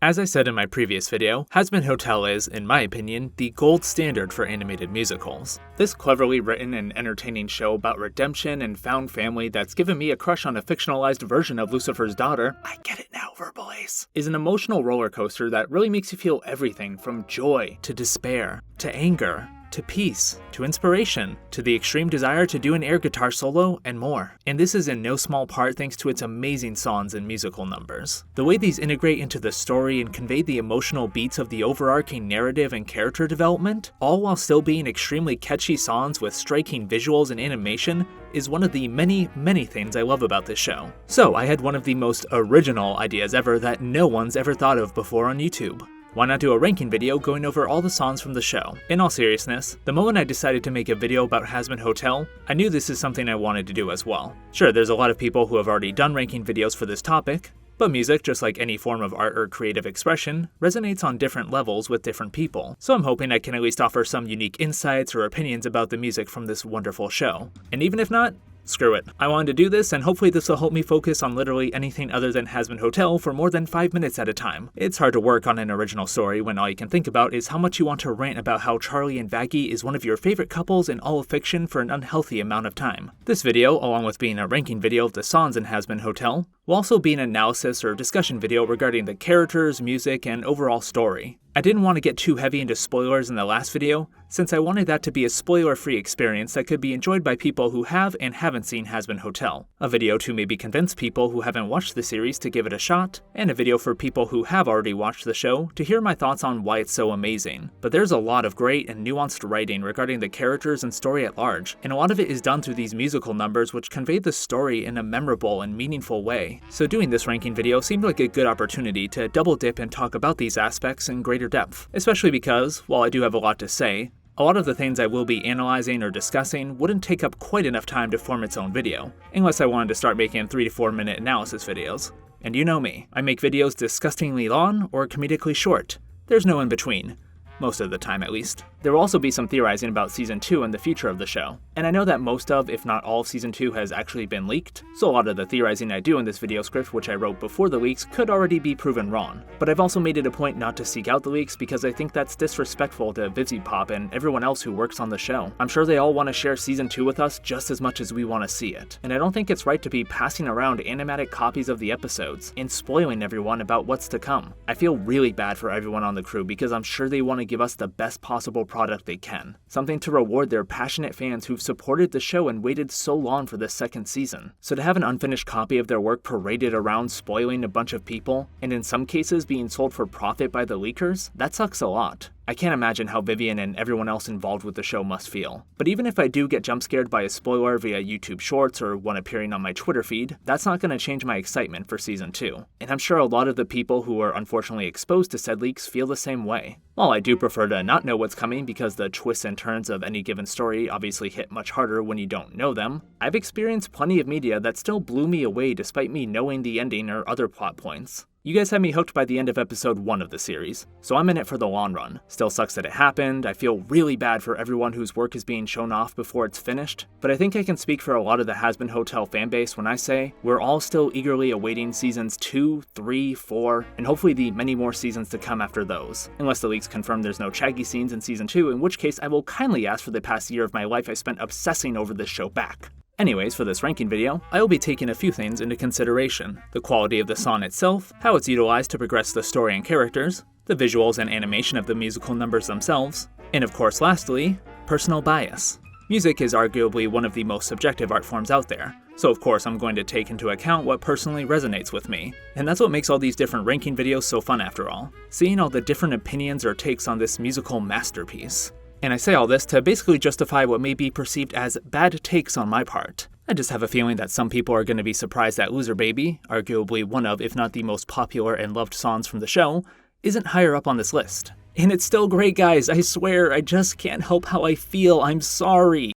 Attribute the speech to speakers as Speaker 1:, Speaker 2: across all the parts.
Speaker 1: As I said in my previous video, Hazbin Hotel is, in my opinion, the gold standard for animated musicals. This cleverly written and entertaining show about redemption and found family that's given me a crush on a fictionalized version of Lucifer's daughter, I get it now, Verbal Ace, is an emotional roller coaster that really makes you feel everything from joy to despair to anger to peace, to inspiration, to the extreme desire to do an air guitar solo, and more. And this is in no small part thanks to its amazing songs and musical numbers. The way these integrate into the story and convey the emotional beats of the overarching narrative and character development, all while still being extremely catchy songs with striking visuals and animation, is one of the many things I love about this show. So I had one of the most original ideas ever that no one's ever thought of before on YouTube. Why not do a ranking video going over all the songs from the show? In all seriousness, the moment I decided to make a video about Hazbin Hotel, I knew this is something I wanted to do as well. Sure, there's a lot of people who have already done ranking videos for this topic, but music, just like any form of art or creative expression, resonates on different levels with different people. So I'm hoping I can at least offer some unique insights or opinions about the music from this wonderful show. And even if not, screw it. I wanted to do this, and hopefully this will help me focus on literally anything other than Hazbin Hotel for more than 5 minutes at a time. It's hard to work on an original story when all you can think about is how much you want to rant about how Charlie and Vaggie is one of your favorite couples in all of fiction for an unhealthy amount of time. This video, along with being a ranking video of the songs in Hazbin Hotel, will also be an analysis or discussion video regarding the characters, music, and overall story. I didn't want to get too heavy into spoilers in the last video, since I wanted that to be a spoiler-free experience that could be enjoyed by people who have and haven't seen Hazbin Hotel. A video to maybe convince people who haven't watched the series to give it a shot, and a video for people who have already watched the show to hear my thoughts on why it's so amazing. But there's a lot of great and nuanced writing regarding the characters and story at large, and a lot of it is done through these musical numbers which convey the story in a memorable and meaningful way. So doing this ranking video seemed like a good opportunity to double dip and talk about these aspects in greater depth, especially because, while I do have a lot to say, a lot of the things I will be analyzing or discussing wouldn't take up quite enough time to form its own video, unless I wanted to start making 3 to 4 minute analysis videos. And you know me, I make videos disgustingly long or comedically short. There's no in between. Most of the time at least. There will also be some theorizing about Season 2 and the future of the show, and I know that most of, if not all of Season 2 has actually been leaked, so a lot of the theorizing I do in this video script which I wrote before the leaks could already be proven wrong. But I've also made it a point not to seek out the leaks because I think that's disrespectful to VivziePop and everyone else who works on the show. I'm sure they all want to share Season 2 with us just as much as we want to see it, and I don't think it's right to be passing around animatic copies of the episodes and spoiling everyone about what's to come. I feel really bad for everyone on the crew because I'm sure they want to give us the best possible product they can. Something to reward their passionate fans who've supported the show and waited so long for this second season. So to have an unfinished copy of their work paraded around spoiling a bunch of people, and in some cases being sold for profit by the leakers, that sucks a lot. I can't imagine how Vivian and everyone else involved with the show must feel. But even if I do get jump scared by a spoiler via YouTube Shorts or one appearing on my Twitter feed, that's not going to change my excitement for Season 2. And I'm sure a lot of the people who are unfortunately exposed to said leaks feel the same way. While I do prefer to not know what's coming because the twists and turns of any given story obviously hit much harder when you don't know them, I've experienced plenty of media that still blew me away despite me knowing the ending or other plot points. You guys had me hooked by the end of episode 1 of the series, so I'm in it for the long run. Still sucks that it happened, I feel really bad for everyone whose work is being shown off before it's finished, but I think I can speak for a lot of the Hazbin Hotel fanbase when I say we're all still eagerly awaiting seasons 2, 3, 4, and hopefully the many more seasons to come after those. Unless the leaks confirm there's no Shaggy scenes in season 2, in which case I will kindly ask for the past year of my life I spent obsessing over this show back. Anyways, for this ranking video, I will be taking a few things into consideration. The quality of the song itself, how it's utilized to progress the story and characters, the visuals and animation of the musical numbers themselves, and of course lastly, personal bias. Music is arguably one of the most subjective art forms out there, so of course I'm going to take into account what personally resonates with me. And that's what makes all these different ranking videos so fun after all, seeing all the different opinions or takes on this musical masterpiece. And I say all this to basically justify what may be perceived as bad takes on my part. I just have a feeling that some people are going to be surprised that Loser Baby, arguably one of, if not the most popular and loved songs from the show, isn't higher up on this list. And it's still great, guys, I swear, I just can't help how I feel, I'm sorry.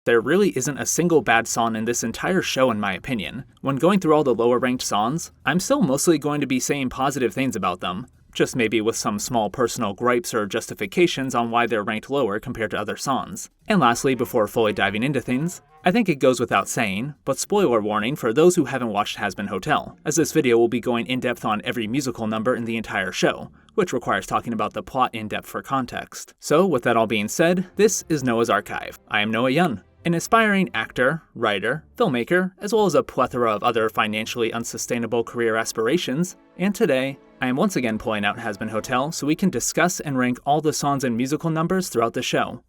Speaker 1: There really isn't a single bad song in this entire show in my opinion. When going through all the lower ranked songs, I'm still mostly going to be saying positive things about them. just maybe with some small personal gripes or justifications on why they're ranked lower compared to other songs. And lastly, before fully diving into things, I think it goes without saying, but spoiler warning for those who haven't watched Hazbin Hotel, as this video will be going in-depth on every musical number in the entire show, which requires talking about the plot in-depth for context. So with that all being said, this is Noah's Archive. I am Noah Yun, an aspiring actor, writer, filmmaker, as well as a plethora of other financially unsustainable career aspirations, and today, I am once again pulling out Hazbin Hotel so we can discuss and rank all the songs and musical numbers throughout the show.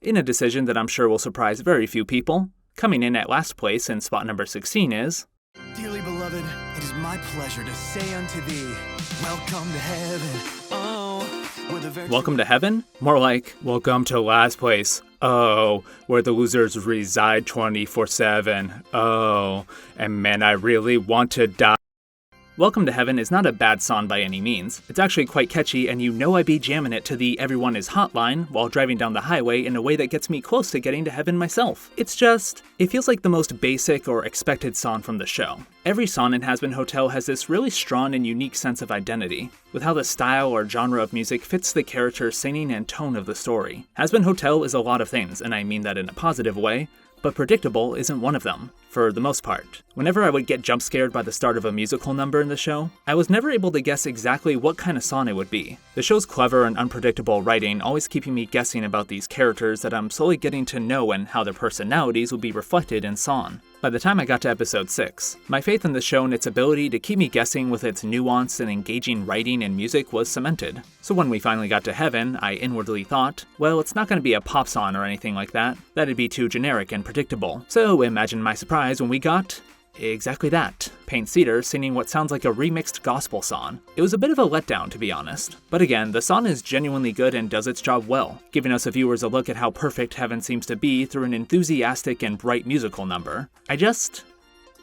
Speaker 1: In a decision that I'm sure will surprise very few people, coming in at last place in spot number 16 is...
Speaker 2: Dearly beloved, it is my pleasure to say unto thee, welcome to heaven, oh, where the
Speaker 1: Welcome to heaven? More like, welcome to last place, oh, where the losers reside 24/7, oh, and man, I really want to die. Welcome to Heaven is not a bad song by any means. It's actually quite catchy, and you know I'd be jamming it to the Everyone Is Hotline while driving down the highway in a way that gets me close to getting to heaven myself. It's just, it feels like the most basic or expected song from the show. Every song in Hazbin Hotel has this really strong and unique sense of identity, with how the style or genre of music fits the character's singing and tone of the story. Hazbin Hotel is a lot of things, and I mean that in a positive way, but predictable isn't one of them, for the most part. Whenever I would get jump scared by the start of a musical number in the show, I was never able to guess exactly what kind of song it would be. The show's clever and unpredictable writing always keeping me guessing about these characters that I'm slowly getting to know and how their personalities would be reflected in song. By the time I got to episode 6, my faith in the show and its ability to keep me guessing with its nuanced and engaging writing and music was cemented. So when we finally got to heaven, I inwardly thought, well, it's not going to be a pop song or anything like that. That'd be too generic and predictable. So imagine my surprise when we got... exactly that. Paint Cedar singing what sounds like a remixed gospel song. It was a bit of a letdown, to be honest. But again, the song is genuinely good and does its job well, giving us viewers a look at how perfect heaven seems to be through an enthusiastic and bright musical number. I just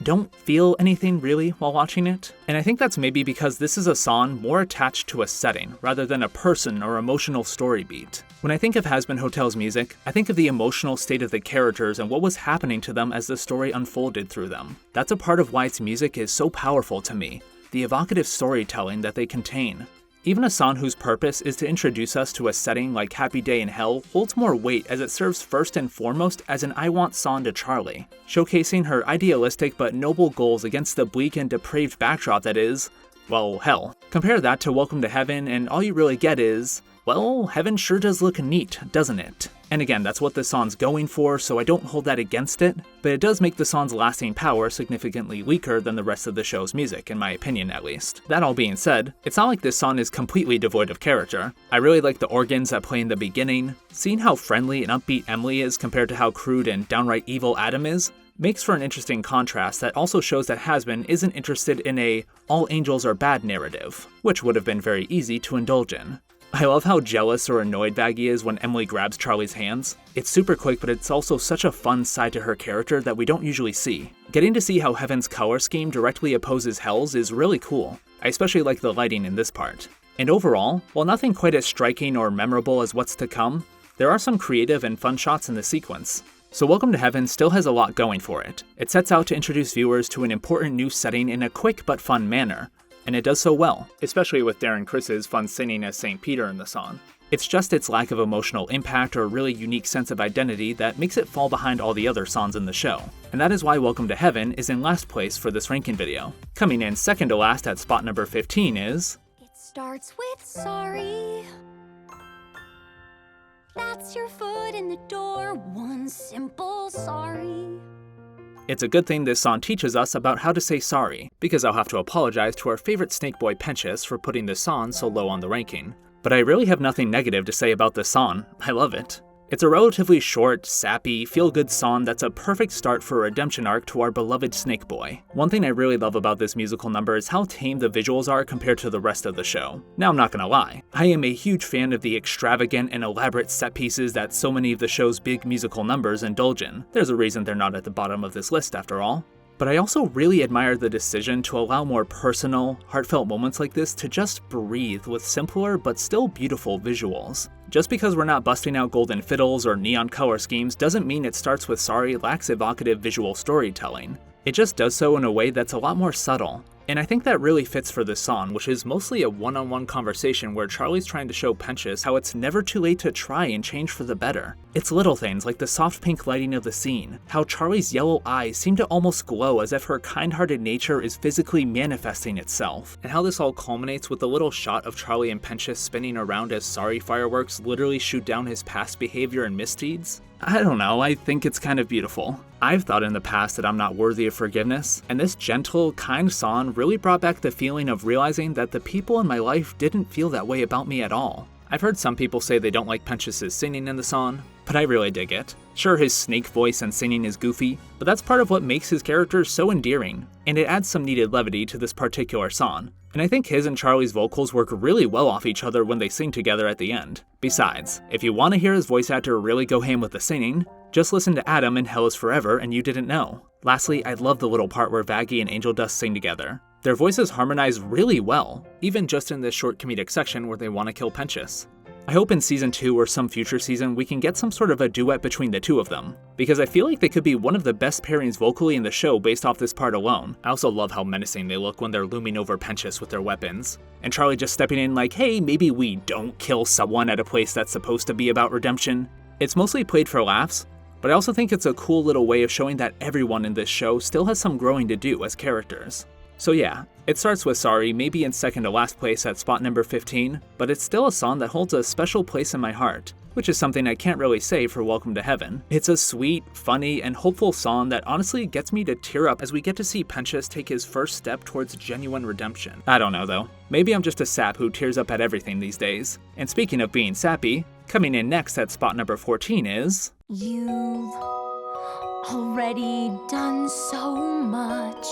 Speaker 1: don't feel anything really while watching it. And I think that's maybe because this is a song more attached to a setting rather than a person or emotional story beat. When I think of Hazbin Hotel's music, I think of the emotional state of the characters and what was happening to them as the story unfolded through them. That's a part of why its music is so powerful to me, the evocative storytelling that they contain. Even a song whose purpose is to introduce us to a setting like Happy Day in Hell holds more weight as it serves first and foremost as an I Want song to Charlie, showcasing her idealistic but noble goals against the bleak and depraved backdrop that is, well, hell. Compare that to Welcome to Heaven and all you really get is, well, heaven sure does look neat, doesn't it? And again, that's what this song's going for, so I don't hold that against it, but it does make the song's lasting power significantly weaker than the rest of the show's music, in my opinion at least. That all being said, it's not like this song is completely devoid of character. I really like the organs that play in the beginning. Seeing how friendly and upbeat Emily is compared to how crude and downright evil Adam is, makes for an interesting contrast that also shows that Hazbin isn't interested in a all angels are bad narrative, which would have been very easy to indulge in. I love how jealous or annoyed Baggy is when Emily grabs Charlie's hands. It's super quick, but it's also such a fun side to her character that we don't usually see. Getting to see how Heaven's color scheme directly opposes Hell's is really cool. I especially like the lighting in this part. And overall, while nothing quite as striking or memorable as what's to come, there are some creative and fun shots in the sequence. So Welcome to Heaven still has a lot going for it. It sets out to introduce viewers to an important new setting in a quick but fun manner. And it does so well, especially with Darren Criss's fun singing as St. Peter in the song. It's just its lack of emotional impact or really unique sense of identity that makes it fall behind all the other songs in the show. And that is why Welcome to Heaven is in last place for this ranking video. Coming in second to last at spot number 15 is...
Speaker 3: It starts with sorry. That's your foot in the door, one simple sorry.
Speaker 1: It's a good thing this song teaches us about how to say sorry, because I'll have to apologize to our favorite snake boy Penchus for putting this song so low on the ranking. But I really have nothing negative to say about this song. I love it. It's a relatively short, sappy, feel-good song that's a perfect start for a redemption arc to our beloved Snake Boy. One thing I really love about this musical number is how tame the visuals are compared to the rest of the show. Now I'm not gonna lie, I am a huge fan of the extravagant and elaborate set pieces that so many of the show's big musical numbers indulge in. There's a reason they're not at the bottom of this list after all. But I also really admire the decision to allow more personal, heartfelt moments like this to just breathe with simpler but still beautiful visuals. Just because we're not busting out golden fiddles or neon color schemes doesn't mean It Starts With Sorry lacks evocative visual storytelling. It just does so in a way that's a lot more subtle. And I think that really fits for this song, which is mostly a one-on-one conversation where Charlie's trying to show Pentious how it's never too late to try and change for the better. It's little things like the soft pink lighting of the scene, how Charlie's yellow eyes seem to almost glow as if her kind-hearted nature is physically manifesting itself, and how this all culminates with a little shot of Charlie and Pentious spinning around as sorry fireworks literally shoot down his past behavior and misdeeds. I don't know, I think it's kind of beautiful. I've thought in the past that I'm not worthy of forgiveness, and this gentle, kind song really brought back the feeling of realizing that the people in my life didn't feel that way about me at all. I've heard some people say they don't like Pentious' singing in the song, but I really dig it. Sure, his snake voice and singing is goofy, but that's part of what makes his character so endearing, and it adds some needed levity to this particular song. And I think his and Charlie's vocals work really well off each other when they sing together at the end. Besides, if you want to hear his voice actor really go ham with the singing, just listen to Adam in Hell is Forever and you didn't know. Lastly, I love the little part where Vaggie and Angel Dust sing together. Their voices harmonize really well, even just in this short comedic section where they want to kill Pentious. I hope in season 2 or some future season we can get some sort of a duet between the two of them, because I feel like they could be one of the best pairings vocally in the show based off this part alone. I also love how menacing they look when they're looming over Pentious with their weapons, and Charlie just stepping in like, hey, maybe we don't kill someone at a place that's supposed to be about redemption. It's mostly played for laughs, but I also think it's a cool little way of showing that everyone in this show still has some growing to do as characters. So yeah, it starts with Sorry, maybe in second to last place at spot number 15, but it's still a song that holds a special place in my heart, which is something I can't really say for Welcome to Heaven. It's a sweet, funny, and hopeful song that honestly gets me to tear up as we get to see Pentious take his first step towards genuine redemption. I don't know though, maybe I'm just a sap who tears up at everything these days. And speaking of being sappy, coming in next at spot number 14 is...
Speaker 3: You've already done so much.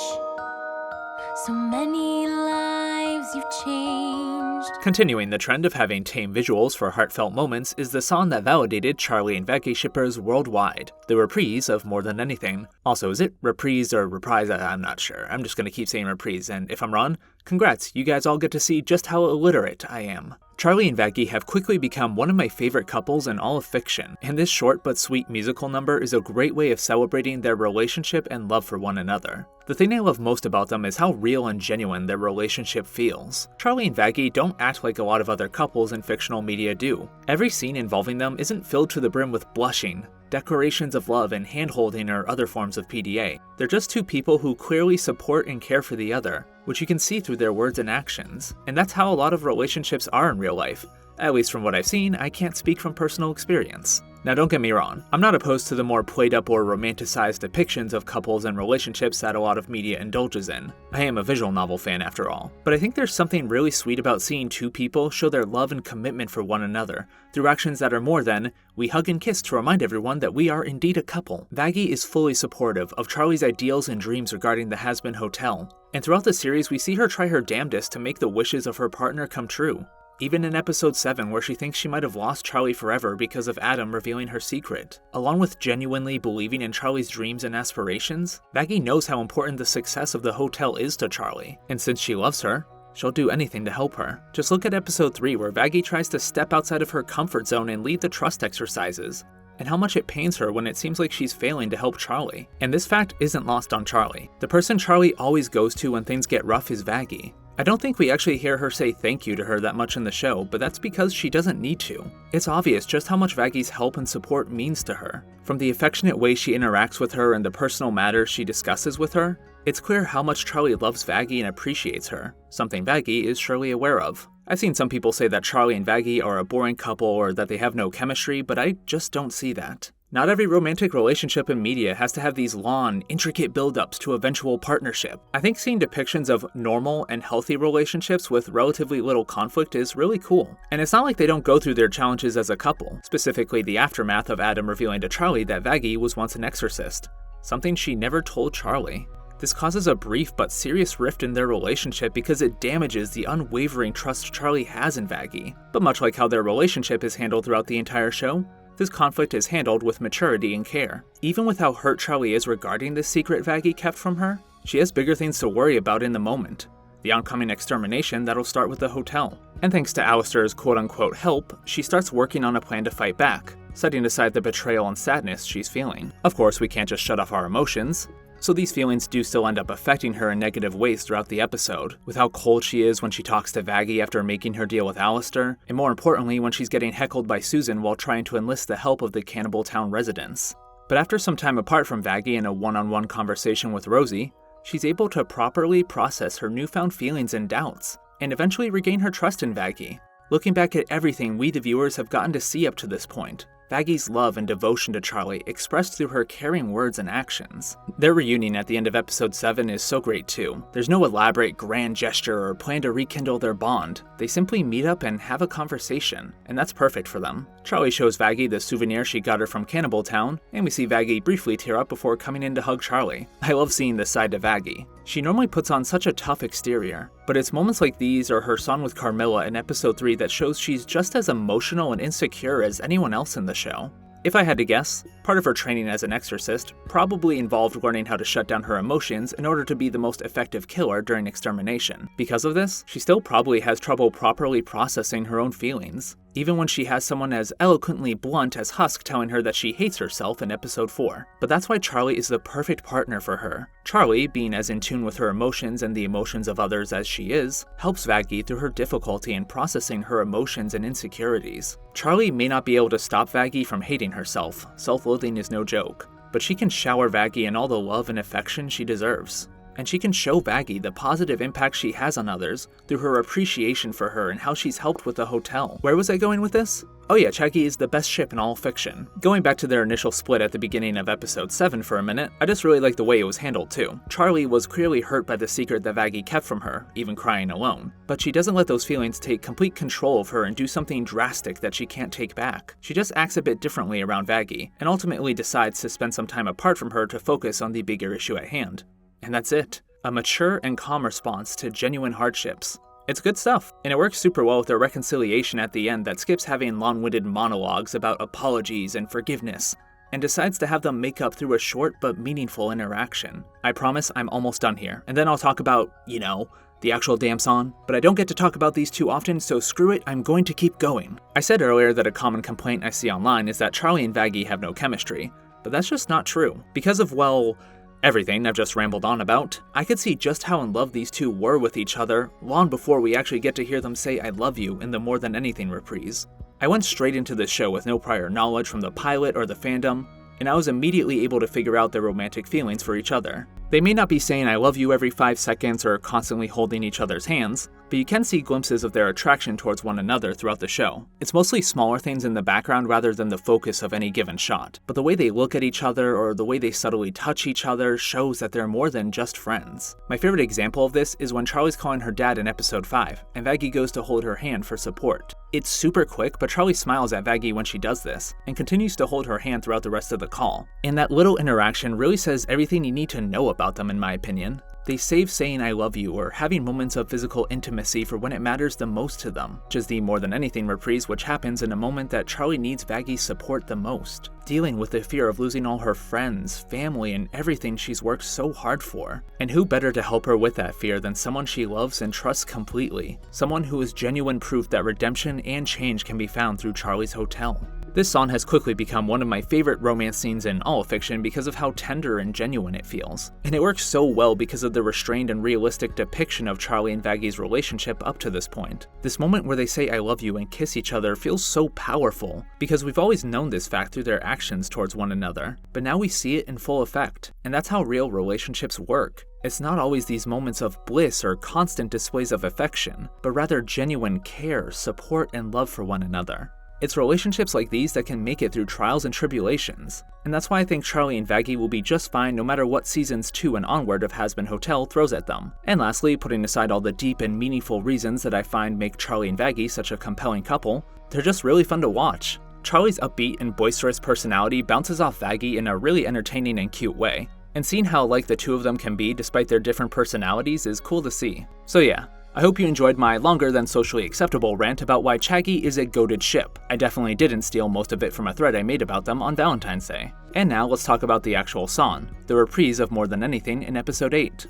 Speaker 3: So many lives you've changed.
Speaker 1: Continuing the trend of having tame visuals for heartfelt moments is the song that validated Charlie and Vaggie shippers worldwide, the Reprise of More Than Anything. Also, is it Reprise or Reprise? I'm not sure. I'm just gonna keep saying Reprise, and if I'm wrong, congrats, you guys all get to see just how illiterate I am. Charlie and Vaggie have quickly become one of my favorite couples in all of fiction, and this short but sweet musical number is a great way of celebrating their relationship and love for one another. The thing I love most about them is how real and genuine their relationship feels. Charlie and Vaggie don't act like a lot of other couples in fictional media do. Every scene involving them isn't filled to the brim with blushing, declarations of love, and hand-holding or other forms of PDA. They're just two people who clearly support and care for the other, which you can see through their words and actions. And that's how a lot of relationships are in real life. At least from what I've seen, I can't speak from personal experience. Now don't get me wrong, I'm not opposed to the more played up or romanticized depictions of couples and relationships that a lot of media indulges in. I am a visual novel fan after all, but I think there's something really sweet about seeing two people show their love and commitment for one another through actions that are more than, we hug and kiss to remind everyone that we are indeed a couple. Vaggie is fully supportive of Charlie's ideals and dreams regarding the Hazbin Hotel, and throughout the series we see her try her damnedest to make the wishes of her partner come true. Even in episode 7 where she thinks she might have lost Charlie forever because of Adam revealing her secret. Along with genuinely believing in Charlie's dreams and aspirations, Vaggie knows how important the success of the hotel is to Charlie, and since she loves her, she'll do anything to help her. Just look at episode 3 where Vaggie tries to step outside of her comfort zone and lead the trust exercises, and how much it pains her when it seems like she's failing to help Charlie. And this fact isn't lost on Charlie. The person Charlie always goes to when things get rough is Vaggie. I don't think we actually hear her say thank you to her that much in the show, but that's because she doesn't need to. It's obvious just how much Vaggie's help and support means to her. From the affectionate way she interacts with her and the personal matters she discusses with her, it's clear how much Charlie loves Vaggie and appreciates her, something Vaggie is surely aware of. I've seen some people say that Charlie and Vaggie are a boring couple or that they have no chemistry, but I just don't see that. Not every romantic relationship in media has to have these long, intricate build-ups to eventual partnership. I think seeing depictions of normal and healthy relationships with relatively little conflict is really cool. And it's not like they don't go through their challenges as a couple, specifically the aftermath of Adam revealing to Charlie that Vaggie was once an exorcist, something she never told Charlie. This causes a brief but serious rift in their relationship because it damages the unwavering trust Charlie has in Vaggie. But much like how their relationship is handled throughout the entire show, this conflict is handled with maturity and care. Even with how hurt Charlie is regarding the secret Vaggie kept from her, she has bigger things to worry about in the moment. The oncoming extermination that'll start with the hotel. And thanks to Alistair's quote-unquote help, she starts working on a plan to fight back, setting aside the betrayal and sadness she's feeling. Of course, we can't just shut off our emotions. so these feelings do still end up affecting her in negative ways throughout the episode, with how cold she is when she talks to Vaggie after making her deal with Alistair, and more importantly when she's getting heckled by Susan while trying to enlist the help of the Cannibal Town residents. But after some time apart from Vaggie and a one-on-one conversation with Rosie, she's able to properly process her newfound feelings and doubts, and eventually regain her trust in Vaggie. Looking back at everything we the viewers have gotten to see up to this point, Vaggie's love and devotion to Charlie expressed through her caring words and actions. Their reunion at the end of episode 7 is so great too. There's no elaborate grand gesture or plan to rekindle their bond. They simply meet up and have a conversation, and that's perfect for them. Charlie shows Vaggie the souvenir she got her from Cannibal Town, and we see Vaggie briefly tear up before coming in to hug Charlie. I love seeing this side to Vaggie. She normally puts on such a tough exterior, but it's moments like these or her song with Carmilla in episode 3 that shows she's just as emotional and insecure as anyone else in the show. If I had to guess, part of her training as an exorcist probably involved learning how to shut down her emotions in order to be the most effective killer during extermination. Because of this, she still probably has trouble properly processing her own feelings, even when she has someone as eloquently blunt as Husk telling her that she hates herself in episode 4. But that's why Charlie is the perfect partner for her. Charlie, being as in tune with her emotions and the emotions of others as she is, helps Vaggie through her difficulty in processing her emotions and insecurities. Charlie may not be able to stop Vaggie from hating herself, self-loathing is no joke, but she can shower Vaggie in all the love and affection she deserves. And she can show Vaggie the positive impact she has on others through her appreciation for her and how she's helped with the hotel. Where was I going with this? Oh yeah, Chaggy is the best ship in all fiction. Going back to their initial split at the beginning of episode 7 for a minute, I just really like the way it was handled too. Charlie was clearly hurt by the secret that Vaggie kept from her, even crying alone. But she doesn't let those feelings take complete control of her and do something drastic that she can't take back. She just acts a bit differently around Vaggie, and ultimately decides to spend some time apart from her to focus on the bigger issue at hand. And that's it. A mature and calm response to genuine hardships. It's good stuff, and it works super well with their reconciliation at the end that skips having long-winded monologues about apologies and forgiveness, and decides to have them make up through a short but meaningful interaction. I promise I'm almost done here, and then I'll talk about, the actual damn song, but I don't get to talk about these too often, so screw it, I'm going to keep going. I said earlier that a common complaint I see online is that Charlie and Vaggie have no chemistry, but that's just not true. Because of, everything I've just rambled on about, I could see just how in love these two were with each other long before we actually get to hear them say I love you in the More Than Anything reprise. I went straight into this show with no prior knowledge from the pilot or the fandom, and I was immediately able to figure out their romantic feelings for each other. They may not be saying I love you every 5 seconds or constantly holding each other's hands, but you can see glimpses of their attraction towards one another throughout the show. It's mostly smaller things in the background rather than the focus of any given shot, but the way they look at each other or the way they subtly touch each other shows that they're more than just friends. My favorite example of this is when Charlie's calling her dad in episode 5, and Vaggie goes to hold her hand for support. It's super quick, but Charlie smiles at Vaggie when she does this, and continues to hold her hand throughout the rest of the call. And that little interaction really says everything you need to know about them in my opinion. They save saying I love you or having moments of physical intimacy for when it matters the most to them, which is the More Than Anything reprise, which happens in a moment that Charlie needs Vaggie's support the most, dealing with the fear of losing all her friends, family, and everything she's worked so hard for. And who better to help her with that fear than someone she loves and trusts completely, someone who is genuine proof that redemption and change can be found through Charlie's hotel. This song has quickly become one of my favorite romance scenes in all of fiction because of how tender and genuine it feels. And it works so well because of the restrained and realistic depiction of Charlie and Vaggie's relationship up to this point. This moment where they say I love you and kiss each other feels so powerful, because we've always known this fact through their actions towards one another, but now we see it in full effect. And that's how real relationships work. It's not always these moments of bliss or constant displays of affection, but rather genuine care, support, and love for one another. It's relationships like these that can make it through trials and tribulations, and that's why I think Charlie and Vaggie will be just fine no matter what seasons 2 and onward of Hazbin Hotel throws at them. And lastly, putting aside all the deep and meaningful reasons that I find make Charlie and Vaggie such a compelling couple, they're just really fun to watch. Charlie's upbeat and boisterous personality bounces off Vaggie in a really entertaining and cute way, and seeing how alike the two of them can be despite their different personalities is cool to see. So yeah, I hope you enjoyed my longer than socially acceptable rant about why Chaggy is a goated ship. I definitely didn't steal most of it from a thread I made about them on Valentine's Day. And now let's talk about the actual song, the reprise of More Than Anything in episode 8.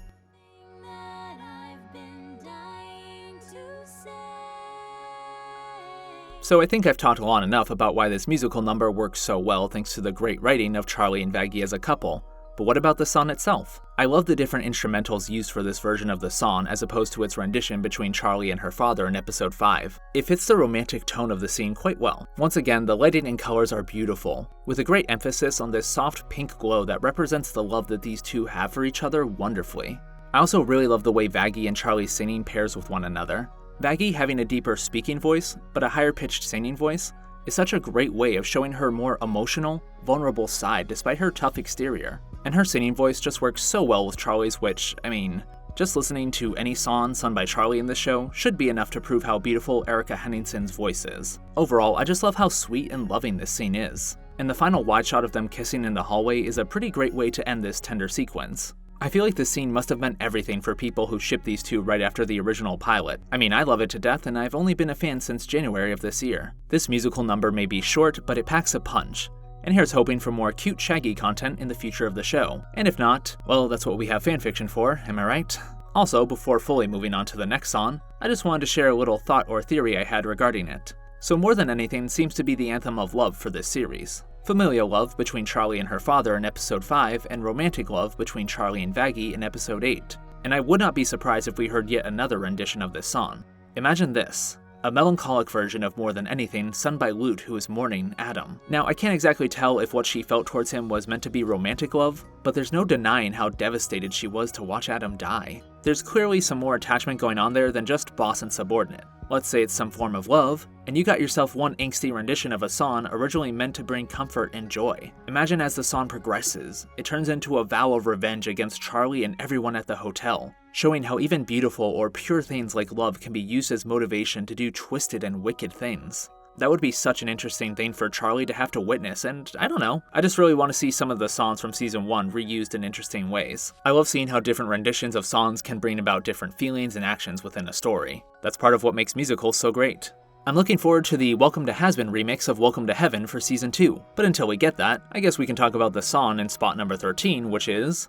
Speaker 1: So I think I've talked long enough about why this musical number works so well thanks to the great writing of Charlie and Vaggie as a couple. But what about the song itself? I love the different instrumentals used for this version of the song as opposed to its rendition between Charlie and her father in episode 5. It fits the romantic tone of the scene quite well. Once again, the lighting and colors are beautiful, with a great emphasis on this soft pink glow that represents the love that these two have for each other wonderfully. I also really love the way Vaggie and Charlie's singing pairs with one another. Vaggie having a deeper speaking voice, but a higher pitched singing voice, is such a great way of showing her more emotional, vulnerable side despite her tough exterior. And her singing voice just works so well with Charlie's, which, I mean, just listening to any song sung by Charlie in this show should be enough to prove how beautiful Erica Henningsen's voice is. Overall, I just love how sweet and loving this scene is. And the final wide shot of them kissing in the hallway is a pretty great way to end this tender sequence. I feel like this scene must have meant everything for people who shipped these two right after the original pilot. I mean, I love it to death and I've only been a fan since January of this year. This musical number may be short, but it packs a punch. And here's hoping for more cute Shaggy content in the future of the show. And if not, well, that's what we have fanfiction for, am I right? Also, before fully moving on to the next song, I just wanted to share a little thought or theory I had regarding it. So more than anything seems to be the anthem of love for this series. Familial love between Charlie and her father in episode 5, and romantic love between Charlie and Vaggie in episode 8. And I would not be surprised if we heard yet another rendition of this song. Imagine this. A melancholic version of More Than Anything sung by Lute, who is mourning Adam. Now, I can't exactly tell if what she felt towards him was meant to be romantic love, but there's no denying how devastated she was to watch Adam die. There's clearly some more attachment going on there than just boss and subordinate. Let's say it's some form of love, and you got yourself one angsty rendition of a song originally meant to bring comfort and joy. Imagine as the song progresses, it turns into a vow of revenge against Charlie and everyone at the hotel, showing how even beautiful or pure things like love can be used as motivation to do twisted and wicked things. That would be such an interesting thing for Charlie to have to witness, and I don't know, I just really want to see some of the songs from season 1 reused in interesting ways. I love seeing how different renditions of songs can bring about different feelings and actions within a story. That's part of what makes musicals so great. I'm looking forward to the Welcome to Hazbin remix of Welcome to Heaven for season 2, but until we get that, I guess we can talk about the song in spot number 13, which is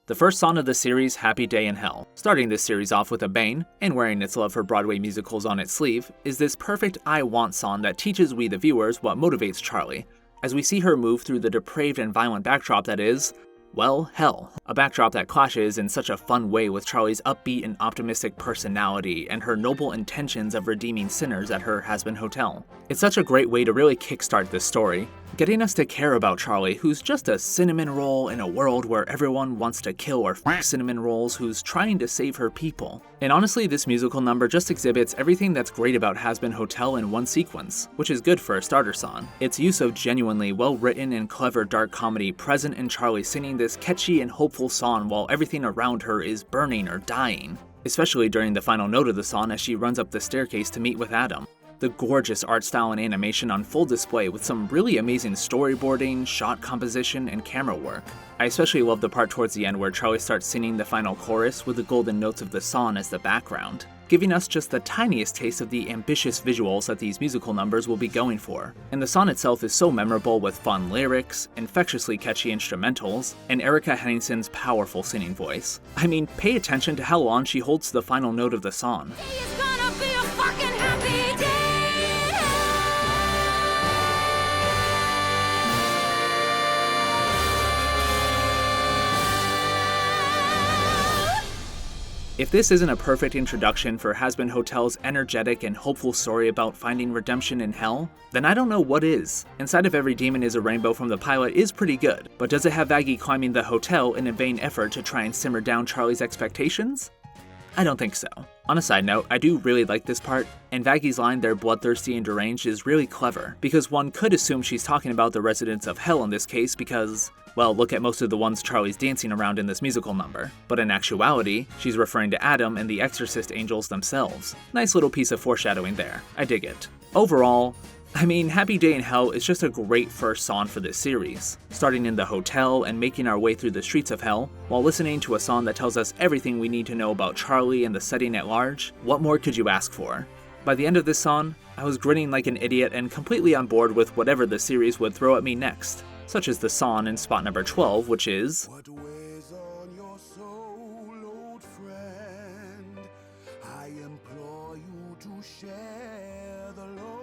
Speaker 1: the first song of the series, Happy Day in Hell. Starting this series off with a bang, and wearing its love for Broadway musicals on its sleeve, is this perfect I Want song that teaches we the viewers what motivates Charlie, as we see her move through the depraved and violent backdrop that is, well, hell. A backdrop that clashes in such a fun way with Charlie's upbeat and optimistic personality and her noble intentions of redeeming sinners at her Hazbin Hotel. It's such a great way to really kickstart this story, getting us to care about Charlie, who's just a cinnamon roll in a world where everyone wants to kill or f cinnamon rolls, who's trying to save her people. And honestly, this musical number just exhibits everything that's great about Hazbin Hotel in one sequence, which is good for a starter song. Its use of genuinely well-written and clever dark comedy present in Charlie singing this catchy and hopeful song while everything around her is burning or dying, especially during the final note of the song as she runs up the staircase to meet with Adam. The gorgeous art style and animation on full display with some really amazing storyboarding, shot composition, and camera work. I especially love the part towards the end where Charlie starts singing the final chorus with the golden notes of the song as the background, giving us just the tiniest taste of the ambitious visuals that these musical numbers will be going for. And the song itself is so memorable with fun lyrics, infectiously catchy instrumentals, and Erica Henningsen's powerful singing voice. I mean, pay attention to how long she holds the final note of the song. If this isn't a perfect introduction for Hazbin Hotel's energetic and hopeful story about finding redemption in hell, then I don't know what is. Inside of Every Demon is a Rainbow from the pilot is pretty good, but does it have Vaggie climbing the hotel in a vain effort to try and simmer down Charlie's expectations? I don't think so. On a side note, I do really like this part, and Vaggie's line, "They're bloodthirsty and deranged," is really clever, because one could assume she's talking about the residents of hell in this case because, well, look at most of the ones Charlie's dancing around in this musical number. But in actuality, she's referring to Adam and the Exorcist angels themselves. Nice little piece of foreshadowing there. I dig it. Overall, I mean, Happy Day in Hell is just a great first song for this series, starting in the hotel and making our way through the streets of hell, while listening to a song that tells us everything we need to know about Charlie and the setting at large. What more could you ask for? By the end of this song, I was grinning like an idiot and completely on board with whatever the series would throw at me next, such as the song in spot number 12, which is
Speaker 2: What weighs on your soul, old friend? I implore you to share the load.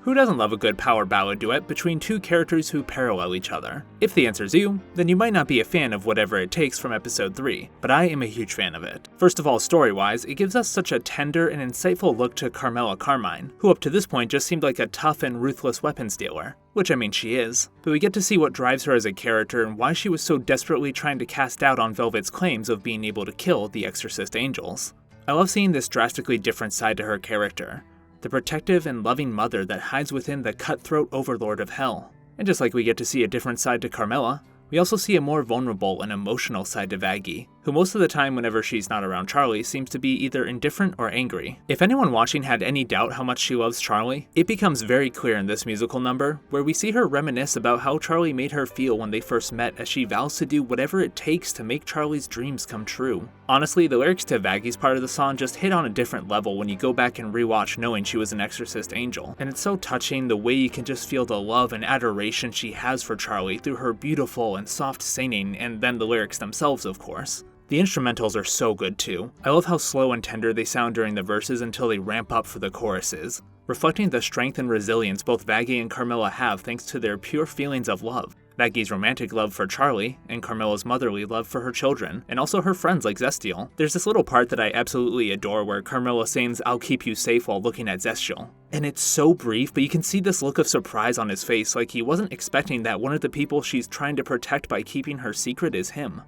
Speaker 1: Who doesn't love a good power ballad duet between two characters who parallel each other? If the answer's you, then you might not be a fan of Whatever It Takes from episode 3, but I am a huge fan of it. First of all, story-wise, it gives us such a tender and insightful look to Carmela Carmine, who up to this point just seemed like a tough and ruthless weapons dealer. Which I mean she is, but we get to see what drives her as a character and why she was so desperately trying to cast doubt on Velvet's claims of being able to kill the Exorcist angels. I love seeing this drastically different side to her character. The protective and loving mother that hides within the cutthroat overlord of hell. And just like we get to see a different side to Carmela, we also see a more vulnerable and emotional side to Vaggie, who most of the time whenever she's not around Charlie seems to be either indifferent or angry. If anyone watching had any doubt how much she loves Charlie, it becomes very clear in this musical number, where we see her reminisce about how Charlie made her feel when they first met as she vows to do whatever it takes to make Charlie's dreams come true. Honestly, the lyrics to Vaggie's part of the song just hit on a different level when you go back and rewatch knowing she was an Exorcist angel, and it's so touching the way you can just feel the love and adoration she has for Charlie through her beautiful and soft singing, and then the lyrics themselves, of course. The instrumentals are so good too. I love how slow and tender they sound during the verses until they ramp up for the choruses, reflecting the strength and resilience both Vaggie and Carmela have thanks to their pure feelings of love. Vaggie's romantic love for Charlie, and Carmela's motherly love for her children, and also her friends like Zestiel. There's this little part that I absolutely adore where Carmela sings "I'll keep you safe" while looking at Zestiel. And it's so brief, but you can see this look of surprise on his face, like he wasn't expecting that one of the people she's trying to protect by keeping her secret is him.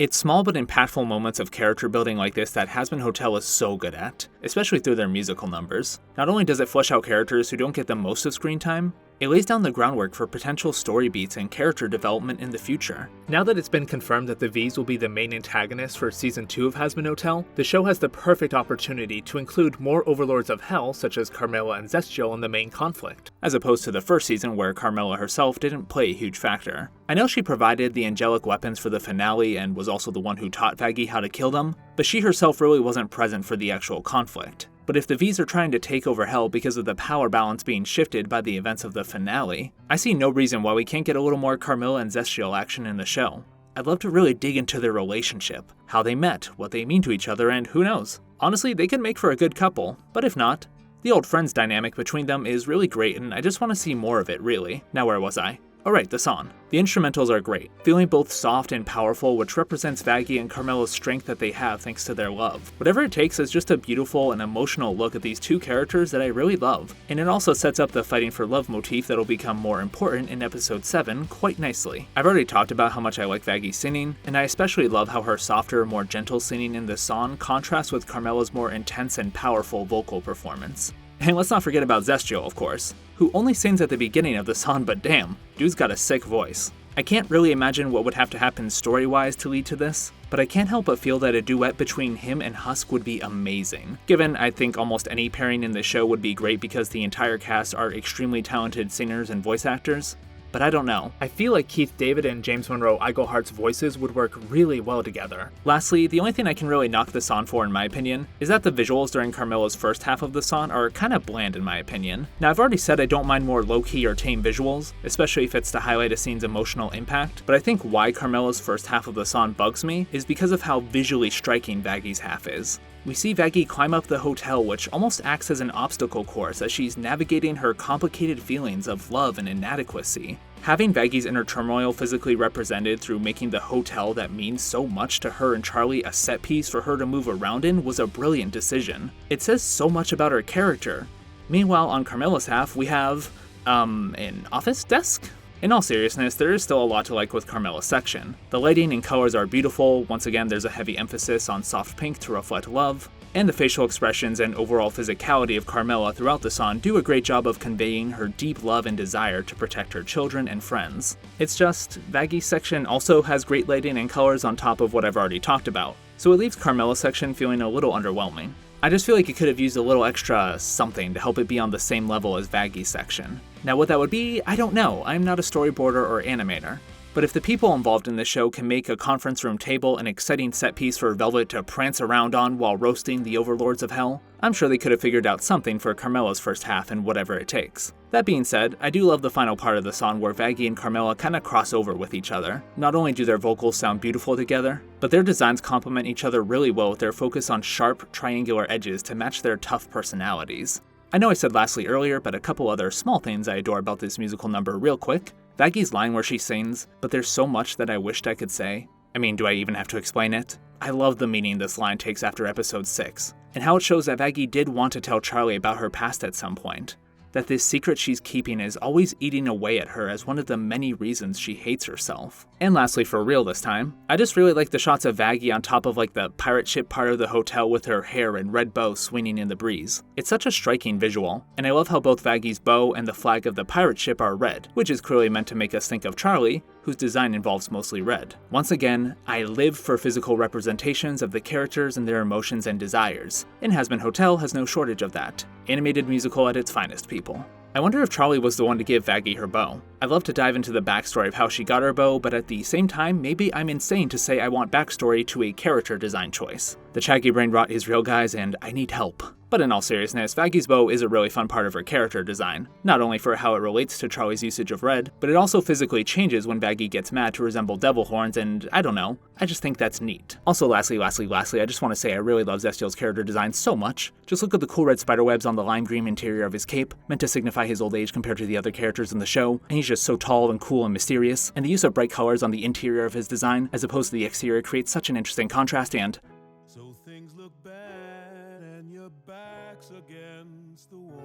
Speaker 1: It's small but impactful moments of character building like this that Hazbin Hotel is so good at, especially through their musical numbers. Not only does it flesh out characters who don't get the most of screen time, it lays down the groundwork for potential story beats and character development in the future. Now that it's been confirmed that the V's will be the main antagonists for Season 2 of Hazbin Hotel, the show has the perfect opportunity to include more overlords of hell such as Carmela and Zestiel in the main conflict, as opposed to the first season where Carmela herself didn't play a huge factor. I know she provided the angelic weapons for the finale and was also the one who taught Vaggie how to kill them, but she herself really wasn't present for the actual conflict. But if the V's are trying to take over hell because of the power balance being shifted by the events of the finale, I see no reason why we can't get a little more Carmela and Zestiel action in the show. I'd love to really dig into their relationship, how they met, what they mean to each other, and who knows. Honestly, they could make for a good couple, but if not, the old friends dynamic between them is really great and I just want to see more of it really. Now where was I? Alright, the song. The instrumentals are great, feeling both soft and powerful, which represents Vaggie and Carmela's strength that they have thanks to their love. Whatever It Takes is just a beautiful and emotional look at these two characters that I really love, and it also sets up the fighting for love motif that'll become more important in episode 7 quite nicely. I've already talked about how much I like Vaggie's singing, and I especially love how her softer, more gentle singing in this song contrasts with Carmela's more intense and powerful vocal performance. And let's not forget about Zestiel, of course, who only sings at the beginning of the song, but damn, dude's got a sick voice. I can't really imagine what would have to happen story-wise to lead to this, but I can't help but feel that a duet between him and Husk would be amazing. Given I think almost any pairing in the show would be great because the entire cast are extremely talented singers and voice actors, but I don't know. I feel like Keith David and James Monroe Iglehарт's voices would work really well together. Lastly, the only thing I can really knock the song for in my opinion is that the visuals during Carmela's first half of the song are kinda bland in my opinion. Now I've already said I don't mind more low-key or tame visuals, especially if it's to highlight a scene's emotional impact, but I think why Carmela's first half of the song bugs me is because of how visually striking Vaggie's half is. We see Vaggie climb up the hotel, which almost acts as an obstacle course as she's navigating her complicated feelings of love and inadequacy. Having Vaggie's inner turmoil physically represented through making the hotel that means so much to her and Charlie a set piece for her to move around in was a brilliant decision. It says so much about her character. Meanwhile, on Carmela's half, we have, an office desk? In all seriousness, there is still a lot to like with Carmela's section. The lighting and colors are beautiful, once again there's a heavy emphasis on soft pink to reflect love, and the facial expressions and overall physicality of Carmela throughout the song do a great job of conveying her deep love and desire to protect her children and friends. It's just, Vaggie's section also has great lighting and colors on top of what I've already talked about, so it leaves Carmela's section feeling a little underwhelming. I just feel like it could have used a little extra something to help it be on the same level as Vaggie's section. Now what that would be, I don't know, I'm not a storyboarder or animator. But if the people involved in this show can make a conference room table an exciting set piece for Velvet to prance around on while roasting the overlords of hell, I'm sure they could have figured out something for Carmela's first half and Whatever It Takes. That being said, I do love the final part of the song where Vaggie and Carmela kinda cross over with each other. Not only do their vocals sound beautiful together, but their designs complement each other really well with their focus on sharp, triangular edges to match their tough personalities. I know I said lastly earlier, but a couple other small things I adore about this musical number real quick. Vaggie's line where she sings, "But there's so much that I wished I could say." I mean, do I even have to explain it? I love the meaning this line takes after episode 6, and how it shows that Vaggie did want to tell Charlie about her past at some point. That this secret she's keeping is always eating away at her as one of the many reasons she hates herself. And lastly, for real this time, I just really like the shots of Vaggie on top of like the pirate ship part of the hotel with her hair and red bow swinging in the breeze. It's such a striking visual, and I love how both Vaggie's bow and the flag of the pirate ship are red, which is clearly meant to make us think of Charlie, whose design involves mostly red. Once again, I live for physical representations of the characters and their emotions and desires, and Hazbin Hotel has no shortage of that. Animated musical at its finest, people. I wonder if Charlie was the one to give Vaggie her bow. I'd love to dive into the backstory of how she got her bow, but at the same time, maybe I'm insane to say I want backstory to a character design choice. The Shaggy brain rot is real, guys, and I need help. But in all seriousness, Vaggie's bow is a really fun part of her character design, not only for how it relates to Charlie's usage of red, but it also physically changes when Vaggie gets mad to resemble devil horns, and I don't know, I just think that's neat. Also lastly, I just want to say I really love Zestial's character design so much. Just look at the cool red spiderwebs on the lime green interior of his cape, meant to signify his old age compared to the other characters in the show, and he's just so tall and cool and mysterious, and the use of bright colors on the interior of his design as opposed to the exterior creates such an interesting contrast, and
Speaker 2: So things look bad and your back's against the wall.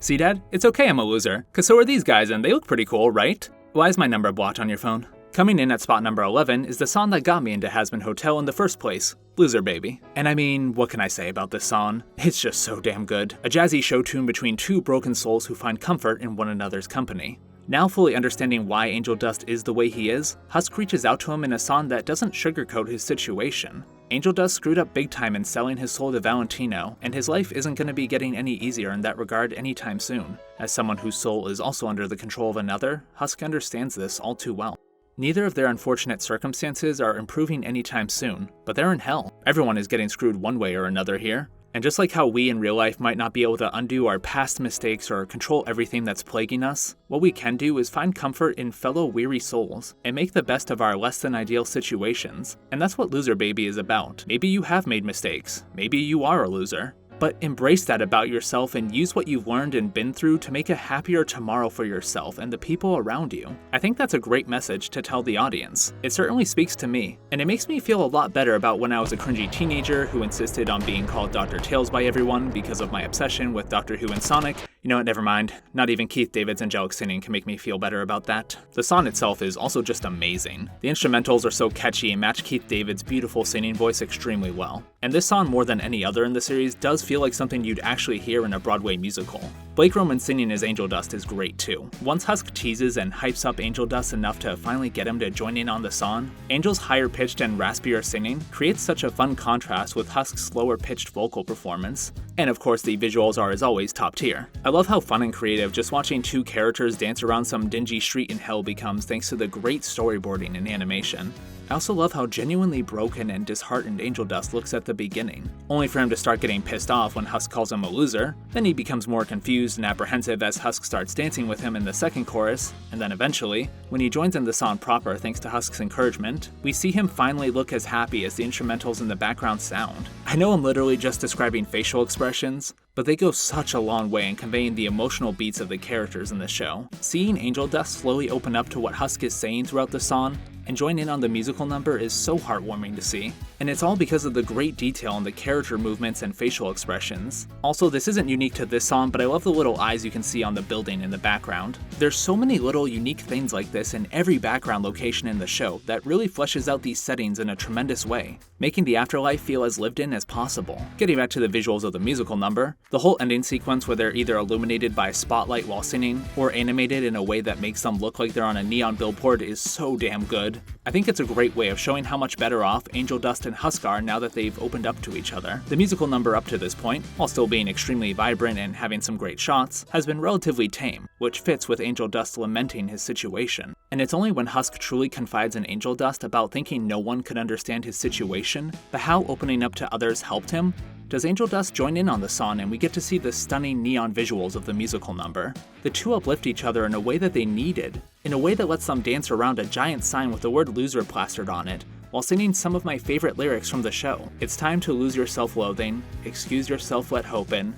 Speaker 1: see, Dad? It's okay I'm a loser, cause so are these guys and they look pretty cool, right? Why is my number blocked on your phone? Coming in at spot number 11 is the song that got me into Hazbin Hotel in the first place, Loser Baby. And I mean, what can I say about this song? It's just so damn good. A jazzy show tune between two broken souls who find comfort in one another's company. Now fully understanding why Angel Dust is the way he is, Husk reaches out to him in a song that doesn't sugarcoat his situation. Angel Dust screwed up big time in selling his soul to Valentino, and his life isn't going to be getting any easier in that regard anytime soon. As someone whose soul is also under the control of another, Husk understands this all too well. Neither of their unfortunate circumstances are improving anytime soon, but they're in hell. Everyone is getting screwed one way or another here. And just like how we in real life might not be able to undo our past mistakes or control everything that's plaguing us, what we can do is find comfort in fellow weary souls and make the best of our less than ideal situations. And that's what Loser Baby is about. Maybe you have made mistakes. Maybe you are a loser. But embrace that about yourself and use what you've learned and been through to make a happier tomorrow for yourself and the people around you. I think that's a great message to tell the audience. It certainly speaks to me, and it makes me feel a lot better about when I was a cringy teenager who insisted on being called Dr. Tails by everyone because of my obsession with Doctor Who and Sonic. You know what, never mind. Not even Keith David's angelic singing can make me feel better about that. The song itself is also just amazing. The instrumentals are so catchy and match Keith David's beautiful singing voice extremely well. And this song, more than any other in the series, does feel like something you'd actually hear in a Broadway musical. Blake Roman singing as Angel Dust is great too. Once Husk teases and hypes up Angel Dust enough to finally get him to join in on the song, Angel's higher pitched and raspier singing creates such a fun contrast with Husk's slower pitched vocal performance. And of course the visuals are as always top tier. I love how fun and creative just watching two characters dance around some dingy street in hell becomes thanks to the great storyboarding and animation. I also love how genuinely broken and disheartened Angel Dust looks at the beginning, only for him to start getting pissed off when Husk calls him a loser. Then he becomes more confused and apprehensive as Husk starts dancing with him in the second chorus, and then eventually, when he joins in the song proper thanks to Husk's encouragement, we see him finally look as happy as the instrumentals in the background sound. I know I'm literally just describing facial expressions, but they go such a long way in conveying the emotional beats of the characters in the show. Seeing Angel Dust slowly open up to what Husk is saying throughout the song and join in on the musical number is so heartwarming to see. And it's all because of the great detail in the character movements and facial expressions. Also, this isn't unique to this song, but I love the little eyes you can see on the building in the background. There's so many little unique things like this in every background location in the show that really fleshes out these settings in a tremendous way, making the afterlife feel as lived in as possible. Getting back to the visuals of the musical number, the whole ending sequence where they're either illuminated by a spotlight while singing, or animated in a way that makes them look like they're on a neon billboard is so damn good. I think it's a great way of showing how much better off Angel Dust and Husk are now that they've opened up to each other. The musical number up to this point, while still being extremely vibrant and having some great shots, has been relatively tame, which fits with Angel Dust lamenting his situation. And it's only when Husk truly confides in Angel Dust about thinking no one could understand his situation, but how opening up to others helped him, does Angel Dust join in on the song and we get to see the stunning neon visuals of the musical number. The two uplift each other in a way that they needed, in a way that lets them dance around a giant sign with the word loser plastered on it, while singing some of my favorite lyrics from the show. It's time to lose your self-loathing, excuse yourself, let hope in,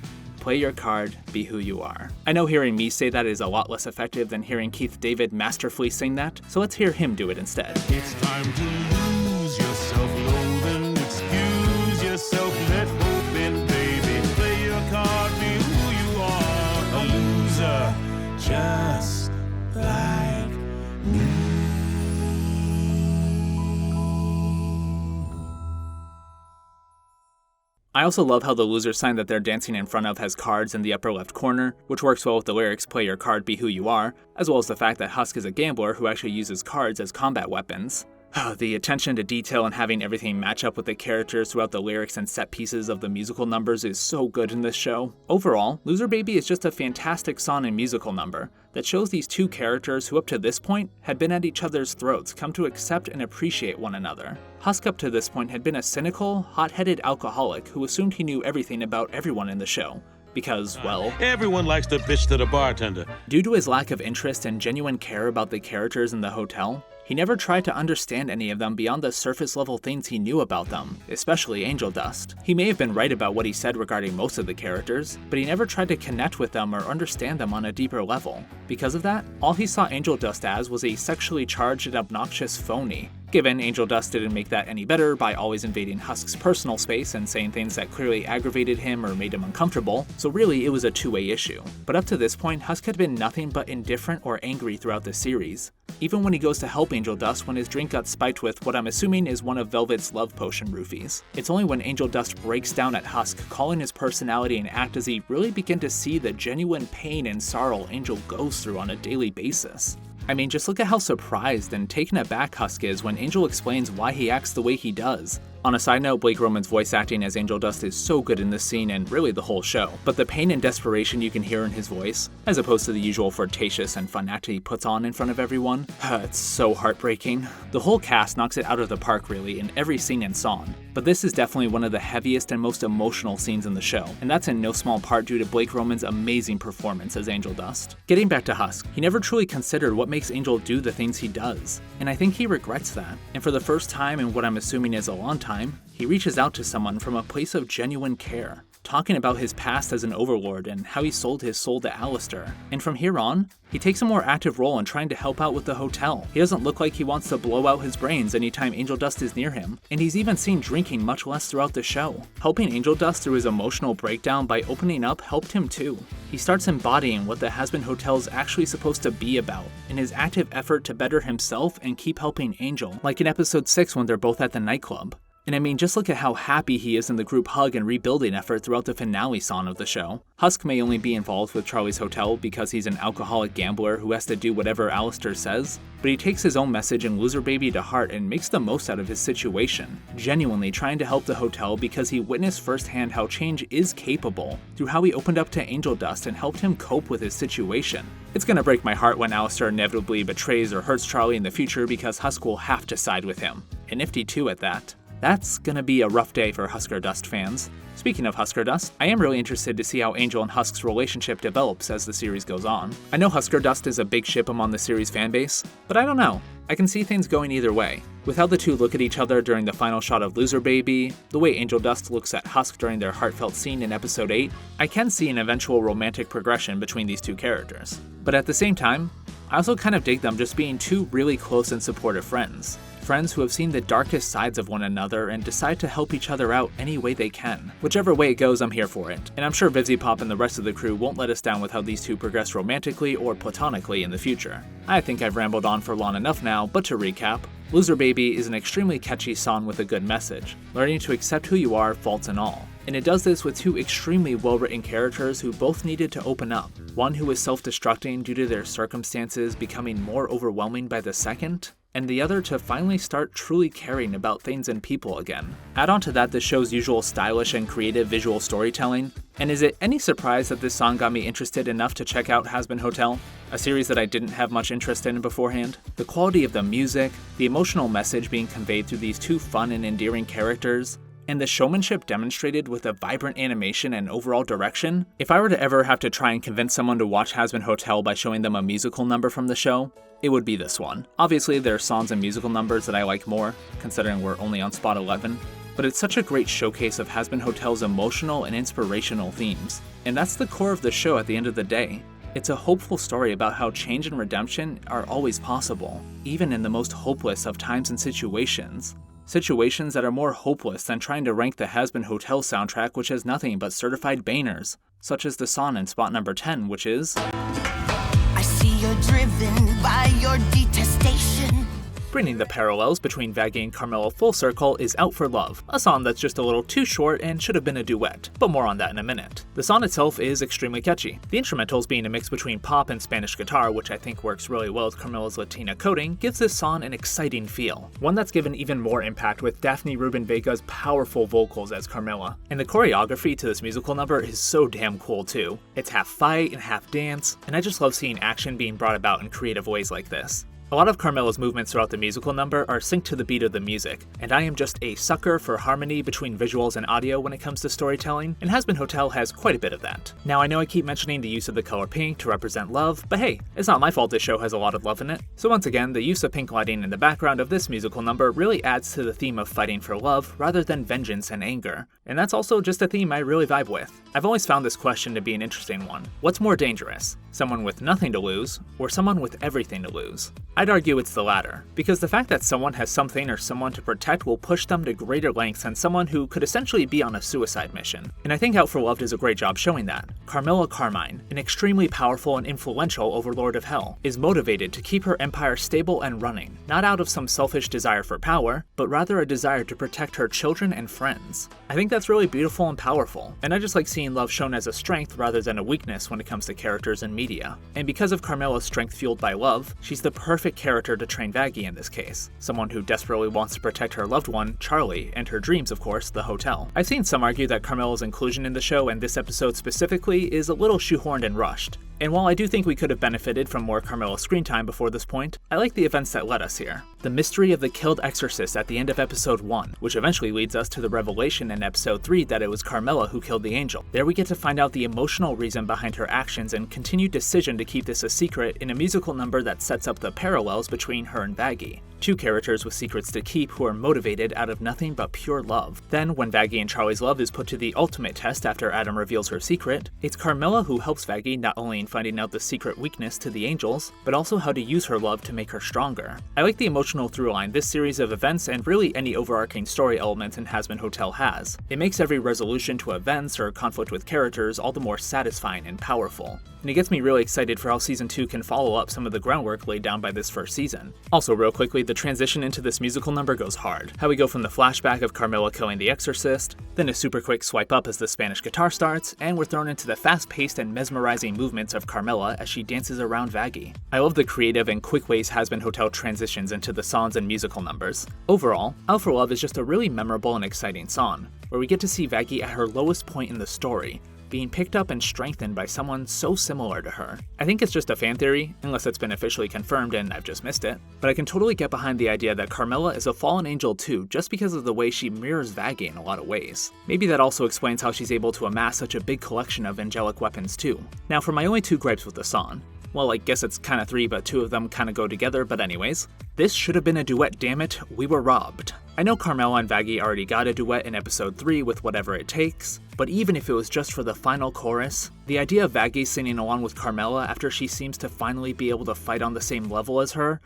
Speaker 1: play your card, be who you are. I know hearing me say that is a lot less effective than hearing Keith David masterfully sing that, so let's hear him do it instead.
Speaker 4: It's time to lose yourself, loathing, excuse yourself, let hope in, baby. Play your card, be who you are. A loser, just like me.
Speaker 1: I also love how the loser sign that they're dancing in front of has cards in the upper left corner, which works well with the lyrics "play your card, be who you are," as well as the fact that Husk is a gambler who actually uses cards as combat weapons. The attention to detail and having everything match up with the characters throughout the lyrics and set pieces of the musical numbers is so good in this show. Overall, Loser Baby is just a fantastic song and musical number that shows these two characters who up to this point had been at each other's throats come to accept and appreciate one another. Husk up to this point had been a cynical, hot-headed alcoholic who assumed he knew everything about everyone in the show. Because, well,
Speaker 4: everyone likes to bitch to the bartender.
Speaker 1: Due to his lack of interest and genuine care about the characters in the hotel, he never tried to understand any of them beyond the surface-level things he knew about them, especially Angel Dust. He may have been right about what he said regarding most of the characters, but he never tried to connect with them or understand them on a deeper level. Because of that, all he saw Angel Dust as was a sexually charged and obnoxious phony. Given Angel Dust didn't make that any better by always invading Husk's personal space and saying things that clearly aggravated him or made him uncomfortable, so really it was a two-way issue. But up to this point, Husk had been nothing but indifferent or angry throughout the series. Even when he goes to help Angel Dust when his drink got spiked with what I'm assuming is one of Velvet's love potion roofies. It's only when Angel Dust breaks down at Husk, calling his personality and act, does he really begin to see the genuine pain and sorrow Angel goes through on a daily basis. I mean, just look at how surprised and taken aback Husk is when Angel explains why he acts the way he does. On a side note, Blake Roman's voice acting as Angel Dust is so good in this scene and really the whole show, but the pain and desperation you can hear in his voice, as opposed to the usual flirtatious and fun act he puts on in front of everyone, it's so heartbreaking. The whole cast knocks it out of the park really in every scene and song, but this is definitely one of the heaviest and most emotional scenes in the show, and that's in no small part due to Blake Roman's amazing performance as Angel Dust. Getting back to Husk, he never truly considered what makes Angel do the things he does, and I think he regrets that, and for the first time in what I'm assuming is a long time, he reaches out to someone from a place of genuine care, talking about his past as an overlord and how he sold his soul to Alistair. And from here on, he takes a more active role in trying to help out with the hotel. He doesn't look like he wants to blow out his brains anytime Angel Dust is near him, and he's even seen drinking much less throughout the show. Helping Angel Dust through his emotional breakdown by opening up helped him too. He starts embodying what the Hazbin Hotel is actually supposed to be about, in his active effort to better himself and keep helping Angel, like in episode 6 when they're both at the nightclub. And I mean, just look at how happy he is in the group hug and rebuilding effort throughout the finale song of the show. Husk may only be involved with Charlie's Hotel because he's an alcoholic gambler who has to do whatever Alistair says, but he takes his own message in Loser Baby to heart and makes the most out of his situation, genuinely trying to help the hotel because he witnessed firsthand how change is capable through how he opened up to Angel Dust and helped him cope with his situation. It's gonna break my heart when Alistair inevitably betrays or hurts Charlie in the future because Husk will have to side with him, and nifty too at that. That's gonna be a rough day for Husker Dust fans. Speaking of Husker Dust, I am really interested to see how Angel and Husk's relationship develops as the series goes on. I know Husker Dust is a big ship among the series fanbase, but I don't know. I can see things going either way. With how the two look at each other during the final shot of Loser Baby, the way Angel Dust looks at Husk during their heartfelt scene in episode 8, I can see an eventual romantic progression between these two characters. But at the same time, I also kind of dig them just being two really close and supportive friends. Friends who have seen the darkest sides of one another and decide to help each other out any way they can. Whichever way it goes, I'm here for it. And I'm sure Vivzy Pop and the rest of the crew won't let us down with how these two progress romantically or platonically in the future. I think I've rambled on for long enough now, but to recap, Loser Baby is an extremely catchy song with a good message, learning to accept who you are, faults and all. And it does this with two extremely well-written characters who both needed to open up. One who is self-destructing due to their circumstances becoming more overwhelming by the second, and the other to finally start truly caring about things and people again. Add on to that the show's usual stylish and creative visual storytelling, and is it any surprise that this song got me interested enough to check out Hazbin Hotel, a series that I didn't have much interest in beforehand? The quality of the music, the emotional message being conveyed through these two fun and endearing characters, and the showmanship demonstrated with a vibrant animation and overall direction. If I were to ever have to try and convince someone to watch Hazbin Hotel by showing them a musical number from the show, it would be this one. Obviously, there are songs and musical numbers that I like more, considering we're only on spot 11, but it's such a great showcase of Hazbin Hotel's emotional and inspirational themes. And that's the core of the show at the end of the day. It's a hopeful story about how change and redemption are always possible, even in the most hopeless of times and situations. Situations that are more hopeless than trying to rank the Hazbin Hotel soundtrack, which has nothing but certified bangers, such as the song in spot number 10, which is
Speaker 5: I see you're driven by your detestation.
Speaker 1: Bringing the parallels between Vaggie and Carmela full circle is Out for Love, a song that's just a little too short and should have been a duet, but more on that in a minute. The song itself is extremely catchy, the instrumentals being a mix between pop and Spanish guitar, which I think works really well with Carmela's Latina coding, gives this song an exciting feel, one that's given even more impact with Daphne Rubin Vega's powerful vocals as Carmela. And the choreography to this musical number is so damn cool too. It's half fight and half dance, and I just love seeing action being brought about in creative ways like this. A lot of Carmela's movements throughout the musical number are synced to the beat of the music, and I am just a sucker for harmony between visuals and audio when it comes to storytelling, and Hazbin Hotel has quite a bit of that. Now I know I keep mentioning the use of the color pink to represent love, but hey, it's not my fault this show has a lot of love in it. So once again, the use of pink lighting in the background of this musical number really adds to the theme of fighting for love rather than vengeance and anger, and that's also just a theme I really vibe with. I've always found this question to be an interesting one. What's more dangerous? Someone with nothing to lose, or someone with everything to lose? I'd argue it's the latter, because the fact that someone has something or someone to protect will push them to greater lengths than someone who could essentially be on a suicide mission. And I think Out for Love does a great job showing that. Carmela Carmine, an extremely powerful and influential overlord of hell, is motivated to keep her empire stable and running, not out of some selfish desire for power, but rather a desire to protect her children and friends. I think that's really beautiful and powerful, and I just like seeing love shown as a strength rather than a weakness when it comes to characters and media. And because of Carmela's strength fueled by love, she's the perfect character to train Vaggie in this case, someone who desperately wants to protect her loved one, Charlie, and her dreams, of course, the hotel. I've seen some argue that Carmela's inclusion in the show and this episode specifically is a little shoehorned and rushed. And while I do think we could have benefited from more Carmela screen time before this point, I like the events that led us here. The mystery of the killed exorcist at the end of episode 1, which eventually leads us to the revelation in episode 3 that it was Carmela who killed the angel. There we get to find out the emotional reason behind her actions and continued decision to keep this a secret in a musical number that sets up the parallels between her and Vaggie. Two characters with secrets to keep who are motivated out of nothing but pure love. Then, when Vaggie and Charlie's love is put to the ultimate test after Adam reveals her secret, it's Carmela who helps Vaggie not only in finding out the secret weakness to the angels, but also how to use her love to make her stronger. I like the emotional through line this series of events and really any overarching story elements in Hazbin Hotel has. It makes every resolution to events or conflict with characters all the more satisfying and powerful. And it gets me really excited for how Season 2 can follow up some of the groundwork laid down by this first season. Also, real quickly, the transition into this musical number goes hard. How we go from the flashback of Carmela killing the exorcist, then a super quick swipe up as the Spanish guitar starts, and we're thrown into the fast-paced and mesmerizing movements of Carmela as she dances around Vaggie. I love the creative and quick ways Hazbin Hotel transitions into the songs and musical numbers. Overall, Out for Love is just a really memorable and exciting song, where we get to see Vaggie at her lowest point in the story, being picked up and strengthened by someone so similar to her. I think it's just a fan theory, unless it's been officially confirmed and I've just missed it, but I can totally get behind the idea that Carmela is a fallen angel too, just because of the way she mirrors Vaggie in a lot of ways. Maybe that also explains how she's able to amass such a big collection of angelic weapons too. Now for my only two gripes with the song. Well, I guess it's kinda three, but two of them kinda go together, but anyways. This should have been a duet, damn it, we were robbed. I know Carmela and Vaggie already got a duet in episode 3 with Whatever It Takes, but even if it was just for the final chorus, the idea of Vaggie singing along with Carmela after she seems to finally be able to fight on the same level as her,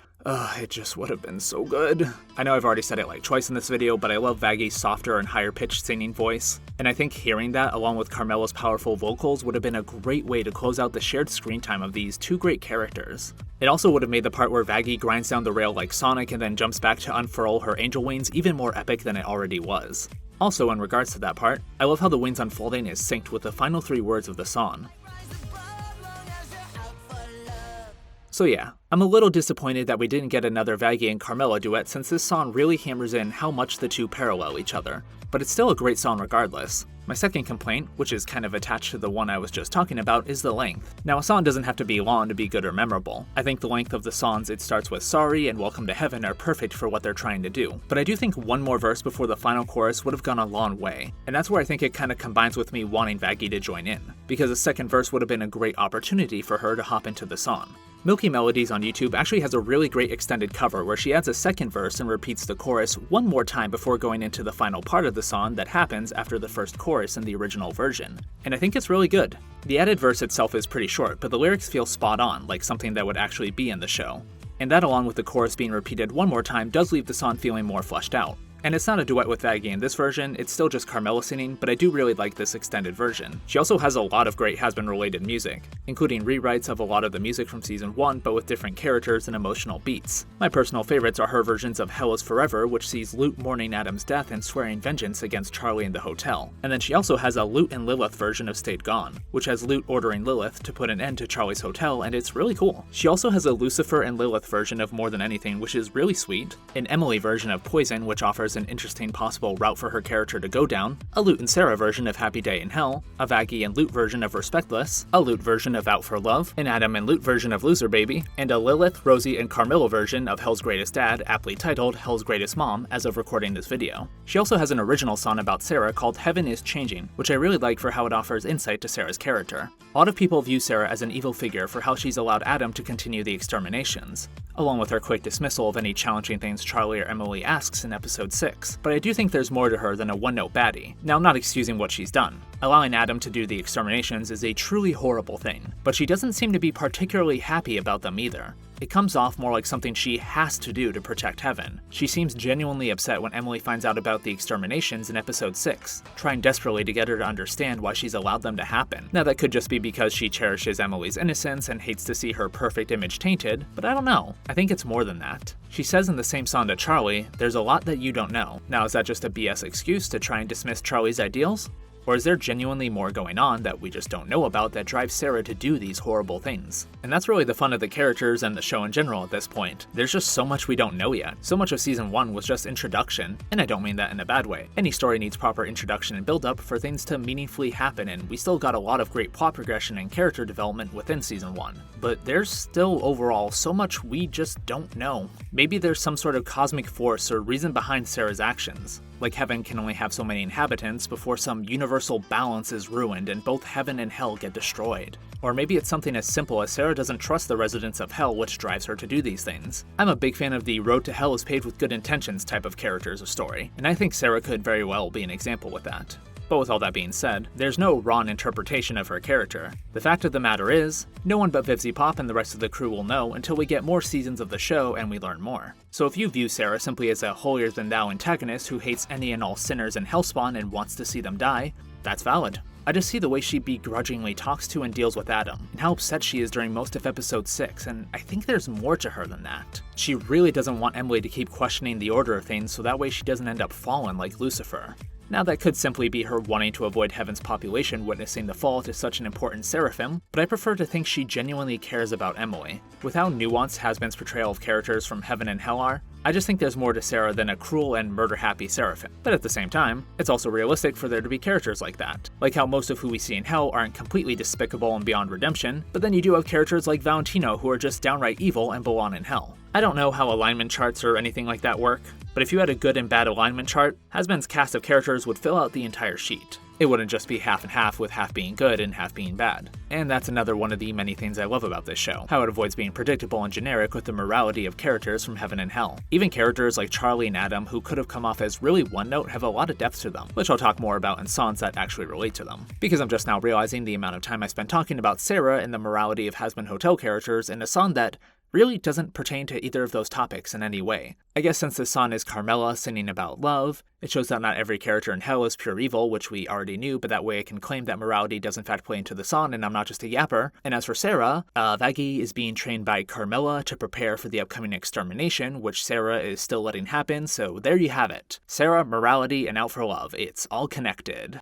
Speaker 1: it just would have been so good. I know I've already said it like twice in this video, but I love Vaggie's softer and higher pitched singing voice, and I think hearing that along with Carmela's powerful vocals would have been a great way to close out the shared screen time of these two great characters. It also would have made the part where Vaggie grinds down the rail like Sonic and then jumps back to unfurl her angel wings even more epic than it already was. Also, in regards to that part, I love how the wings unfolding is synced with the final 3 words of the song. So yeah, I'm a little disappointed that we didn't get another Vaggie and Carmela duet since this song really hammers in how much the two parallel each other, but it's still a great song regardless. My second complaint, which is kind of attached to the one I was just talking about, is the length. Now a song doesn't have to be long to be good or memorable. I think the length of the songs It Starts With Sorry and Welcome to Heaven are perfect for what they're trying to do, but I do think one more verse before the final chorus would have gone a long way, and that's where I think it kind of combines with me wanting Vaggie to join in, because a second verse would have been a great opportunity for her to hop into the song. Milky Melodies on YouTube actually has a really great extended cover where she adds a second verse and repeats the chorus one more time before going into the final part of the song that happens after the first chorus in the original version. And I think it's really good. The added verse itself is pretty short, but the lyrics feel spot on, like something that would actually be in the show. And that, along with the chorus being repeated one more time, does leave the song feeling more fleshed out. And it's not a duet with Vaggie in this version, it's still just Carmela singing, but I do really like this extended version. She also has a lot of great Hazbin related music, including rewrites of a lot of the music from season 1 but with different characters and emotional beats. My personal favorites are her versions of Hell is Forever, which sees Lute mourning Adam's death and swearing vengeance against Charlie in the hotel. And then she also has a Lute and Lilith version of Stayed Gone, which has Lute ordering Lilith to put an end to Charlie's hotel, and it's really cool. She also has a Lucifer and Lilith version of More Than Anything, which is really sweet, an Emily version of Poison, which offers an interesting possible route for her character to go down, a Lute and Sarah version of Happy Day in Hell, a Vaggie and Lute version of Respectless, a Lute version of Out for Love, an Adam and Lute version of Loser Baby, and a Lilith, Rosie, and Carmilla version of Hell's Greatest Dad, aptly titled Hell's Greatest Mom, as of recording this video. She also has an original song about Sarah called Heaven is Changing, which I really like for how it offers insight to Sarah's character. A lot of people view Sarah as an evil figure for how she's allowed Adam to continue the exterminations, along with her quick dismissal of any challenging things Charlie or Emily asks in episode 6, but I do think there's more to her than a one-note baddie. Now, I'm not excusing what she's done. Allowing Adam to do the exterminations is a truly horrible thing, but she doesn't seem to be particularly happy about them either. It comes off more like something she has to do to protect Heaven. She seems genuinely upset when Emily finds out about the exterminations in episode 6, trying desperately to get her to understand why she's allowed them to happen. Now, that could just be because she cherishes Emily's innocence and hates to see her perfect image tainted, but I don't know. I think it's more than that. She says in the same song to Charlie, "There's a lot that you don't know." Now, is that just a BS excuse to try and dismiss Charlie's ideals? Or is there genuinely more going on that we just don't know about that drives Sarah to do these horrible things? And that's really the fun of the characters and the show in general at this point. There's just so much we don't know yet. So much of season 1 was just introduction, and I don't mean that in a bad way. Any story needs proper introduction and build up for things to meaningfully happen, and we still got a lot of great plot progression and character development within season 1. But there's still overall so much we just don't know. Maybe there's some sort of cosmic force or reason behind Sarah's actions. Like Heaven can only have so many inhabitants before some universal balance is ruined and both Heaven and Hell get destroyed. Or maybe it's something as simple as Sarah doesn't trust the residents of Hell, which drives her to do these things. I'm a big fan of the road to hell is paved with good intentions type of characters or story, and I think Sarah could very well be an example with that. But with all that being said, there's no wrong interpretation of her character. The fact of the matter is, no one but Vivzy Pop and the rest of the crew will know until we get more seasons of the show and we learn more. So if you view Sarah simply as a holier-than-thou antagonist who hates any and all sinners and hellspawn and wants to see them die, that's valid. I just see the way she begrudgingly talks to and deals with Adam, and how upset she is during most of episode 6, and I think there's more to her than that. She really doesn't want Emily to keep questioning the order of things so that way she doesn't end up fallen like Lucifer. Now, that could simply be her wanting to avoid Heaven's population witnessing the fall to such an important seraphim, but I prefer to think she genuinely cares about Emily. With how nuanced Hazbin's portrayal of characters from Heaven and Hell are, I just think there's more to Sarah than a cruel and murder-happy seraphim. But at the same time, it's also realistic for there to be characters like that. Like how most of who we see in Hell aren't completely despicable and beyond redemption, but then you do have characters like Valentino who are just downright evil and belong in Hell. I don't know how alignment charts or anything like that work, but if you had a good and bad alignment chart, Hazbin's cast of characters would fill out the entire sheet. It wouldn't just be half and half with half being good and half being bad. And that's another one of the many things I love about this show, how it avoids being predictable and generic with the morality of characters from Heaven and Hell. Even characters like Charlie and Adam, who could have come off as really one-note, have a lot of depth to them, which I'll talk more about in songs that actually relate to them. Because I'm just now realizing the amount of time I spent talking about Sarah and the morality of Hazbin Hotel characters in a song that really doesn't pertain to either of those topics in any way. I guess since this song is Carmela singing about love, it shows that not every character in Hell is pure evil, which we already knew, but that way I can claim that morality does in fact play into the song and I'm not just a yapper. And as for Sarah, Vaggie is being trained by Carmela to prepare for the upcoming extermination, which Sarah is still letting happen, so there you have it. Sarah, morality, and Out for Love. It's all connected.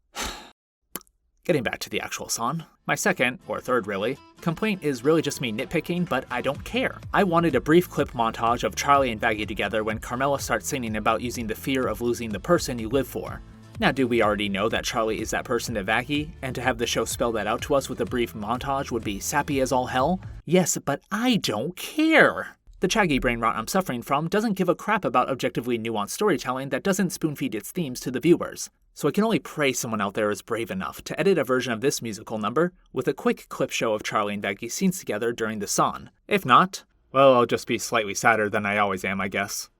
Speaker 1: Getting back to the actual song, my second, or third really, complaint is really just me nitpicking, but I don't care. I wanted a brief clip montage of Charlie and Vaggie together when Carmela starts singing about using the fear of losing the person you live for. Now, do we already know that Charlie is that person to Vaggie, and to have the show spell that out to us with a brief montage would be sappy as all hell? Yes, but I don't care! The chaggy brain rot I'm suffering from doesn't give a crap about objectively nuanced storytelling that doesn't spoon-feed its themes to the viewers. so I can only pray someone out there is brave enough to edit a version of this musical number with a quick clip show of Charlie and Vaggie's scenes together during the song. If not, well, I'll just be slightly sadder than I always am, I guess.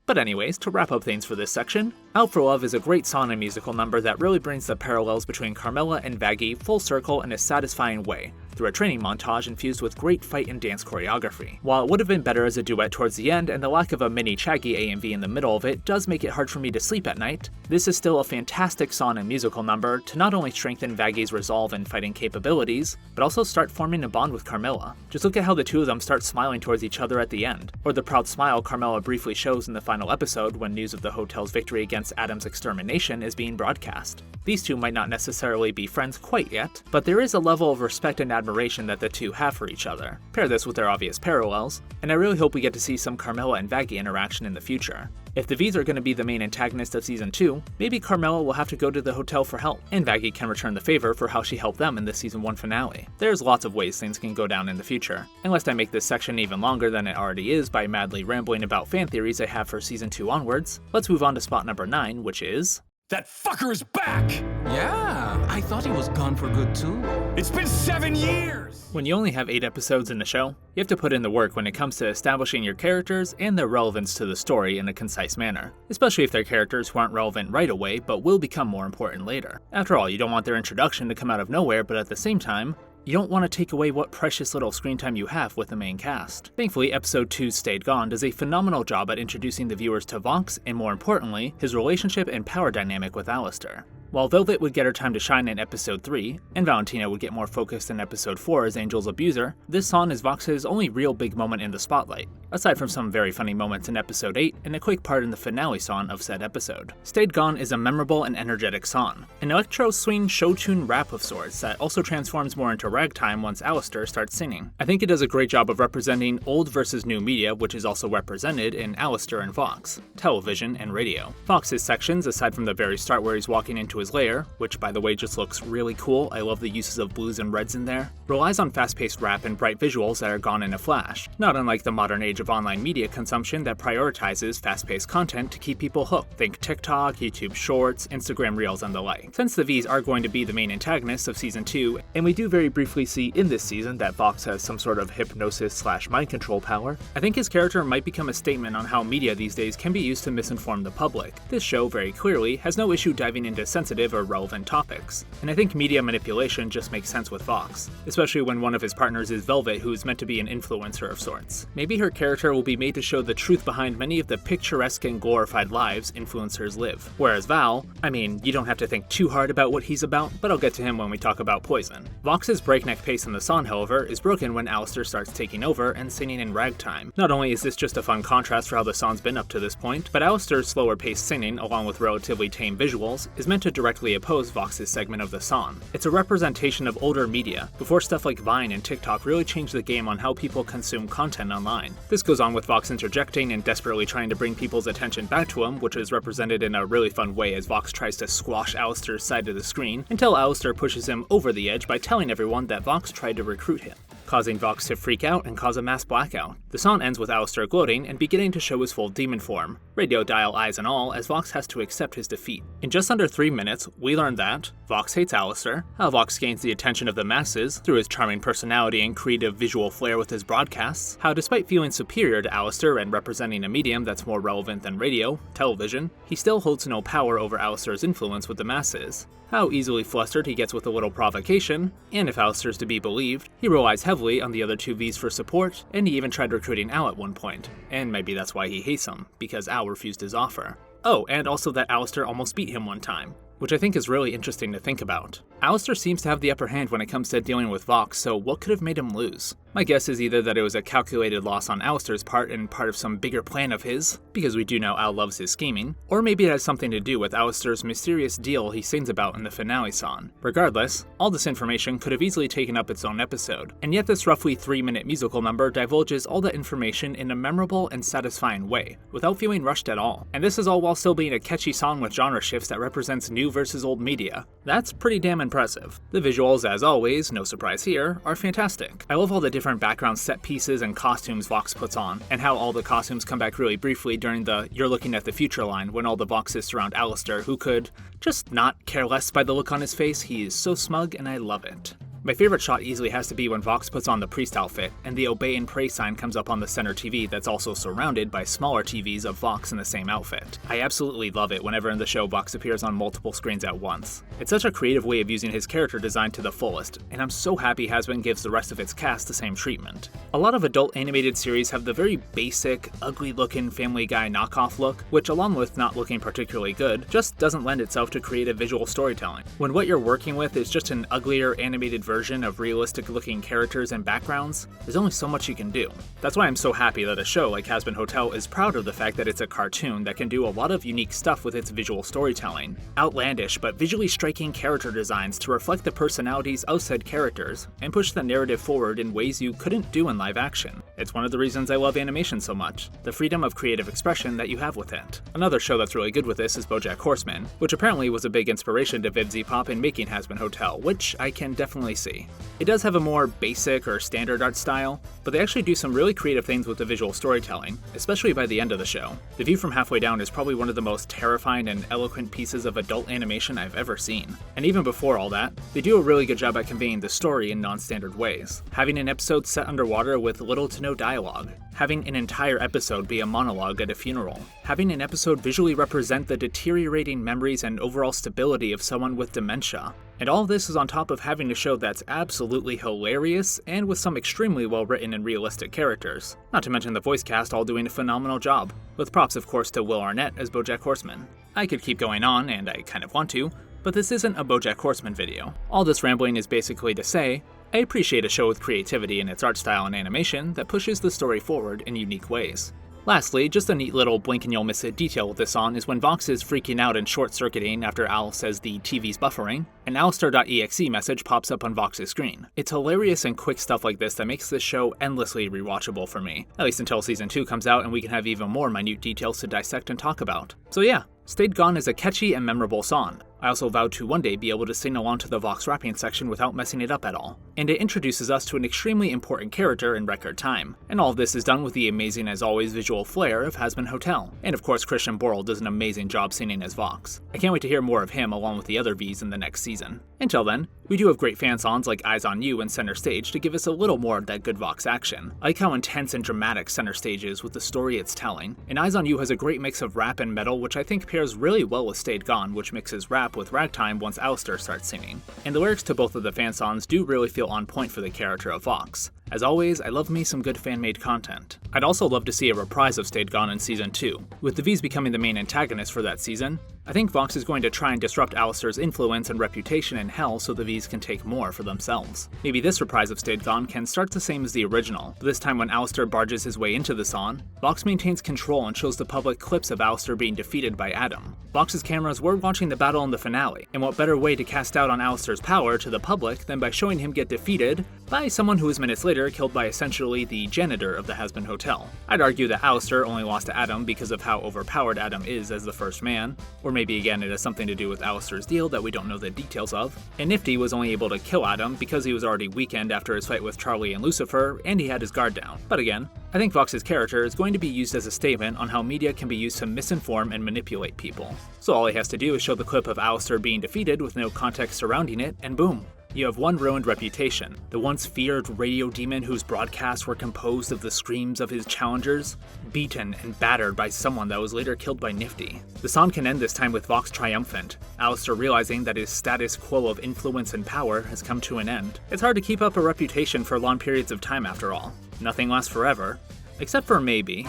Speaker 1: But anyways, to wrap up things for this section, Out for Love is a great song and musical number that really brings the parallels between Carmela and Vaggie full circle in a satisfying way, through a training montage infused with great fight and dance choreography. While it would have been better as a duet towards the end, and the lack of a mini Shaggy AMV in the middle of it does make it hard for me to sleep at night, this is still a fantastic song and musical number to not only strengthen Vaggie's resolve and fighting capabilities, but also start forming a bond with Carmela. Just look at how the two of them start smiling towards each other at the end, or the proud smile Carmela briefly shows in the final episode when news of the hotel's victory against Adam's extermination is being broadcast. These two might not necessarily be friends quite yet, but there is a level of respect and admiration that the two have for each other. Pair this with their obvious parallels, and I really hope we get to see some Carmela and Vaggie interaction in the future. If the V's are going to be the main antagonist of Season 2, maybe Carmela will have to go to the hotel for help, and Vaggie can return the favor for how she helped them in the Season 1 finale. There's lots of ways things can go down in the future. And lest I make this section even longer than it already is by madly rambling about fan theories I have for Season 2 onwards, let's move on to spot number 9, which is...
Speaker 2: That fucker is back!
Speaker 6: Yeah, I thought he was gone for good too.
Speaker 2: It's been 7 years!
Speaker 1: When you only have 8 episodes in the show, you have to put in the work when it comes to establishing your characters and their relevance to the story in a concise manner, especially if they're characters who aren't relevant right away but will become more important later. After all, you don't want their introduction to come out of nowhere, but at the same time, you don't want to take away what precious little screen time you have with the main cast. Thankfully, Episode 2's Stayed Gone does a phenomenal job at introducing the viewers to Vox, and more importantly, his relationship and power dynamic with Alistair. While Velvet would get her time to shine in Episode 3, and Valentina would get more focused in Episode 4 as Angel's abuser, this song is Vox's only real big moment in the spotlight, aside from some very funny moments in Episode 8 and a quick part in the finale song of said episode. Stayed Gone is a memorable and energetic song, an electro-swing show-tune rap of sorts that also transforms more into ragtime once Alistair starts singing. I think it does a great job of representing old versus new media, which is also represented in Alistair and Vox, television and radio. Vox's sections, aside from the very start where he's walking into his lair, which by the way just looks really cool, I love the uses of blues and reds in there, relies on fast-paced rap and bright visuals that are gone in a flash, not unlike the modern age of online media consumption that prioritizes fast-paced content to keep people hooked. Think TikTok, YouTube Shorts, Instagram Reels, and the like. Since the V's are going to be the main antagonists of Season 2, and we do very briefly see in this season that Vox has some sort of hypnosis/mind control power, I think his character might become a statement on how media these days can be used to misinform the public. This show, very clearly, has no issue diving into sensitive or relevant topics, and I think media manipulation just makes sense with Vox, especially when one of his partners is Velvet, who's meant to be an influencer of sorts. Maybe her character will be made to show the truth behind many of the picturesque and glorified lives influencers live. Whereas Val, I mean, you don't have to think too hard about what he's about, but I'll get to him when we talk about Poison. Vox's breakneck pace in the song, however, is broken when Alistair starts taking over and singing in ragtime. Not only is this just a fun contrast for how the song's been up to this point, but Alistair's slower paced singing, along with relatively tame visuals, is meant to directly oppose Vox's segment of the song. It's a representation of older media, before stuff like Vine and TikTok really changed the game on how people consume content online. This goes on with Vox interjecting and desperately trying to bring people's attention back to him, which is represented in a really fun way as Vox tries to squash Alistair's side of the screen, until Alistair pushes him over the edge by telling everyone that Vox tried to recruit him, causing Vox to freak out and cause a mass blackout. The song ends with Alistair gloating and beginning to show his full demon form, radio dial eyes and all, as Vox has to accept his defeat. In just under 3 minutes, we learn that Vox hates Alistair, how Vox gains the attention of the masses through his charming personality and creative visual flair with his broadcasts, how despite feeling superior to Alistair and representing a medium that's more relevant than radio, television, he still holds no power over Alistair's influence with the masses, how easily flustered he gets with a little provocation, and if Alistair's to be believed, he relies heavily on the other two V's for support, and he even tried recruiting Al at one point, and maybe that's why he hates him, because Al refused his offer. Oh, and also that Alistair almost beat him one time, which I think is really interesting to think about. Alistair seems to have the upper hand when it comes to dealing with Vox, so what could have made him lose? My guess is either that it was a calculated loss on Alistair's part and part of some bigger plan of his, because we do know Al loves his scheming, or maybe it has something to do with Alistair's mysterious deal he sings about in the finale song. Regardless, all this information could have easily taken up its own episode, and yet this roughly 3-minute musical number divulges all that information in a memorable and satisfying way, without feeling rushed at all. And this is all while still being a catchy song with genre shifts that represents new versus old media. That's pretty damn impressive impressive. The visuals, as always, no surprise here, are fantastic. I love all the different background set pieces and costumes Vox puts on, and how all the costumes come back really briefly during the "you're looking at the future" line when all the Voxes surround Alistair, who could just not care less by the look on his face. He is so smug, and I love it. My favorite shot easily has to be when Vox puts on the priest outfit, and the obey and pray sign comes up on the center TV that's also surrounded by smaller TVs of Vox in the same outfit. I absolutely love it whenever in the show Vox appears on multiple screens at once. It's such a creative way of using his character design to the fullest, and I'm so happy Hazbin gives the rest of its cast the same treatment. A lot of adult animated series have the very basic, ugly-looking Family Guy knockoff look, which along with not looking particularly good, just doesn't lend itself to creative visual storytelling. When what you're working with is just an uglier animated version of realistic-looking characters and backgrounds, there's only so much you can do. That's why I'm so happy that a show like Hazbin Hotel is proud of the fact that it's a cartoon that can do a lot of unique stuff with its visual storytelling. Outlandish but visually striking character designs to reflect the personalities of said characters, and push the narrative forward in ways you couldn't do in live action. It's one of the reasons I love animation so much, the freedom of creative expression that you have with it. Another show that's really good with this is BoJack Horseman, which apparently was a big inspiration to Vivzy Pop in making Hazbin Hotel, which I can definitely see. It does have a more basic or standard art style, but they actually do some really creative things with the visual storytelling, especially by the end of the show. The view from halfway down is probably one of the most terrifying and eloquent pieces of adult animation I've ever seen. And even before all that, they do a really good job at conveying the story in non-standard ways. Having an episode set underwater with little to no dialogue, having an entire episode be a monologue at a funeral, having an episode visually represent the deteriorating memories and overall stability of someone with dementia. And all of this is on top of having a show that's absolutely hilarious and with some extremely well written and realistic characters. Not to mention the voice cast all doing a phenomenal job, with props of course to Will Arnett as BoJack Horseman. I could keep going on, and I kind of want to, but this isn't a BoJack Horseman video. All this rambling is basically to say, I appreciate a show with creativity in its art style and animation that pushes the story forward in unique ways. Lastly, just a neat little blink and you'll miss it detail with this on is when Vox is freaking out and short-circuiting after Al says the TV's buffering, an Alistair.exe message pops up on Vox's screen. It's hilarious and quick stuff like this that makes this show endlessly rewatchable for me, at least until Season 2 comes out and we can have even more minute details to dissect and talk about. So yeah, Stayed Gone is a catchy and memorable song. I also vowed to one day be able to sing along to the Vox rapping section without messing it up at all. And it introduces us to an extremely important character in record time. And all of this is done with the amazing as always visual flair of Hazbin Hotel. And of course Christian Borle does an amazing job singing as Vox. I can't wait to hear more of him along with the other Vs in the next season. Until then, we do have great fan songs like Eyes on You and Center Stage to give us a little more of that good Vox action. I like how intense and dramatic Center Stage is with the story it's telling. And Eyes on You has a great mix of rap and metal, which I think pairs really well with Stayed Gone, which mixes rap with ragtime once Alistair starts singing. And the lyrics to both of the fan songs do really feel on point for the character of Vox. As always, I love me some good fan-made content. I'd also love to see a reprise of Stayed Gone in Season 2. With the Vs becoming the main antagonist for that season, I think Vox is going to try and disrupt Alistair's influence and reputation in Hell so the Vs can take more for themselves. Maybe this reprise of Stayed Gone can start the same as the original, but this time when Alistair barges his way into the song, Vox maintains control and shows the public clips of Alistair being defeated by Adam. Vox's cameras were watching the battle in the finale, and what better way to cast doubt on Alistair's power to the public than by showing him get defeated by someone who is minutes later killed by essentially the janitor of the Hazbin Hotel. I'd argue that Alistair only lost to Adam because of how overpowered Adam is as the first man, or maybe again it has something to do with Alistair's deal that we don't know the details of, and Nifty was only able to kill Adam because he was already weakened after his fight with Charlie and Lucifer and he had his guard down. But again, I think Vox's character is going to be used as a statement on how media can be used to misinform and manipulate people. So all he has to do is show the clip of Alistair being defeated with no context surrounding it, and boom. You have one ruined reputation, the once feared radio demon whose broadcasts were composed of the screams of his challengers, beaten and battered by someone that was later killed by Nifty. The song can end this time with Vox triumphant, Alistair realizing that his status quo of influence and power has come to an end. It's hard to keep up a reputation for long periods of time after all. Nothing lasts forever, except for maybe.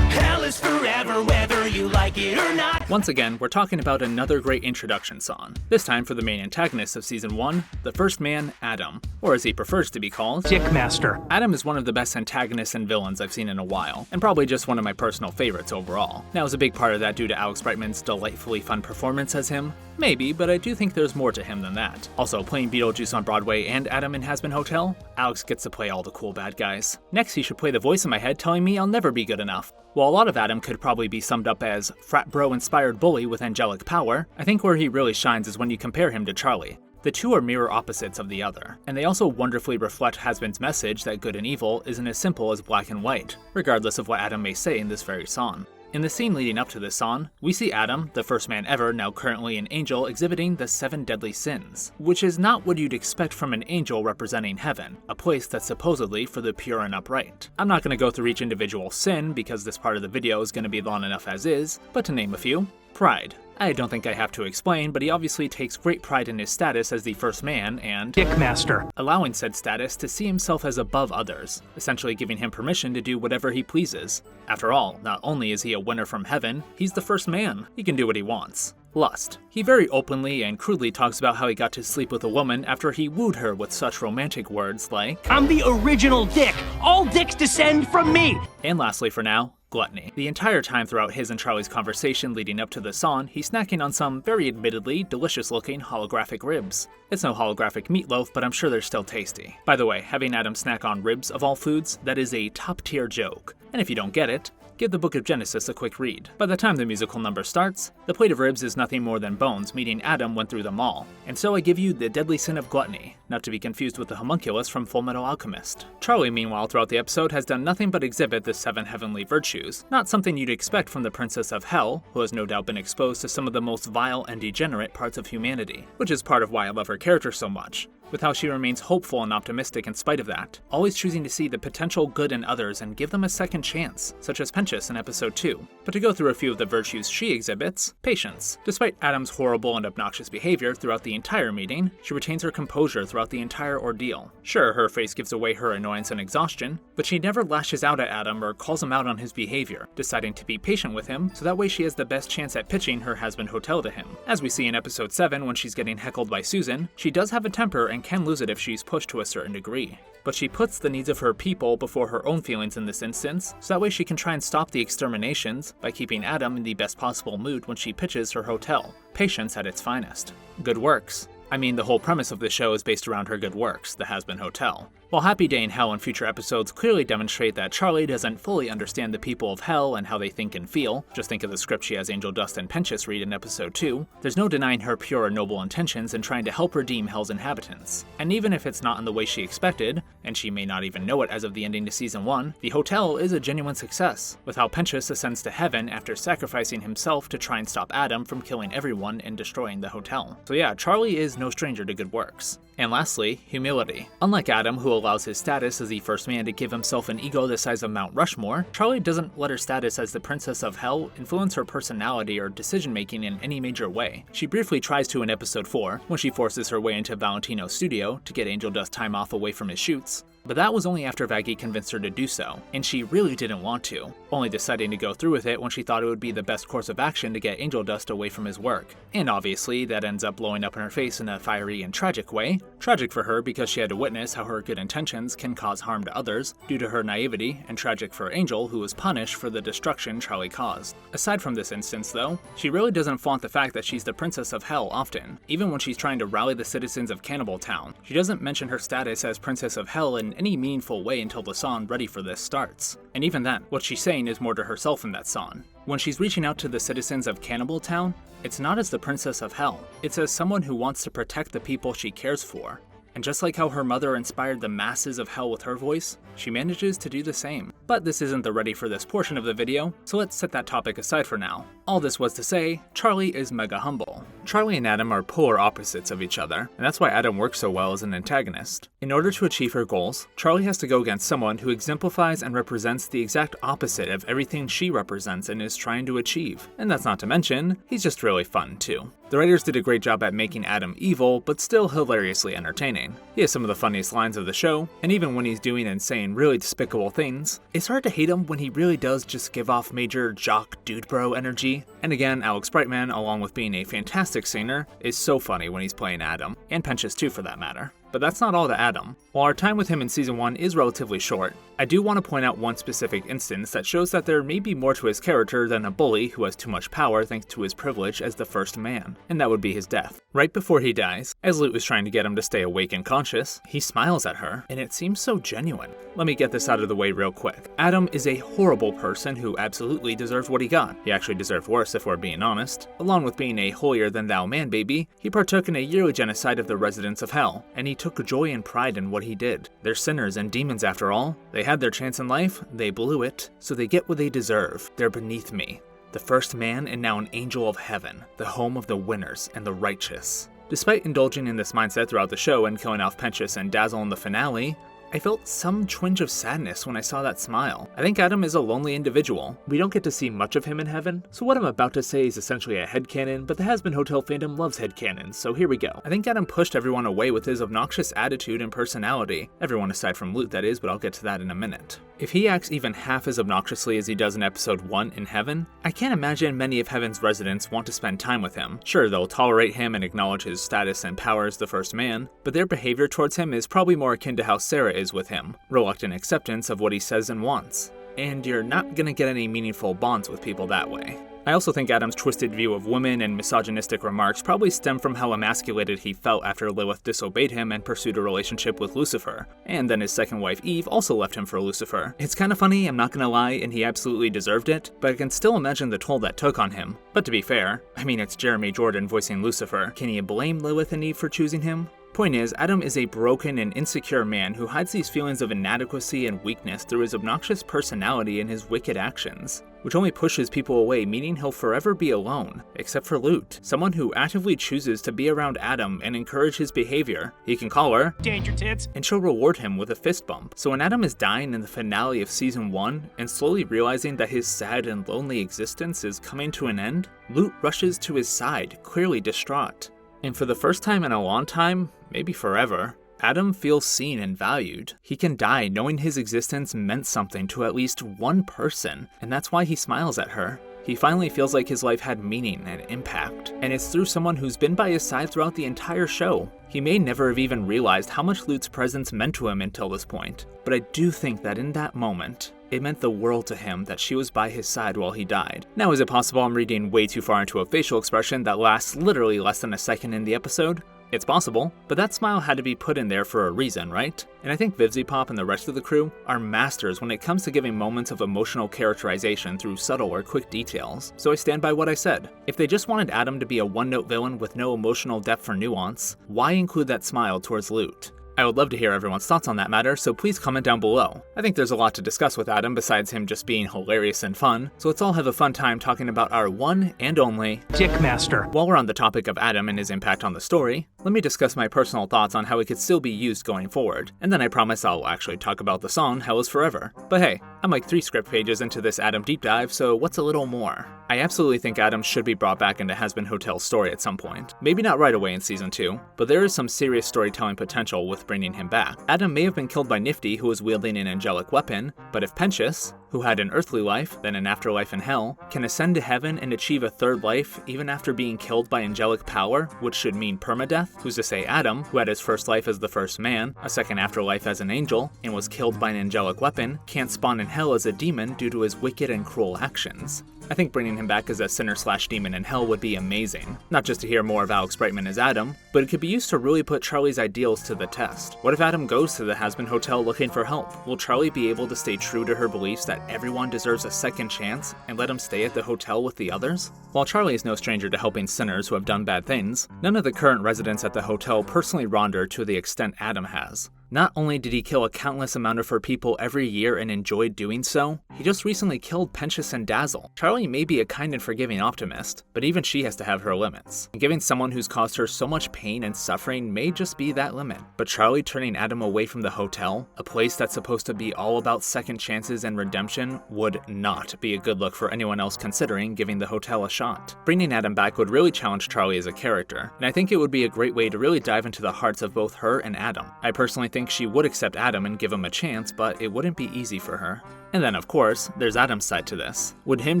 Speaker 2: Hell is forever, whether you like it or not.
Speaker 1: Once again, we're talking about another great introduction song. This time for the main antagonist of Season 1, the first man, Adam. Or as he prefers to be called,
Speaker 7: Dickmaster.
Speaker 1: Adam is one of the best antagonists and villains I've seen in a while, and probably just one of my personal favorites overall. Now is a big part of that due to Alex Brightman's delightfully fun performance as him? Maybe, but I do think there's more to him than that. Also, playing Beetlejuice on Broadway and Adam in Hazbin Hotel, Alex gets to play all the cool bad guys. Next, he should play the voice in my head telling me I'll never be good enough. While a lot of Adam could probably be summed up as frat bro inspired bully with angelic power, I think where he really shines is when you compare him to Charlie. The two are mirror opposites of the other, and they also wonderfully reflect Hazbin's message that good and evil isn't as simple as black and white, regardless of what Adam may say in this very song. In the scene leading up to this song, we see Adam, the first man ever, now currently an angel, exhibiting the 7 deadly sins, which is not what you'd expect from an angel representing heaven, a place that's supposedly for the pure and upright. I'm not going to go through each individual sin because this part of the video is going to be long enough as is, but to name a few: pride. I don't think I have to explain, but he obviously takes great pride in his status as the first man and
Speaker 7: Dickmaster,
Speaker 1: allowing said status to see himself as above others, essentially giving him permission to do whatever he pleases. After all, not only is he a winner from heaven, he's the first man. He can do what he wants. Lust. He very openly and crudely talks about how he got to sleep with a woman after he wooed her with such romantic words like,
Speaker 7: I'm the original Dick. All dicks descend from me.
Speaker 1: And lastly for now, gluttony. The entire time throughout his and Charlie's conversation leading up to the song, he's snacking on some very admittedly delicious-looking holographic ribs. It's no holographic meatloaf, but I'm sure they're still tasty. By the way, having Adam snack on ribs of all foods, that is a top-tier joke. And if you don't get it, give the Book of Genesis a quick read. By the time the musical number starts, the plate of ribs is nothing more than bones, meaning Adam went through them all. And so I give you the deadly sin of gluttony, not to be confused with the homunculus from Fullmetal Alchemist. Charlie, meanwhile, throughout the episode has done nothing but exhibit the 7 heavenly virtues, not something you'd expect from the Princess of Hell, who has no doubt been exposed to some of the most vile and degenerate parts of humanity, which is part of why I love her character so much, with how she remains hopeful and optimistic in spite of that, always choosing to see the potential good in others and give them a second chance, such as Penchus in episode 2. But to go through a few of the virtues she exhibits: patience. Despite Adam's horrible and obnoxious behavior throughout the entire meeting, she retains her composure throughout the entire ordeal. Sure, her face gives away her annoyance and exhaustion, but she never lashes out at Adam or calls him out on his behavior, deciding to be patient with him so that way she has the best chance at pitching her Hazbin Hotel to him. As we see in episode 7 when she's getting heckled by Susan, she does have a temper and can lose it if she's pushed to a certain degree. But she puts the needs of her people before her own feelings in this instance, so that way she can try and stop the exterminations by keeping Adam in the best possible mood when she pitches her hotel. Patience at its finest. Good works. I mean, the whole premise of this show is based around her good works, the Hazbin Hotel. While Happy Day in Hell and future episodes clearly demonstrate that Charlie doesn't fully understand the people of Hell and how they think and feel, just think of the script she has Angel Dust and Penchus read in episode 2, there's no denying her pure and noble intentions in trying to help redeem Hell's inhabitants. And even if it's not in the way she expected, and she may not even know it as of the ending to season 1, the hotel is a genuine success, with how Penchus ascends to heaven after sacrificing himself to try and stop Adam from killing everyone and destroying the hotel. So yeah, Charlie is no stranger to good works. And lastly, humility. Unlike Adam, who allows his status as the first man to give himself an ego the size of Mount Rushmore, Charlie doesn't let her status as the Princess of Hell influence her personality or decision-making in any major way. She briefly tries to in episode 4, when she forces her way into Valentino's studio to get Angel Dust time off away from his shoots, but that was only after Vaggie convinced her to do so, and she really didn't want to, only deciding to go through with it when she thought it would be the best course of action to get Angel Dust away from his work. And obviously, that ends up blowing up in her face in a fiery and tragic way. Tragic for her because she had to witness how her good intentions can cause harm to others due to her naivety, and tragic for Angel, who was punished for the destruction Charlie caused. Aside from this instance though, she really doesn't flaunt the fact that she's the Princess of Hell often, even when she's trying to rally the citizens of Cannibal Town. She doesn't mention her status as Princess of Hell in any meaningful way until the song Ready for This starts. And even then, what she's saying is more to herself in that song. When she's reaching out to the citizens of Cannibal Town, it's not as the Princess of Hell, it's as someone who wants to protect the people she cares for. And just like how her mother inspired the masses of Hell with her voice, she manages to do the same. But this isn't the Ready for This portion of the video, so let's set that topic aside for now. All this was to say, Charlie is mega humble. Charlie and Adam are polar opposites of each other, and that's why Adam works so well as an antagonist. In order to achieve her goals, Charlie has to go against someone who exemplifies and represents the exact opposite of everything she represents and is trying to achieve. And that's not to mention, he's just really fun too. The writers did a great job at making Adam evil, but still hilariously entertaining. He has some of the funniest lines of the show, and even when he's doing and saying really despicable things, it's hard to hate him when he really does just give off major jock dude bro energy. And again, Alex Brightman, along with being a fantastic singer, is so funny when he's playing Adam, and Penchus too for that matter. But that's not all to Adam. While our time with him in season 1 is relatively short, I do want to point out one specific instance that shows that there may be more to his character than a bully who has too much power thanks to his privilege as the first man, and that would be his death. Right before he dies, as Lute is trying to get him to stay awake and conscious, he smiles at her, and it seems so genuine. Let me get this out of the way real quick. Adam is a horrible person who absolutely deserves what he got. He actually deserved worse if we're being honest. Along with being a holier-than-thou man-baby, he partook in a yearly genocide of the residents of Hell, and he took joy and pride in what he did. They're sinners and demons after all. They had their chance in life, they blew it, so they get what they deserve. They're beneath me. The first man and now an angel of heaven, the home of the winners and the righteous. Despite indulging in this mindset throughout the show and killing off Penchus and Dazzle in the finale, I felt some twinge of sadness when I saw that smile. I think Adam is a lonely individual. We don't get to see much of him in heaven, so what I'm about to say is essentially a headcanon, but the Hazbin Hotel fandom loves headcanons, so here we go. I think Adam pushed everyone away with his obnoxious attitude and personality. Everyone aside from Lute, that is, but I'll get to that in a minute. If he acts even half as obnoxiously as he does in episode 1 in heaven, I can't imagine many of heaven's residents want to spend time with him. Sure, they'll tolerate him and acknowledge his status and power as the first man, but their behavior towards him is probably more akin to how Sarah is with him, reluctant acceptance of what he says and wants. And you're not gonna get any meaningful bonds with people that way. I also think Adam's twisted view of women and misogynistic remarks probably stem from how emasculated he felt after Lilith disobeyed him and pursued a relationship with Lucifer, and then his second wife Eve also left him for Lucifer. It's kinda funny, I'm not gonna lie, and he absolutely deserved it, but I can still imagine the toll that took on him. But to be fair, I mean it's Jeremy Jordan voicing Lucifer, can you blame Lilith and Eve for choosing him? Point is, Adam is a broken and insecure man who hides these feelings of inadequacy and weakness through his obnoxious personality and his wicked actions, which only pushes people away, meaning he'll forever be alone, except for Lute, someone who actively chooses to be around Adam and encourage his behavior. He can call her
Speaker 7: Danger tits.
Speaker 1: and she'll reward him with a fist bump. So when Adam is dying in the finale of season 1 and slowly realizing that his sad and lonely existence is coming to an end, Lute rushes to his side, clearly distraught. And for the first time in a long time, maybe forever, Adam feels seen and valued. He can die knowing his existence meant something to at least one person, and that's why he smiles at her. He finally feels like his life had meaning and impact, and it's through someone who's been by his side throughout the entire show. He may never have even realized how much Lute's presence meant to him until this point, but I do think that in that moment, it meant the world to him that she was by his side while he died. Now, is it possible I'm reading way too far into a facial expression that lasts literally less than a second in the episode? It's possible, but that smile had to be put in there for a reason, right? And I think Vivziepop and the rest of the crew are masters when it comes to giving moments of emotional characterization through subtle or quick details, so I stand by what I said. If they just wanted Adam to be a one-note villain with no emotional depth or nuance, why include that smile towards Lute? I would love to hear everyone's thoughts on that matter, so please comment down below. I think there's a lot to discuss with Adam besides him just being hilarious and fun, so let's all have a fun time talking about our one and only
Speaker 7: Dickmaster.
Speaker 1: While we're on the topic of Adam and his impact on the story, let me discuss my personal thoughts on how it could still be used going forward, and then I promise I'll actually talk about the song Hell is Forever. But hey, I'm like 3 script pages into this Adam deep dive, so what's a little more? I absolutely think Adam should be brought back into Hazbin Hotel's story at some point. Maybe not right away in season 2, but there is some serious storytelling potential with bringing him back. Adam may have been killed by Nifty, who was wielding an angelic weapon, but if Penchus, who had an earthly life, then an afterlife in hell, can ascend to heaven and achieve a third life even after being killed by angelic power, which should mean permadeath, who's to say Adam, who had his first life as the first man, a second afterlife as an angel, and was killed by an angelic weapon, can't spawn in hell as a demon due to his wicked and cruel actions. I think bringing him back as a sinner/demon in hell would be amazing. Not just to hear more of Alex Brightman as Adam, but it could be used to really put Charlie's ideals to the test. What if Adam goes to the Hazbin Hotel looking for help? Will Charlie be able to stay true to her beliefs that everyone deserves a second chance and let him stay at the hotel with the others? While Charlie is no stranger to helping sinners who have done bad things, none of the current residents at the hotel personally wronged her to the extent Adam has. Not only did he kill a countless amount of her people every year and enjoyed doing so, he just recently killed Penchus and Dazzle. Charlie may be a kind and forgiving optimist, but even she has to have her limits. And giving someone who's caused her so much pain and suffering may just be that limit. But Charlie turning Adam away from the hotel, a place that's supposed to be all about second chances and redemption, would not be a good look for anyone else considering giving the hotel a shot. Bringing Adam back would really challenge Charlie as a character, and I think it would be a great way to really dive into the hearts of both her and Adam. I personally think think she would accept Adam and give him a chance, but it wouldn't be easy for her. And then, of course, there's Adam's side to this. Would him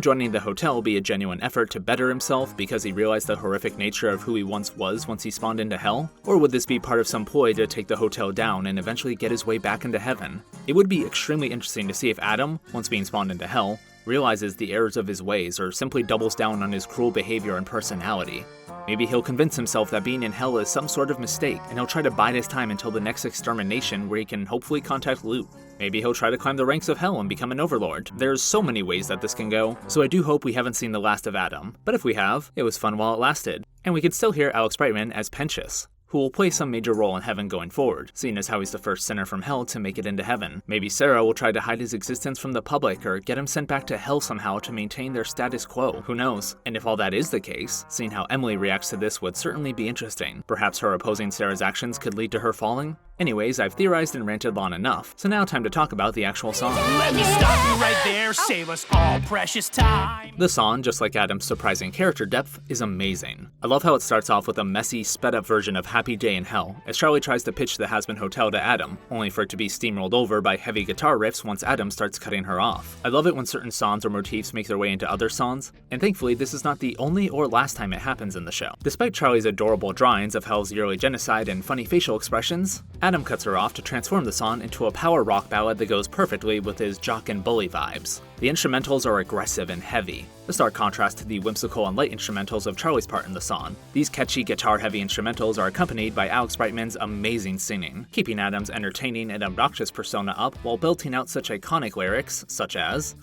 Speaker 1: joining the hotel be a genuine effort to better himself because he realized the horrific nature of who he once was once he spawned into hell? Or would this be part of some ploy to take the hotel down and eventually get his way back into heaven? It would be extremely interesting to see if Adam, once being spawned into hell, realizes the errors of his ways or simply doubles down on his cruel behavior and personality. Maybe he'll convince himself that being in hell is some sort of mistake, and he'll try to bide his time until the next extermination where he can hopefully contact Lute. Maybe he'll try to climb the ranks of hell and become an overlord. There's so many ways that this can go, so I do hope we haven't seen the last of Adam. But if we have, it was fun while it lasted. And we could still hear Alex Brightman as Pentious, who will play some major role in heaven going forward, seeing as how he's the first sinner from hell to make it into heaven. Maybe Sarah will try to hide his existence from the public or get him sent back to hell somehow to maintain their status quo. Who knows? And if all that is the case, seeing how Emily reacts to this would certainly be interesting. Perhaps her opposing Sarah's actions could lead to her falling? Anyways, I've theorized and ranted long enough, so now time to talk about the actual song.
Speaker 7: Let me stop you right there, save us all precious time.
Speaker 1: The song, just like Adam's surprising character depth, is amazing. I love how it starts off with a messy, sped-up version of Happy Day in Hell, as Charlie tries to pitch the Hazbin Hotel to Adam, only for it to be steamrolled over by heavy guitar riffs once Adam starts cutting her off. I love it when certain songs or motifs make their way into other songs, and thankfully this is not the only or last time it happens in the show. Despite Charlie's adorable drawings of hell's yearly genocide and funny facial expressions, Adam cuts her off to transform the song into a power rock ballad that goes perfectly with his jock and bully vibes. The instrumentals are aggressive and heavy, a stark contrast to the whimsical and light instrumentals of Charlie's part in the song. These catchy guitar-heavy instrumentals are accompanied by Alex Brightman's amazing singing, keeping Adam's entertaining and obnoxious persona up while belting out such iconic lyrics such as,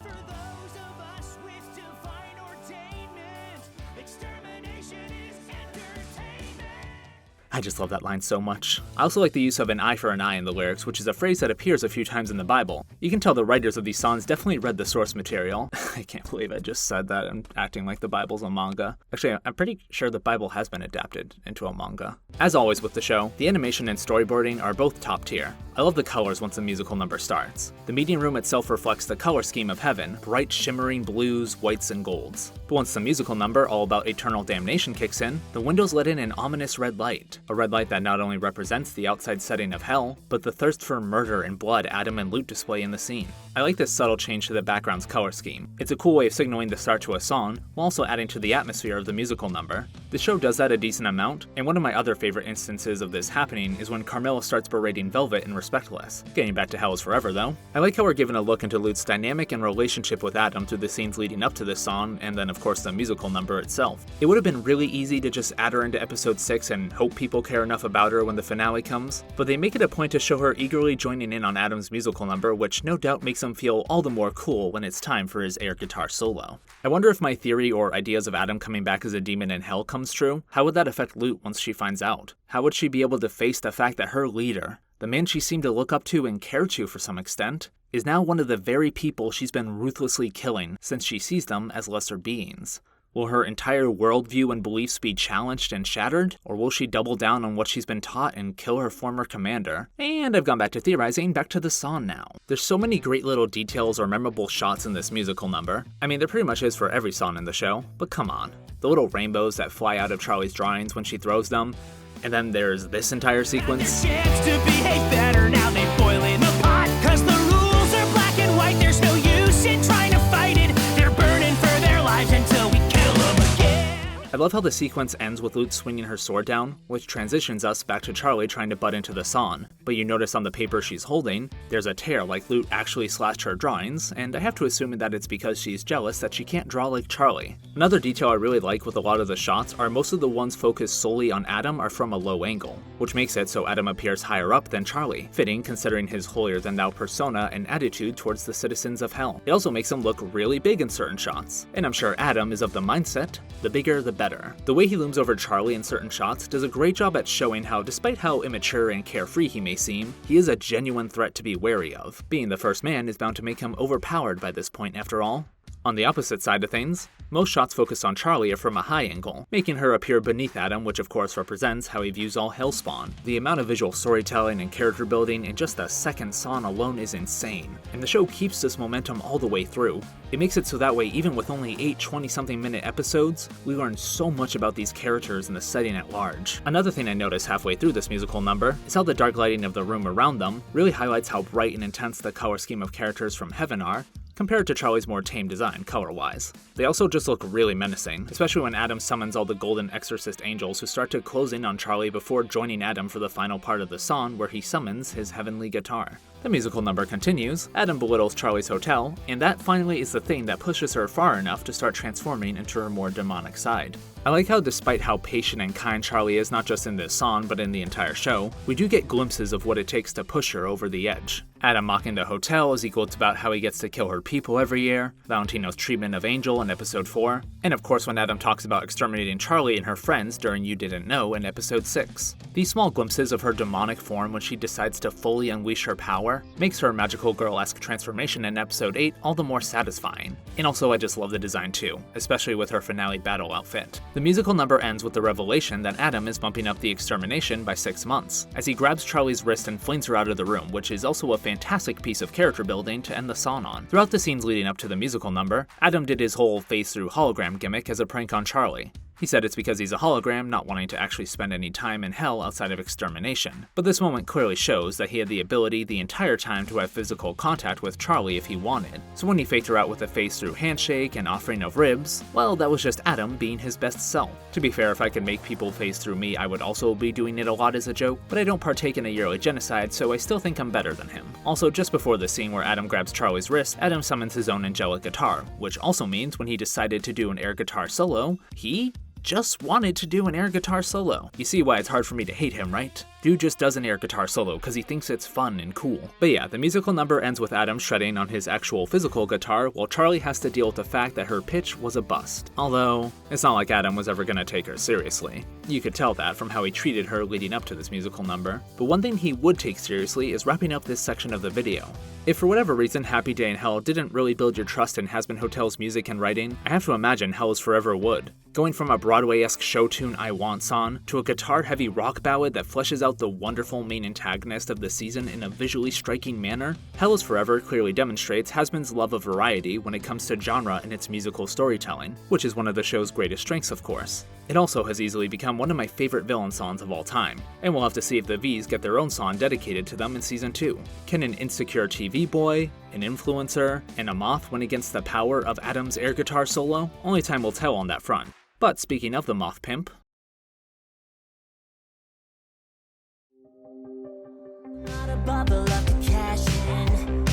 Speaker 1: I just love that line so much. I also like the use of an eye for an eye in the lyrics, which is a phrase that appears a few times in the Bible. You can tell the writers of these songs definitely read the source material. I can't believe I just said that. I'm acting like the Bible's a manga. Actually, I'm pretty sure the Bible has been adapted into a manga. As always with the show, the animation and storyboarding are both top tier. I love the colors once the musical number starts. The meeting room itself reflects the color scheme of heaven, bright shimmering blues, whites, and golds. But once the musical number all about eternal damnation kicks in, the windows let in an ominous red light. A red light that not only represents the outside setting of hell, but the thirst for murder and blood Adam and Lute display in the scene. I like this subtle change to the background's color scheme. It's a cool way of signaling the start to a song, while also adding to the atmosphere of the musical number. The show does that a decent amount, and one of my other favorite instances of this happening is when Carmilla starts berating Velvet in Respectless. Getting back to Hell is Forever though. I like how we're given a look into Lute's dynamic and relationship with Adam through the scenes leading up to this song, and then of course the musical number itself. It would have been really easy to just add her into episode 6 and hope people care enough about her when the finale comes, but they make it a point to show her eagerly joining in on Adam's musical number, which no doubt makes him feel all the more cool when it's time for his air guitar solo. I wonder if my theory or ideas of Adam coming back as a demon in hell comes true. How would that affect Lute once she finds out? How would she be able to face the fact that her leader, the man she seemed to look up to and care to for some extent, is now one of the very people she's been ruthlessly killing since she sees them as lesser beings? Will her entire worldview and beliefs be challenged and shattered, or will she double down on what she's been taught and kill her former commander? And I've gone back to theorizing, back to the song now. There's so many great little details or memorable shots in this musical number. I mean, there pretty much is for every song in the show, but come on. The little rainbows that fly out of Charlie's drawings when she throws them, and then there's this entire sequence.
Speaker 7: Chance to behave better, now they boil in the pot. Cause the rules are black and white, there's no use in trying to fight it. They're burning for their lives until we kill them again.
Speaker 1: I love how the sequence ends with Lute swinging her sword down, which transitions us back to Charlie trying to butt into the song. But you notice on the paper she's holding, there's a tear like Lute actually slashed her drawings, and I have to assume that it's because she's jealous that she can't draw like Charlie. Another detail I really like with a lot of the shots are most of the ones focused solely on Adam are from a low angle, which makes it so Adam appears higher up than Charlie, fitting considering his holier-than-thou persona and attitude towards the citizens of hell. It also makes him look really big in certain shots, and I'm sure Adam is of the mindset, the bigger the better. The way he looms over Charlie in certain shots does a great job at showing how, despite how immature and carefree he may seem, he is a genuine threat to be wary of. Being the first man is bound to make him overpowered by this point after all. On the opposite side of things, most shots focused on Charlie are from a high angle, making her appear beneath Adam, which of course represents how he views all Hellspawn. The amount of visual storytelling and character building in just the second song alone is insane, and the show keeps this momentum all the way through. It makes it so that way even with only 8 20-something minute episodes, we learn so much about these characters and the setting at large. Another thing I noticed halfway through this musical number is how the dark lighting of the room around them really highlights how bright and intense the color scheme of characters from Heaven are, compared to Charlie's more tame design color-wise. They also just look really menacing, especially when Adam summons all the golden exorcist angels who start to close in on Charlie before joining Adam for the final part of the song where he summons his heavenly guitar. The musical number continues, Adam belittles Charlie's hotel, and that finally is the thing that pushes her far enough to start transforming into her more demonic side. I like how despite how patient and kind Charlie is not just in this song but in the entire show, we do get glimpses of what it takes to push her over the edge. Adam mocking the hotel as he gloats about how he gets to kill her people every year, Valentino's treatment of Angel in episode 4, and of course when Adam talks about exterminating Charlie and her friends during You Didn't Know in episode 6. These small glimpses of her demonic form when she decides to fully unleash her power makes her magical girl-esque transformation in episode 8 all the more satisfying. And also I just love the design too, especially with her finale battle outfit. The musical number ends with the revelation that Adam is bumping up the extermination by 6 months, as he grabs Charlie's wrist and flings her out of the room, which is also a fantastic piece of character building to end the song on. Throughout the scenes leading up to the musical number, Adam did his whole phase-through hologram gimmick as a prank on Charlie. He said it's because he's a hologram, not wanting to actually spend any time in hell outside of extermination. But this moment clearly shows that he had the ability the entire time to have physical contact with Charlie if he wanted. So when he faked her out with a phase-through handshake and offering of ribs, well, that was just Adam being his best self. To be fair, if I could make people phase through me, I would also be doing it a lot as a joke, but I don't partake in a yearly genocide, so I still think I'm better than him. Also, just before the scene where Adam grabs Charlie's wrist, Adam summons his own angelic guitar, which also means when he decided to do an air guitar solo, he just wanted to do an air guitar solo. You see why it's hard for me to hate him, right? Dude just does an air guitar solo because he thinks it's fun and cool. But yeah, the musical number ends with Adam shredding on his actual physical guitar while Charlie has to deal with the fact that her pitch was a bust. Although, it's not like Adam was ever gonna take her seriously. You could tell that from how he treated her leading up to this musical number. But one thing he would take seriously is wrapping up this section of the video. If for whatever reason Happy Day in Hell didn't really build your trust in Hazbin Hotel's music and writing, I have to imagine Hell is Forever would. Going from a Broadway-esque show tune I Want song to a guitar-heavy rock ballad that fleshes out the wonderful main antagonist of the season in a visually striking manner, Hell is Forever clearly demonstrates Hazbin's love of variety when it comes to genre and its musical storytelling, which is one of the show's greatest strengths of course. It also has easily become one of my favorite villain songs of all time, and we'll have to see if the V's get their own song dedicated to them in season 2. Can an insecure TV boy, an influencer, and a moth win against the power of Adam's air guitar solo? Only time will tell on that front. But speaking of the moth pimp,
Speaker 5: Not a bubble of the cash in.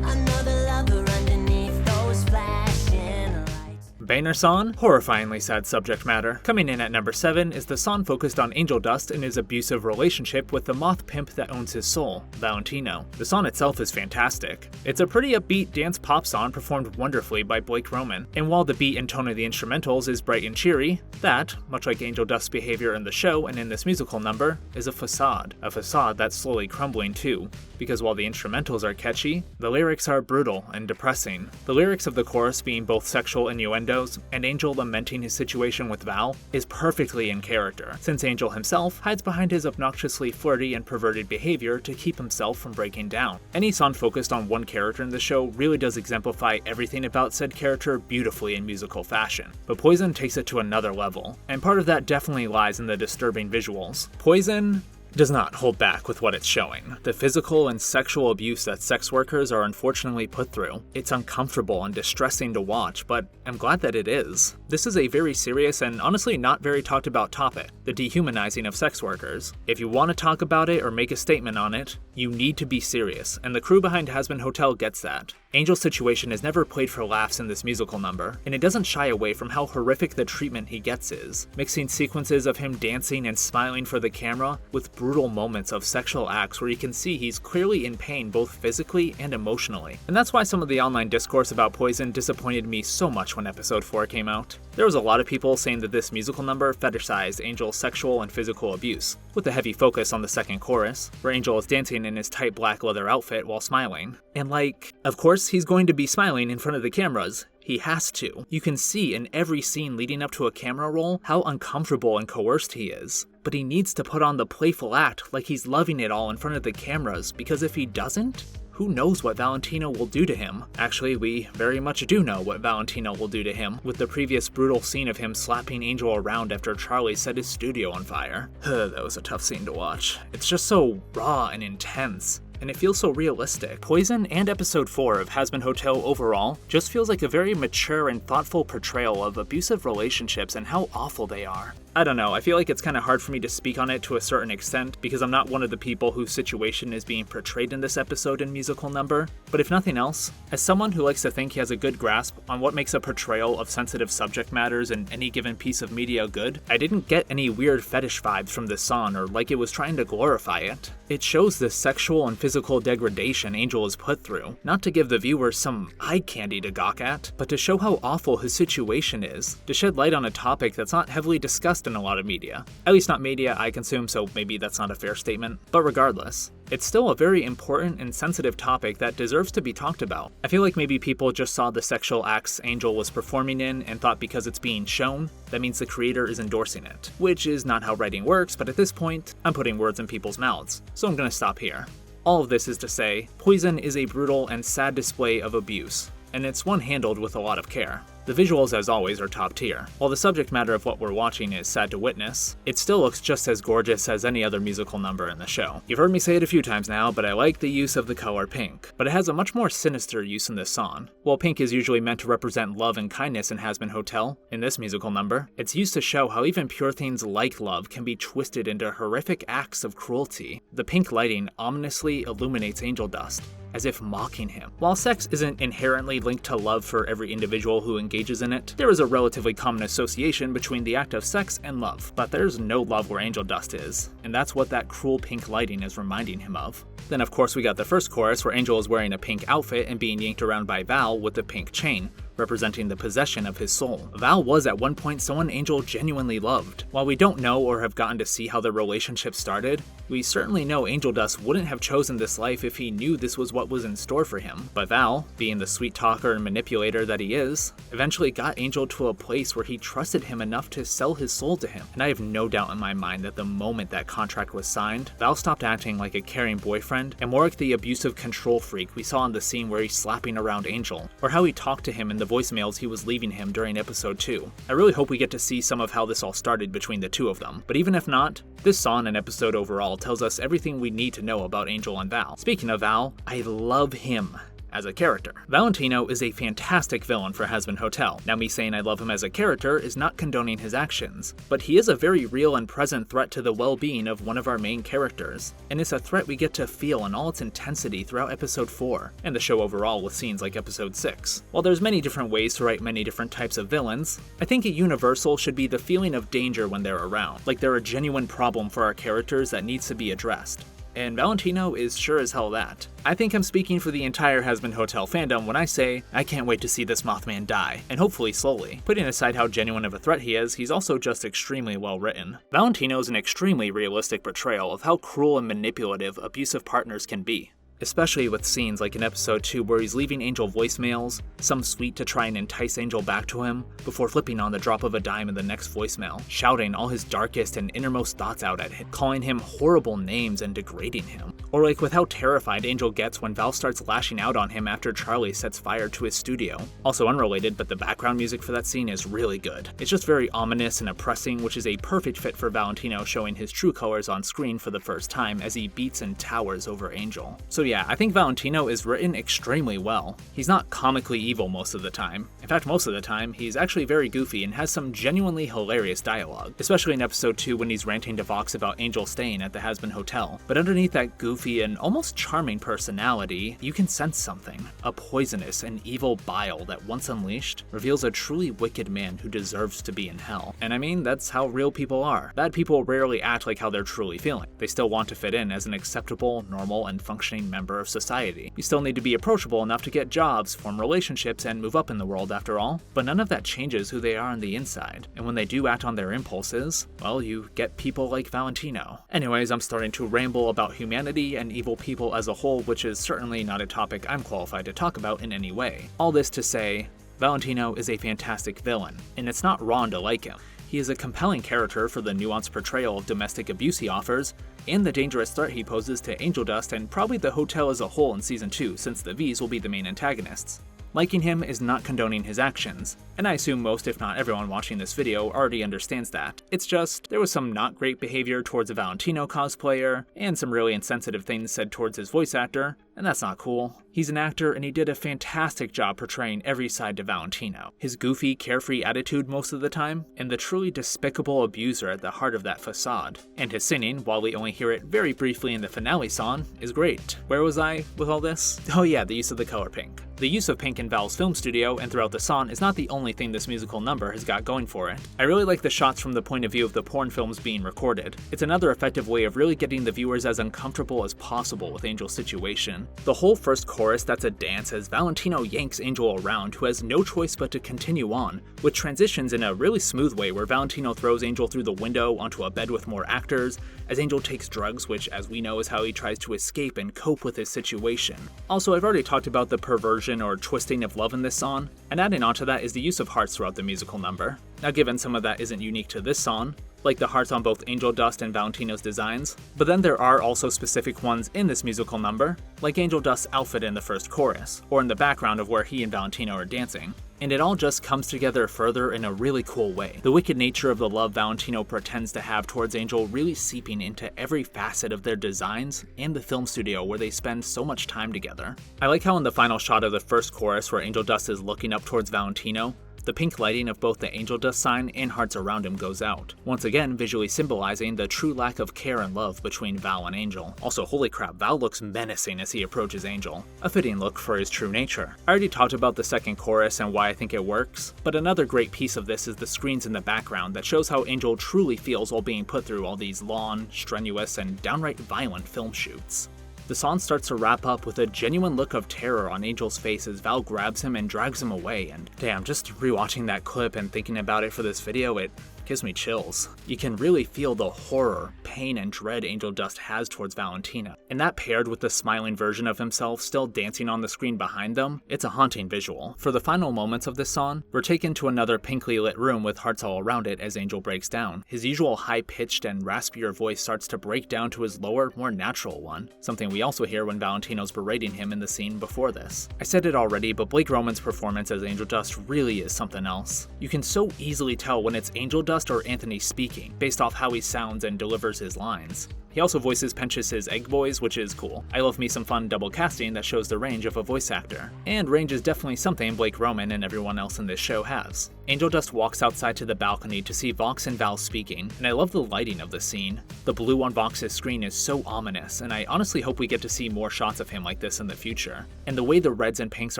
Speaker 5: Another lover underneath those flashing lights.
Speaker 1: banger song? Horrifyingly sad subject matter. Coming in at number 7 is the song focused on Angel Dust and his abusive relationship with the moth pimp that owns his soul, Valentino. The song itself is fantastic. It's a pretty upbeat dance pop song performed wonderfully by Blake Roman, and while the beat and tone of the instrumentals is bright and cheery, that, much like Angel Dust's behavior in the show and in this musical number, is a facade that's slowly crumbling too, because while the instrumentals are catchy, the lyrics are brutal and depressing. The lyrics of the chorus being both sexual innuendos and Angel lamenting his situation with Val is perfectly in character, since Angel himself hides behind his obnoxiously flirty and perverted behavior to keep himself from breaking down. Any song focused on one character in the show really does exemplify everything about said character beautifully in musical fashion, but Poison takes it to another level, and part of that definitely lies in the disturbing visuals. Poison does not hold back with what it's showing. The physical and sexual abuse that sex workers are unfortunately put through. It's uncomfortable and distressing to watch, but I'm glad that it is. This is a very serious and honestly not very talked about topic, the dehumanizing of sex workers. If you want to talk about it or make a statement on it, you need to be serious, and the crew behind Hazbin Hotel gets that. Angel's situation is never played for laughs in this musical number, and it doesn't shy away from how horrific the treatment he gets is, mixing sequences of him dancing and smiling for the camera with brutal moments of sexual acts where you can see he's clearly in pain both physically and emotionally. And that's why some of the online discourse about Poison disappointed me so much when episode 4 came out. There was a lot of people saying that this musical number fetishized Angel's sexual and physical abuse, with a heavy focus on the second chorus, where Angel is dancing in his tight black leather outfit while smiling. And like, of course he's going to be smiling in front of the cameras. He has to. You can see in every scene leading up to a camera roll how uncomfortable and coerced he is. But he needs to put on the playful act like he's loving it all in front of the cameras, because if he doesn't, who knows what Valentino will do to him? Actually, we very much do know what Valentino will do to him, with the previous brutal scene of him slapping Angel around after Charlie set his studio on fire. That was a tough scene to watch. It's just so raw and intense, and it feels so realistic. Poison and episode 4 of Hazbin Hotel overall just feels like a very mature and thoughtful portrayal of abusive relationships and how awful they are. I don't know, I feel like it's kind of hard for me to speak on it to a certain extent because I'm not one of the people whose situation is being portrayed in this episode in musical number, but if nothing else, as someone who likes to think he has a good grasp on what makes a portrayal of sensitive subject matters in any given piece of media good, I didn't get any weird fetish vibes from this song or like it was trying to glorify it. It shows the sexual and physical degradation Angel is put through, not to give the viewer some eye candy to gawk at, but to show how awful his situation is, to shed light on a topic that's not heavily discussed in a lot of media. At least not media I consume, so maybe that's not a fair statement. But regardless, it's still a very important and sensitive topic that deserves to be talked about. I feel like maybe people just saw the sexual acts Angel was performing in and thought because it's being shown, that means the creator is endorsing it. Which is not how writing works, but at this point, I'm putting words in people's mouths, so I'm gonna stop here. All of this is to say, Poison is a brutal and sad display of abuse, and it's one handled with a lot of care. The visuals, as always, are top tier. While the subject matter of what we're watching is sad to witness, it still looks just as gorgeous as any other musical number in the show. You've heard me say it a few times now, but I like the use of the color pink, but it has a much more sinister use in this song. While pink is usually meant to represent love and kindness in Hazbin Hotel, in this musical number, it's used to show how even pure things like love can be twisted into horrific acts of cruelty. The pink lighting ominously illuminates Angel Dust, as if mocking him. While sex isn't inherently linked to love for every individual who engages in it, there is a relatively common association between the act of sex and love, but there's no love where Angel Dust is, and that's what that cruel pink lighting is reminding him of. Then of course we got the first chorus where Angel is wearing a pink outfit and being yanked around by Val with the pink chain, representing the possession of his soul. Val was at one point someone Angel genuinely loved. While we don't know or have gotten to see how their relationship started, we certainly know Angel Dust wouldn't have chosen this life if he knew this was what was in store for him. But Val, being the sweet talker and manipulator that he is, eventually got Angel to a place where he trusted him enough to sell his soul to him. And I have no doubt in my mind that the moment that contract was signed, Val stopped acting like a caring boyfriend and more like the abusive control freak we saw in the scene where he's slapping around Angel, or how he talked to him in the voicemails he was leaving him during episode 2. I really hope we get to see some of how this all started between the two of them, but even if not, this song and episode overall tells us everything we need to know about Angel and Val. Speaking of Val, I love him as a character. Valentino is a fantastic villain for Hazbin Hotel. Now me saying I love him as a character is not condoning his actions, but he is a very real and present threat to the well-being of one of our main characters, and it's a threat we get to feel in all its intensity throughout episode 4, and the show overall with scenes like episode 6. While there's many different ways to write many different types of villains, I think a universal should be the feeling of danger when they're around, like they're a genuine problem for our characters that needs to be addressed. And Valentino is sure as hell that. I think I'm speaking for the entire Hazbin Hotel fandom when I say, I can't wait to see this Mothman die, and hopefully slowly. Putting aside how genuine of a threat he is, he's also just extremely well written. Valentino is an extremely realistic portrayal of how cruel and manipulative abusive partners can be. Especially with scenes like in episode 2 where he's leaving Angel voicemails, some sweet to try and entice Angel back to him, before flipping on the drop of a dime in the next voicemail, shouting all his darkest and innermost thoughts out at him, calling him horrible names and degrading him. Or like with how terrified Angel gets when Val starts lashing out on him after Charlie sets fire to his studio. Also unrelated, but the background music for that scene is really good. It's just very ominous and oppressing, which is a perfect fit for Valentino showing his true colors on screen for the first time as he beats and towers over Angel. So yeah, I think Valentino is written extremely well. He's not comically evil most of the time. In fact, most of the time, he's actually very goofy and has some genuinely hilarious dialogue, especially in episode 2 when he's ranting to Vox about Angel staying at the Hazbin Hotel. But underneath that goofy and almost charming personality, you can sense something. A poisonous and evil bile that once unleashed, reveals a truly wicked man who deserves to be in hell. And I mean, that's how real people are. Bad people rarely act like how they're truly feeling. They still want to fit in as an acceptable, normal, and functioning member of society. You still need to be approachable enough to get jobs, form relationships, and move up in the world after all, but none of that changes who they are on the inside. And when they do act on their impulses, well, you get people like Valentino. Anyways, I'm starting to ramble about humanity and evil people as a whole, which is certainly not a topic I'm qualified to talk about in any way. All this to say, Valentino is a fantastic villain, and it's not wrong to like him. He is a compelling character for the nuanced portrayal of domestic abuse he offers, and the dangerous threat he poses to Angel Dust and probably the hotel as a whole in Season 2, since the V's will be the main antagonists. Liking him is not condoning his actions, and I assume most if not everyone watching this video already understands that. It's just, there was some not great behavior towards a Valentino cosplayer, and some really insensitive things said towards his voice actor, and that's not cool. He's an actor and he did a fantastic job portraying every side to Valentino. His goofy, carefree attitude most of the time, and the truly despicable abuser at the heart of that facade. And his singing, while we only hear it very briefly in the finale song, is great. Where was I with all this? Oh yeah, the use of the color pink. The use of pink in Val's film studio and throughout the song is not the only thing this musical number has got going for it. I really like the shots from the point of view of the porn films being recorded. It's another effective way of really getting the viewers as uncomfortable as possible with Angel's situation. The whole first chorus that's a dance as Valentino yanks Angel around, who has no choice but to continue on, with transitions in a really smooth way where Valentino throws Angel through the window onto a bed with more actors, as Angel takes drugs, which as we know is how he tries to escape and cope with his situation. Also, I've already talked about the perversion or twisting of love in this song, and adding on to that is the use of hearts throughout the musical number. Now given some of that isn't unique to this song, like the hearts on both Angel Dust and Valentino's designs, but then there are also specific ones in this musical number, like Angel Dust's outfit in the first chorus, or in the background of where he and Valentino are dancing. And it all just comes together further in a really cool way. The wicked nature of the love Valentino pretends to have towards Angel really seeping into every facet of their designs and the film studio where they spend so much time together. I like how in the final shot of the first chorus where Angel Dust is looking up towards Valentino, the pink lighting of both the Angel Dust sign and hearts around him goes out, once again visually symbolizing the true lack of care and love between Val and Angel. Also, holy crap, Val looks menacing as he approaches Angel, a fitting look for his true nature. I already talked about the second chorus and why I think it works, but another great piece of this is the screens in the background that shows how Angel truly feels while being put through all these long, strenuous, and downright violent film shoots. The song starts to wrap up with a genuine look of terror on Angel's face as Val grabs him and drags him away, and damn, just rewatching that clip and thinking about it for this video, it gives me chills. You can really feel the horror, pain, and dread Angel Dust has towards Valentino. And that paired with the smiling version of himself still dancing on the screen behind them, it's a haunting visual. For the final moments of this song, we're taken to another pinkly lit room with hearts all around it as Angel breaks down. His usual high-pitched and raspier voice starts to break down to his lower, more natural one, something we also hear when Valentino's berating him in the scene before this. I said it already, but Blake Roman's performance as Angel Dust really is something else. You can so easily tell when it's Angel Dust or Anthony speaking, based off how he sounds and delivers his lines. He also voices Penchas's Egg Boys, which is cool. I love me some fun double casting that shows the range of a voice actor. And range is definitely something Blake Roman and everyone else in this show has. Angel Dust walks outside to the balcony to see Vox and Val speaking, and I love the lighting of the scene. The blue on Vox's screen is so ominous, and I honestly hope we get to see more shots of him like this in the future. And the way the reds and pinks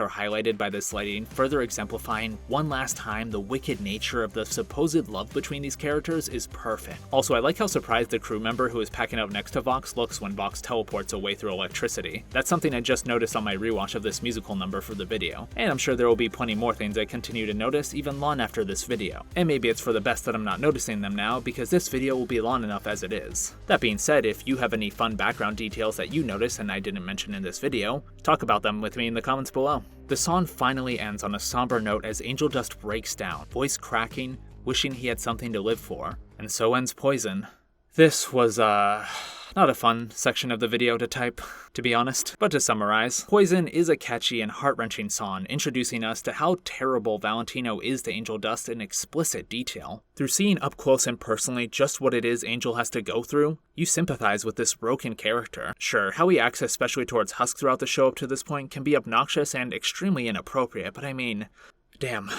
Speaker 1: are highlighted by this lighting, further exemplifying one last time the wicked nature of the supposed love between these characters, is perfect. Also, I like how surprised the crew member who is packing out next to Vox looks when Vox teleports away through electricity. That's something I just noticed on my rewatch of this musical number for the video, and I'm sure there will be plenty more things I continue to notice even long after this video. And maybe it's for the best that I'm not noticing them now, because this video will be long enough as it is. That being said, if you have any fun background details that you notice and I didn't mention in this video, talk about them with me in the comments below. The song finally ends on a somber note as Angel Dust breaks down, voice cracking, wishing he had something to live for, and so ends Poison. This was, not a fun section of the video to type, to be honest. But to summarize, Poison is a catchy and heart-wrenching song introducing us to how terrible Valentino is to Angel Dust in explicit detail. Through seeing up close and personally just what it is Angel has to go through, you sympathize with this broken character. Sure, how he acts especially towards Husk throughout the show up to this point can be obnoxious and extremely inappropriate, but I mean, damn.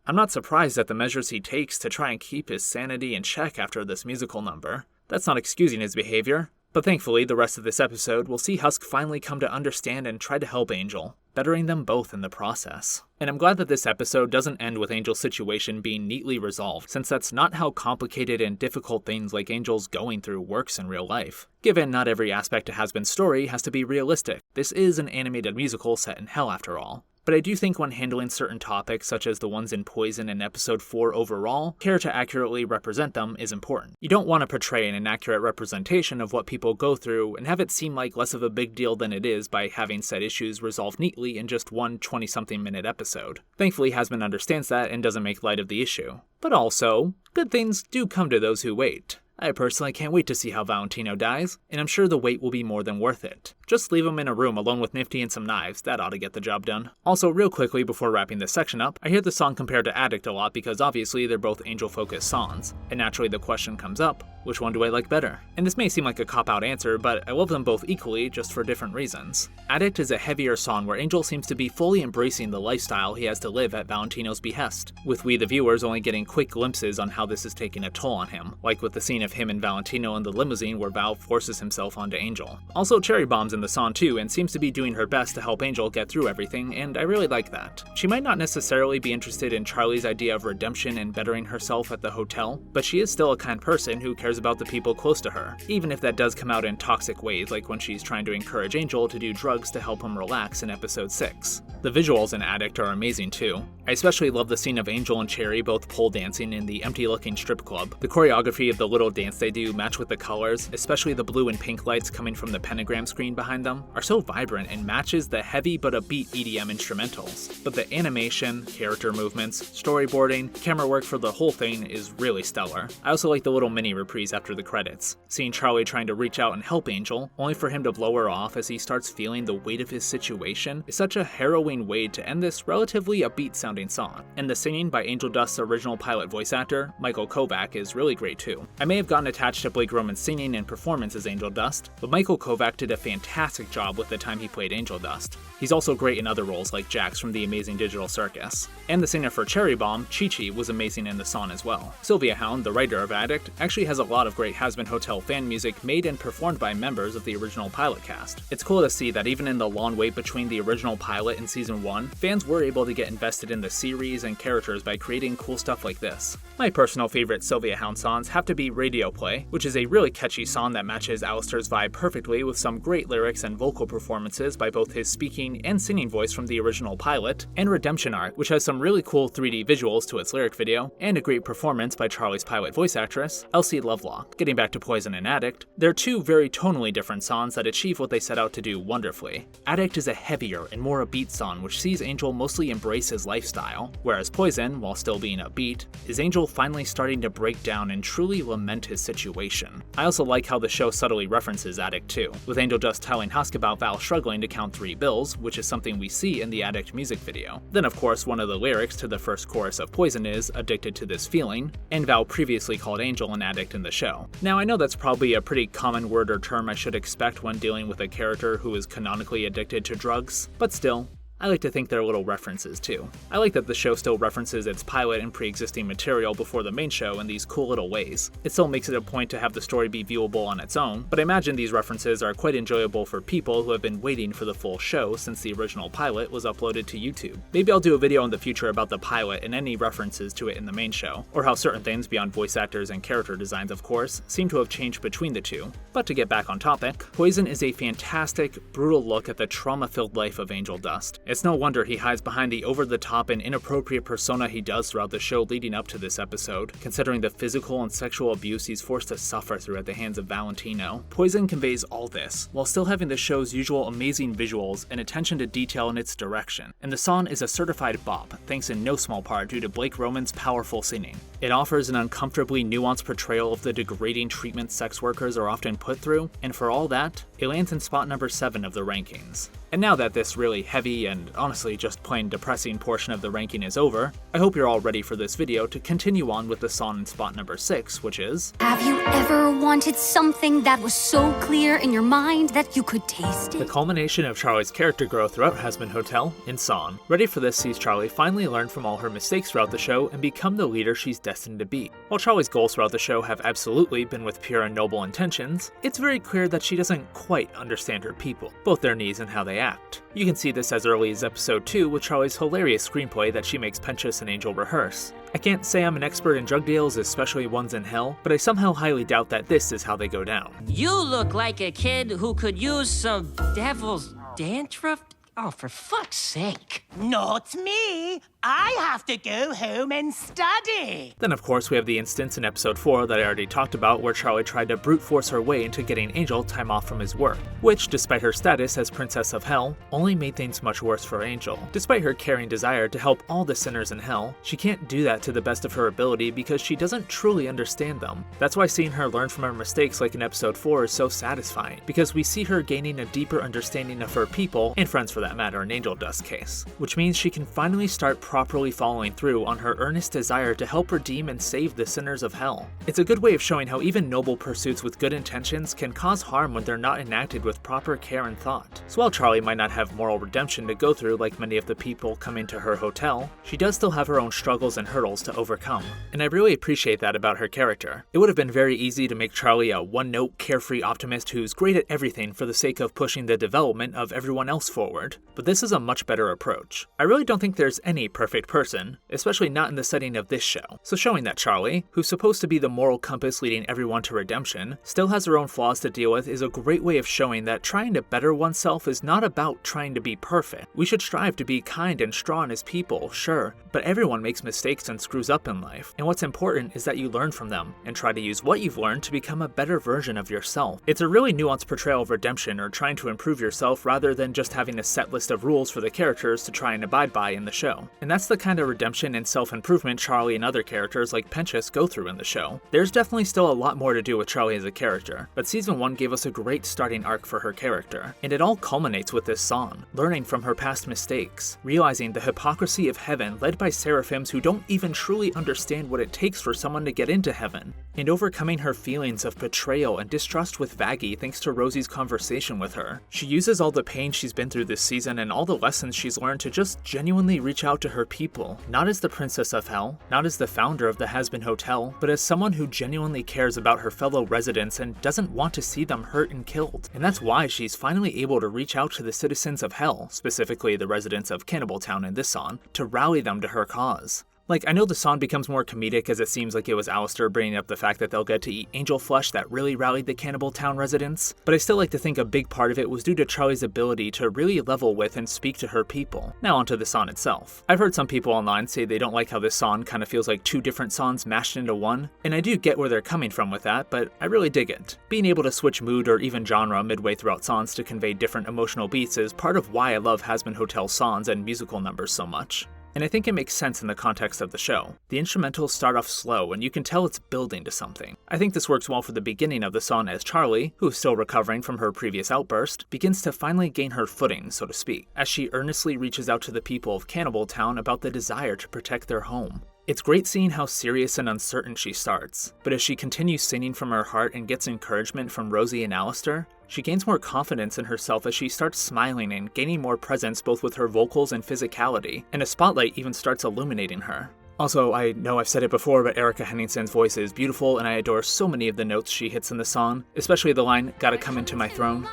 Speaker 1: I'm not surprised at the measures he takes to try and keep his sanity in check after this musical number. That's not excusing his behavior, but thankfully the rest of this episode will see Husk finally come to understand and try to help Angel, bettering them both in the process. And I'm glad that this episode doesn't end with Angel's situation being neatly resolved, since that's not how complicated and difficult things like Angel's going through works in real life. Given not every aspect of Hazbin's story has to be realistic, this is an animated musical set in hell after all. but I do think when handling certain topics, such as the ones in Poison and Episode 4 overall, care to accurately represent them is important. You don't want to portray an inaccurate representation of what people go through and have it seem like less of a big deal than it is by having said issues resolved neatly in just one 20-something minute episode. Thankfully, Hazbin understands that and doesn't make light of the issue. But also, good things do come to those who wait. I personally can't wait to see how Valentino dies, and I'm sure the wait will be more than worth it. Just leave him in a room alone with Nifty and some knives, that ought to get the job done. Also, real quickly before wrapping this section up, I hear the song compared to Addict a lot because obviously they're both angel-focused songs, and naturally the question comes up, which one do I like better? And this may seem like a cop-out answer, but I love them both equally, just for different reasons. Addict is a heavier song where Angel seems to be fully embracing the lifestyle he has to live at Valentino's behest, with we the viewers only getting quick glimpses on how this is taking a toll on him, like with the scene of him and Valentino in the limousine where Val forces himself onto Angel. Also, Cherry Bomb's in the song too, and seems to be doing her best to help Angel get through everything, and I really like that. She might not necessarily be interested in Charlie's idea of redemption and bettering herself at the hotel, but she is still a kind person who cares about the people close to her, even if that does come out in toxic ways, like when she's trying to encourage Angel to do drugs to help him relax in episode 6. The visuals in Addict are amazing too. I especially love the scene of Angel and Cherry both pole dancing in the empty-looking strip club. The choreography of the little dance they do match with the colors, especially the blue and pink lights coming from the pentagram screen behind them, are so vibrant and matches the heavy but upbeat EDM instrumentals. But the animation, character movements, storyboarding, camera work for the whole thing is really stellar. I also like the little mini reprise after the credits, seeing Charlie trying to reach out and help Angel, only for him to blow her off as he starts feeling the weight of his situation, is such a harrowing way to end this relatively upbeat sounding song. And the singing by Angel Dust's original pilot voice actor, Michael Kovac, is really great too. I may have gotten attached to Blake Roman's singing and performance as Angel Dust, but Michael Kovac did a fantastic job with the time he played Angel Dust. He's also great in other roles like Jax from the Amazing Digital Circus. And the singer for Cherry Bomb, Chi-Chi, was amazing in the song as well. Sylvia Hound, the writer of Addict, actually has a lot of great Hazbin Hotel fan music made and performed by members of the original pilot cast. It's cool to see that even in the long wait between the original pilot and season 1, fans were able to get invested in the series and characters by creating cool stuff like this. My personal favorite Sylvia Hound songs have to be Radio Play, which is a really catchy song that matches Alistair's vibe perfectly with some great lyrics and vocal performances by both his speaking and singing voice from the original pilot, and Redemption Art, which has some really cool 3D visuals to its lyric video, and a great performance by Charlie's pilot voice actress, Elsie Lovelock. Getting back to Poison and Addict, they're two very tonally different songs that achieve what they set out to do wonderfully. Addict is a heavier and more upbeat song which sees Angel mostly embrace his lifestyle, whereas Poison, while still being upbeat, is Angel finally starting to break down and truly lament his situation. I also like how the show subtly references Addict too, with Angel just telling Husk about Val struggling to count 3 bills, which is something we see in the Addict music video. Then of course one of the lyrics to the first chorus of Poison is "Addicted to this feeling," and Val previously called Angel an addict in the show. Now I know that's probably a pretty common word or term I should expect when dealing with a character who is canonically addicted to drugs, but still, I like to think they're little references too. I like that the show still references its pilot and pre-existing material before the main show in these cool little ways. It still makes it a point to have the story be viewable on its own, but I imagine these references are quite enjoyable for people who have been waiting for the full show since the original pilot was uploaded to YouTube. Maybe I'll do a video in the future about the pilot and any references to it in the main show, or how certain things beyond voice actors and character designs of course, seem to have changed between the two. But to get back on topic, Poison is a fantastic, brutal look at the trauma-filled life of Angel Dust. It's no wonder he hides behind the over-the-top and inappropriate persona he does throughout the show leading up to this episode, considering the physical and sexual abuse he's forced to suffer through at the hands of Valentino. Poison conveys all this, while still having the show's usual amazing visuals and attention to detail in its direction, and the song is a certified bop, thanks in no small part due to Blake Roman's powerful singing. It offers an uncomfortably nuanced portrayal of the degrading treatment sex workers are often put through, and for all that, it lands in spot number 7 of the rankings. And now that this really heavy and honestly just plain depressing portion of the ranking is over, I hope you're all ready for this video to continue on with the song in spot number 6, which is...
Speaker 3: Have you ever wanted something that was so clear in your mind that you could taste
Speaker 1: the
Speaker 3: it?
Speaker 1: culmination of Charlie's character growth throughout Hazbin Hotel in Song. Ready for This sees Charlie finally learn from all her mistakes throughout the show and become the leader she's destined to be. While Charlie's goals throughout the show have absolutely been with pure and noble intentions, it's very clear that she doesn't quite understand her people, both their needs and how they act. You can see this as early as episode 2 with Charlie's hilarious screenplay that she makes Penchas and Angel rehearse. I can't say I'm an expert in drug deals, especially ones in hell, but I somehow highly doubt that this is how they go down.
Speaker 5: You look like a kid who could use some devil's dandruff
Speaker 7: Oh, for fuck's sake.
Speaker 5: Not me. I have to go home and study.
Speaker 1: Then of course we have the instance in episode 4 that I already talked about where Charlie tried to brute force her way into getting Angel time off from his work, which, despite her status as Princess of Hell, only made things much worse for Angel. Despite her caring desire to help all the sinners in hell, she can't do that to the best of her ability because she doesn't truly understand them. That's why seeing her learn from her mistakes like in episode 4 is so satisfying, because we see her gaining a deeper understanding of her people, and friends for that matter in Angel Dust's case, which means she can finally start properly following through on her earnest desire to help redeem and save the sinners of hell. It's a good way of showing how even noble pursuits with good intentions can cause harm when they're not enacted with proper care and thought. So while Charlie might not have moral redemption to go through like many of the people coming to her hotel, she does still have her own struggles and hurdles to overcome, and I really appreciate that about her character. It would have been very easy to make Charlie a one-note carefree optimist who's great at everything for the sake of pushing the development of everyone else forward, but this is a much better approach. I really don't think there's any perfect person, especially not in the setting of this show, so showing that Charlie, who's supposed to be the moral compass leading everyone to redemption, still has her own flaws to deal with is a great way of showing that trying to better oneself is not about trying to be perfect. We should strive to be kind and strong as people, sure, but everyone makes mistakes and screws up in life, and what's important is that you learn from them and try to use what you've learned to become a better version of yourself. It's a really nuanced portrayal of redemption or trying to improve yourself rather than just having a set list of rules for the characters to try and abide by in the show. And that's the kind of redemption and self-improvement Charlie and other characters like Penchas go through in the show. There's definitely still a lot more to do with Charlie as a character, but season 1 gave us a great starting arc for her character, and it all culminates with this song, learning from her past mistakes, realizing the hypocrisy of heaven led by seraphims who don't even truly understand what it takes for someone to get into heaven, and overcoming her feelings of betrayal and distrust with Vaggie thanks to Rosie's conversation with her. She uses all the pain she's been through this season and all the lessons she's learned to just genuinely reach out to her people, not as the Princess of Hell, not as the founder of the Hazbin Hotel, but as someone who genuinely cares about her fellow residents and doesn't want to see them hurt and killed. And that's why she's finally able to reach out to the citizens of Hell, specifically the residents of Cannibal Town in this song, to rally them to her cause. Like, I know the song becomes more comedic as it seems like it was Alistair bringing up the fact that they'll get to eat angel flesh that really rallied the Cannibal Town residents, but I still like to think a big part of it was due to Charlie's ability to really level with and speak to her people. Now onto the song itself. I've heard some people online say they don't like how this song kind of feels like two different songs mashed into one, and I do get where they're coming from with that, but I really dig it. Being able to switch mood or even genre midway throughout songs to convey different emotional beats is part of why I love Hazbin Hotel songs and musical numbers so much. And I think it makes sense in the context of the show. The instrumentals start off slow and you can tell it's building to something. I think this works well for the beginning of the song as Charlie, who is still recovering from her previous outburst, begins to finally gain her footing, so to speak, as she earnestly reaches out to the people of Cannibal Town about the desire to protect their home. It's great seeing how serious and uncertain she starts, but as she continues singing from her heart and gets encouragement from Rosie and Alistair, she gains more confidence in herself as she starts smiling and gaining more presence both with her vocals and physicality, and a spotlight even starts illuminating her. Also, I know I've said it before, but Erica Henningsen's voice is beautiful and I adore so many of the notes she hits in the song, especially the line, "Gotta come into my throne."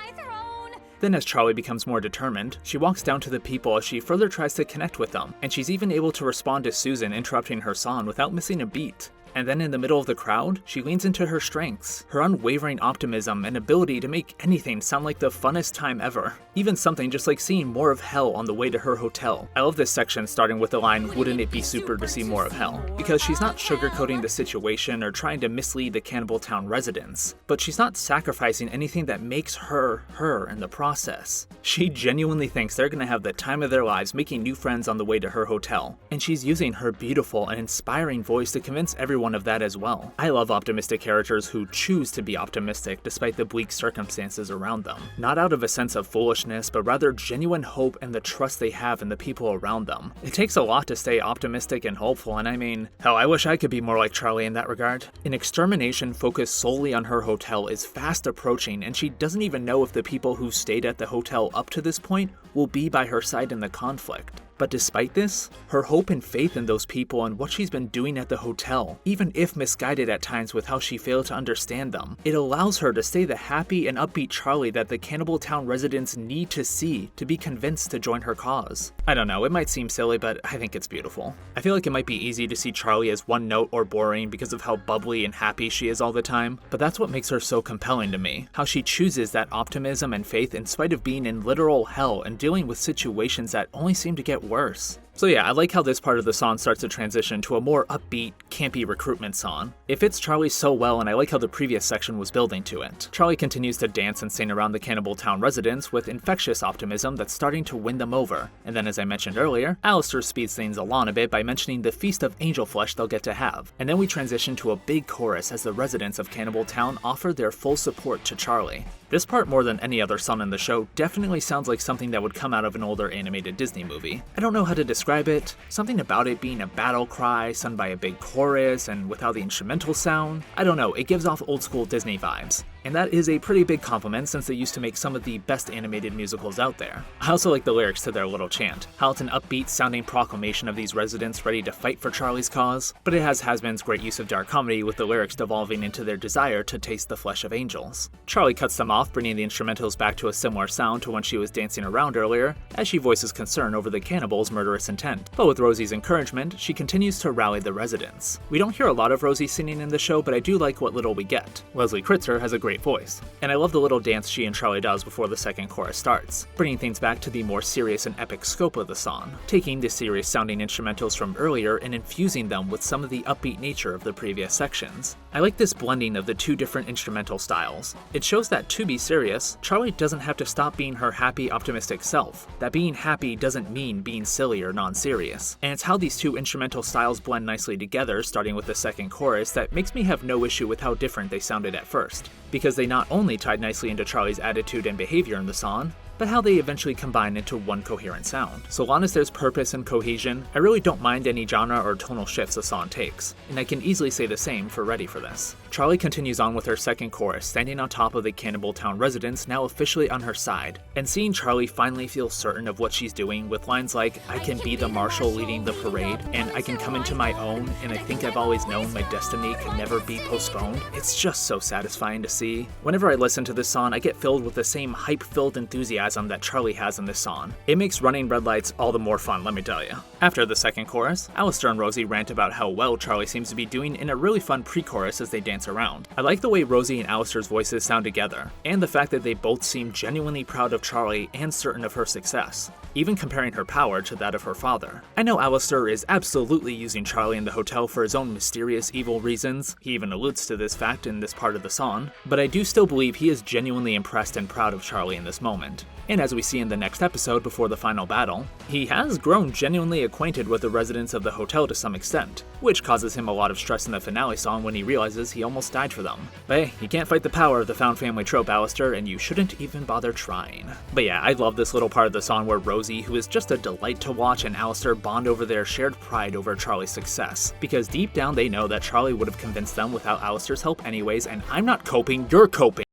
Speaker 1: Then as Charlie becomes more determined, she walks down to the people as she further tries to connect with them, and she's even able to respond to Susan interrupting her song without missing a beat. And then in the middle of the crowd, she leans into her strengths, her unwavering optimism and ability to make anything sound like the funnest time ever. Even something just like seeing more of hell on the way to her hotel. I love this section starting with the line, "Wouldn't it be super to see more of hell?" Because she's not sugarcoating the situation or trying to mislead the Cannibal Town residents, but she's not sacrificing anything that makes her, her in the process. She genuinely thinks they're gonna have the time of their lives making new friends on the way to her hotel, and she's using her beautiful and inspiring voice to convince everyone of that as well. I love optimistic characters who choose to be optimistic despite the bleak circumstances around them. Not out of a sense of foolishness, but rather genuine hope and the trust they have in the people around them. It takes a lot to stay optimistic and hopeful, and I mean, hell, I wish I could be more like Charlie in that regard. An extermination focused solely on her hotel is fast approaching, and she doesn't even know if the people who stayed at the hotel up to this point will be by her side in the conflict. But despite this, her hope and faith in those people and what she's been doing at the hotel, even if misguided at times with how she failed to understand them, it allows her to stay the happy and upbeat Charlie that the Cannibal Town residents need to see to be convinced to join her cause. I don't know, it might seem silly, but I think it's beautiful. I feel like it might be easy to see Charlie as one note or boring because of how bubbly and happy she is all the time, but that's what makes her so compelling to me, how she chooses that optimism and faith in spite of being in literal hell and dealing with situations that only seem to get worse. So yeah, I like how this part of the song starts to transition to a more upbeat, campy recruitment song. It fits Charlie so well, and I like how the previous section was building to it. Charlie continues to dance and sing around the Cannibal Town residents with infectious optimism that's starting to win them over. And then, as I mentioned earlier, Alistair speeds things along a bit by mentioning the feast of angel flesh they'll get to have. And then we transition to a big chorus as the residents of Cannibal Town offer their full support to Charlie. This part, more than any other song in the show, definitely sounds like something that would come out of an older animated Disney movie. I don't know how to describe it, something about it being a battle cry sung by a big chorus and without the instrumental sound. I don't know, it gives off old school Disney vibes. And that is a pretty big compliment since they used to make some of the best animated musicals out there. I also like the lyrics to their little chant, how it's an upbeat sounding proclamation of these residents ready to fight for Charlie's cause, but it has Hazbin's great use of dark comedy with the lyrics devolving into their desire to taste the flesh of angels. Charlie cuts them off, bringing the instrumentals back to a similar sound to when she was dancing around earlier, as she voices concern over the cannibals' murderous intent. But with Rosie's encouragement, she continues to rally the residents. We don't hear a lot of Rosie singing in the show, but I do like what little we get. Leslie Kritzer has a great voice, and I love the little dance she and Charlie does before the second chorus starts, bringing things back to the more serious and epic scope of the song, taking the serious sounding instrumentals from earlier and infusing them with some of the upbeat nature of the previous sections. I like this blending of the two different instrumental styles. It shows that to be serious, Charlie doesn't have to stop being her happy, optimistic self, that being happy doesn't mean being silly or non-serious, and it's how these two instrumental styles blend nicely together, starting with the second chorus, that makes me have no issue with how different they sounded at first, because they not only tied nicely into Charlie's attitude and behavior in the song, but how they eventually combine into one coherent sound. So long as there's purpose and cohesion, I really don't mind any genre or tonal shifts a song takes, and I can easily say the same for Ready for This. Charlie continues on with her second chorus, standing on top of the Cannibal Town residents now officially on her side, and seeing Charlie finally feel certain of what she's doing with lines like, "I can be the marshal leading the parade," and "I can come into my own, and I think I've always known my destiny could never be postponed." It's just so satisfying to see. Whenever I listen to this song, I get filled with the same hype-filled enthusiasm that Charlie has in this song. It makes Running Red Lights all the more fun, let me tell you. After the second chorus, Alistair and Rosie rant about how well Charlie seems to be doing in a really fun pre-chorus as they dance around. I like the way Rosie and Alistair's voices sound together, and the fact that they both seem genuinely proud of Charlie and certain of her success, even comparing her power to that of her father. I know Alistair is absolutely using Charlie in the hotel for his own mysterious evil reasons, he even alludes to this fact in this part of the song, but I do still believe he is genuinely impressed and proud of Charlie in this moment. And as we see in the next episode before the final battle, he has grown genuinely acquainted with the residents of the hotel to some extent, which causes him a lot of stress in the finale song when he realizes he almost died for them. But hey, you can't fight the power of the found family trope, Alistair, and you shouldn't even bother trying. But yeah, I love this little part of the song where Rosie, who is just a delight to watch, and Alistair bond over their shared pride over Charlie's success, because deep down they know that Charlie would have convinced them without Alistair's help anyways, and I'm not coping, you're coping.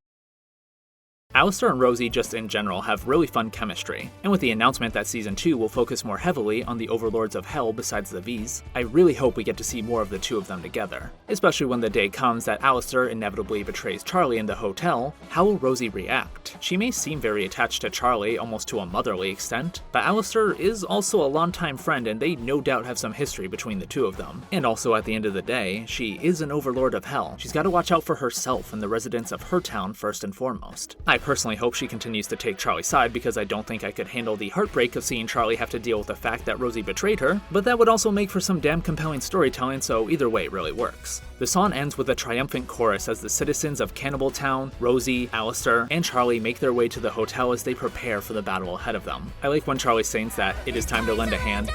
Speaker 1: Alistair and Rosie just in general have really fun chemistry, and with the announcement that Season 2 will focus more heavily on the overlords of hell besides the V's, I really hope we get to see more of the two of them together. Especially when the day comes that Alistair inevitably betrays Charlie in the hotel, how will Rosie react? She may seem very attached to Charlie, almost to a motherly extent, but Alistair is also a longtime friend and they no doubt have some history between the two of them. And also at the end of the day, she is an overlord of hell. She's got to watch out for herself and the residents of her town first and foremost. I personally hope she continues to take Charlie's side because I don't think I could handle the heartbreak of seeing Charlie have to deal with the fact that Rosie betrayed her, but that would also make for some damn compelling storytelling, so either way it really works. The song ends with a triumphant chorus as the citizens of Cannibal Town, Rosie, Alistair, and Charlie make their way to the hotel as they prepare for the battle ahead of them. I like when Charlie sings that it is time to lend a hand.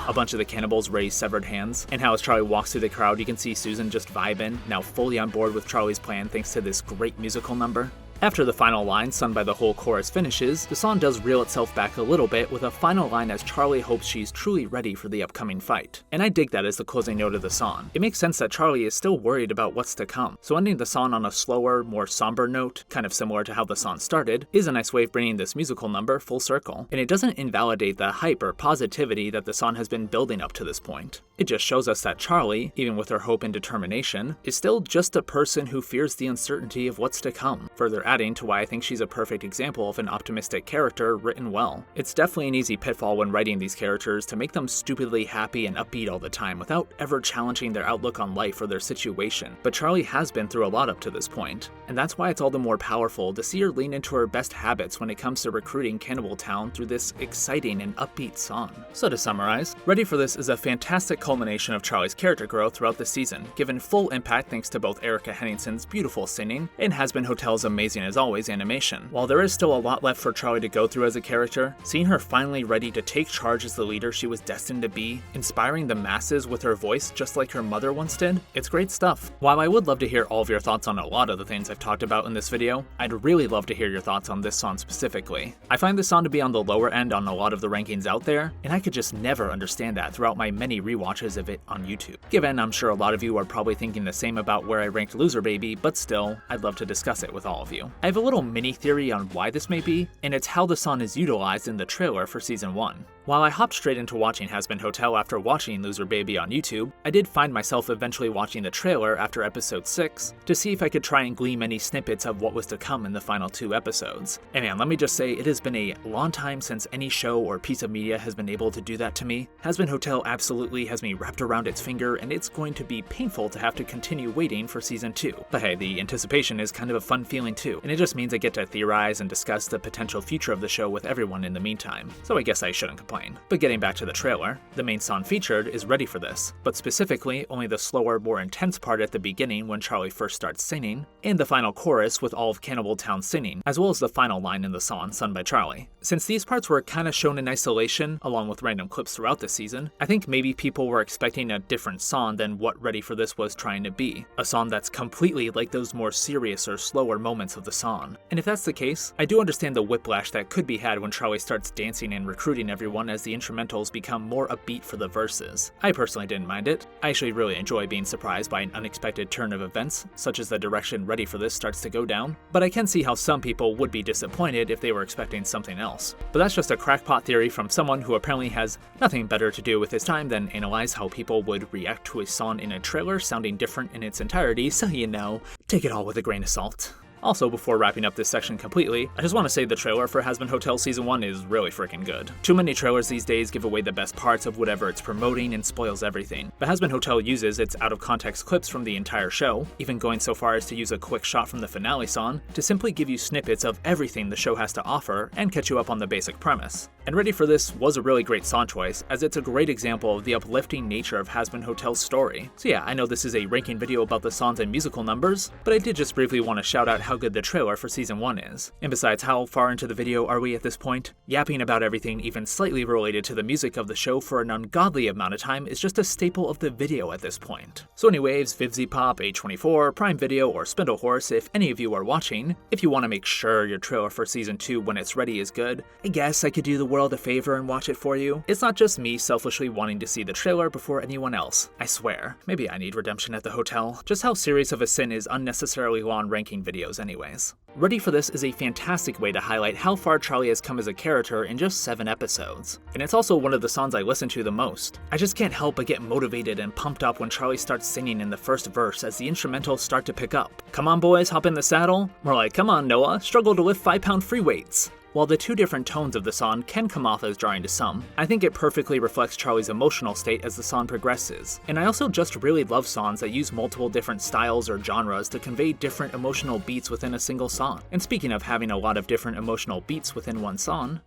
Speaker 1: A bunch of the cannibals raise severed hands, and how as Charlie walks through the crowd you can see Susan just vibing, now fully on board with Charlie's plan thanks to this great musical number. After the final line sung by the whole chorus finishes, the song does reel itself back a little bit with a final line as Charlie hopes she's truly ready for the upcoming fight. And I dig that as the closing note of the song. It makes sense that Charlie is still worried about what's to come, so ending the song on a slower, more somber note, kind of similar to how the song started, is a nice way of bringing this musical number full circle. And it doesn't invalidate the hype or positivity that the song has been building up to this point. It just shows us that Charlie, even with her hope and determination, is still just a person who fears the uncertainty of what's to come, further adding to why I think she's a perfect example of an optimistic character written well. It's definitely an easy pitfall when writing these characters to make them stupidly happy and upbeat all the time without ever challenging their outlook on life or their situation, but Charlie has been through a lot up to this point, and that's why it's all the more powerful to see her lean into her best habits when it comes to recruiting Cannibal Town through this exciting and upbeat song. So to summarize, Ready for This is a fantastic culmination of Charlie's character growth throughout the season, given full impact thanks to both Erica Henningsen's beautiful singing and Hazbin Hotel's amazing as always animation. While there is still a lot left for Charlie to go through as a character, seeing her finally ready to take charge as the leader she was destined to be, inspiring the masses with her voice just like her mother once did, it's great stuff. While I would love to hear all of your thoughts on a lot of the things I've talked about in this video, I'd really love to hear your thoughts on this song specifically. I find this song to be on the lower end on a lot of the rankings out there, and I could just never understand that throughout my many rewatches of it on YouTube. Given I'm sure a lot of you are probably thinking the same about where I ranked Loser Baby, but still, I'd love to discuss it with all of you. I have a little mini theory on why this may be, and it's how the song is utilized in the trailer for season 1. While I hopped straight into watching Hazbin Hotel after watching Loser Baby on YouTube, I did find myself eventually watching the trailer after episode 6 to see if I could try and glean any snippets of what was to come in the final 2 episodes. And man, let me just say, it has been a long time since any show or piece of media has been able to do that to me. Hazbin Hotel absolutely has me wrapped around its finger, and it's going to be painful to have to continue waiting for season 2. But hey, the anticipation is kind of a fun feeling too, and it just means I get to theorize and discuss the potential future of the show with everyone in the meantime, so I guess I shouldn't complain. But getting back to the trailer, the main song featured is Ready for This, but specifically only the slower, more intense part at the beginning when Charlie first starts singing, and the final chorus with all of Cannibal Town singing, as well as the final line in the song sung by Charlie. Since these parts were kinda shown in isolation, along with random clips throughout the season, I think maybe people were expecting a different song than what Ready for This was trying to be. A song that's completely like those more serious or slower moments of the song. And if that's the case, I do understand the whiplash that could be had when Charlie starts dancing and recruiting everyone as the instrumentals become more upbeat for the verses. I personally didn't mind it. I actually really enjoy being surprised by an unexpected turn of events, such as the direction Ready for This starts to go down, but I can see how some people would be disappointed if they were expecting something else. But that's just a crackpot theory from someone who apparently has nothing better to do with his time than analyze how people would react to a song in a trailer sounding different in its entirety, so you know, take it all with a grain of salt. Also, before wrapping up this section completely, I just want to say the trailer for Hazbin Hotel Season 1 is really freaking good. Too many trailers these days give away the best parts of whatever it's promoting and spoils everything. But Hazbin Hotel uses its out-of-context clips from the entire show, even going so far as to use a quick shot from the finale song, to simply give you snippets of everything the show has to offer and catch you up on the basic premise. And Ready for This was a really great song choice, as it's a great example of the uplifting nature of Hazbin Hotel's story. So yeah, I know this is a ranking video about the songs and musical numbers, but I did just briefly want to shout out how good the trailer for season 1 is. And besides, how far into the video are we at this point? Yapping about everything even slightly related to the music of the show for an ungodly amount of time is just a staple of the video at this point. So anyways, VivziePop, A24, Prime Video, or Spindlehorse, if any of you are watching, if you want to make sure your trailer for season 2 when it's ready is good, I guess I could do the world a favor and watch it for you. It's not just me selfishly wanting to see the trailer before anyone else, I swear. Maybe I need redemption at the hotel. Just how serious of a sin is unnecessarily long ranking videos anyways. Ready for This is a fantastic way to highlight how far Charlie has come as a character in just 7 episodes. And it's also one of the songs I listen to the most. I just can't help but get motivated and pumped up when Charlie starts singing in the first verse as the instrumentals start to pick up. Come on boys, hop in the saddle. More like, come on Noah, struggle to lift 5-pound free weights. While the two different tones of the song can come off as jarring to some, I think it perfectly reflects Charlie's emotional state as the song progresses. And I also just really love songs that use multiple different styles or genres to convey different emotional beats within a single song. And speaking of having a lot of different emotional beats within one song,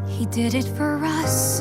Speaker 3: He did it for us,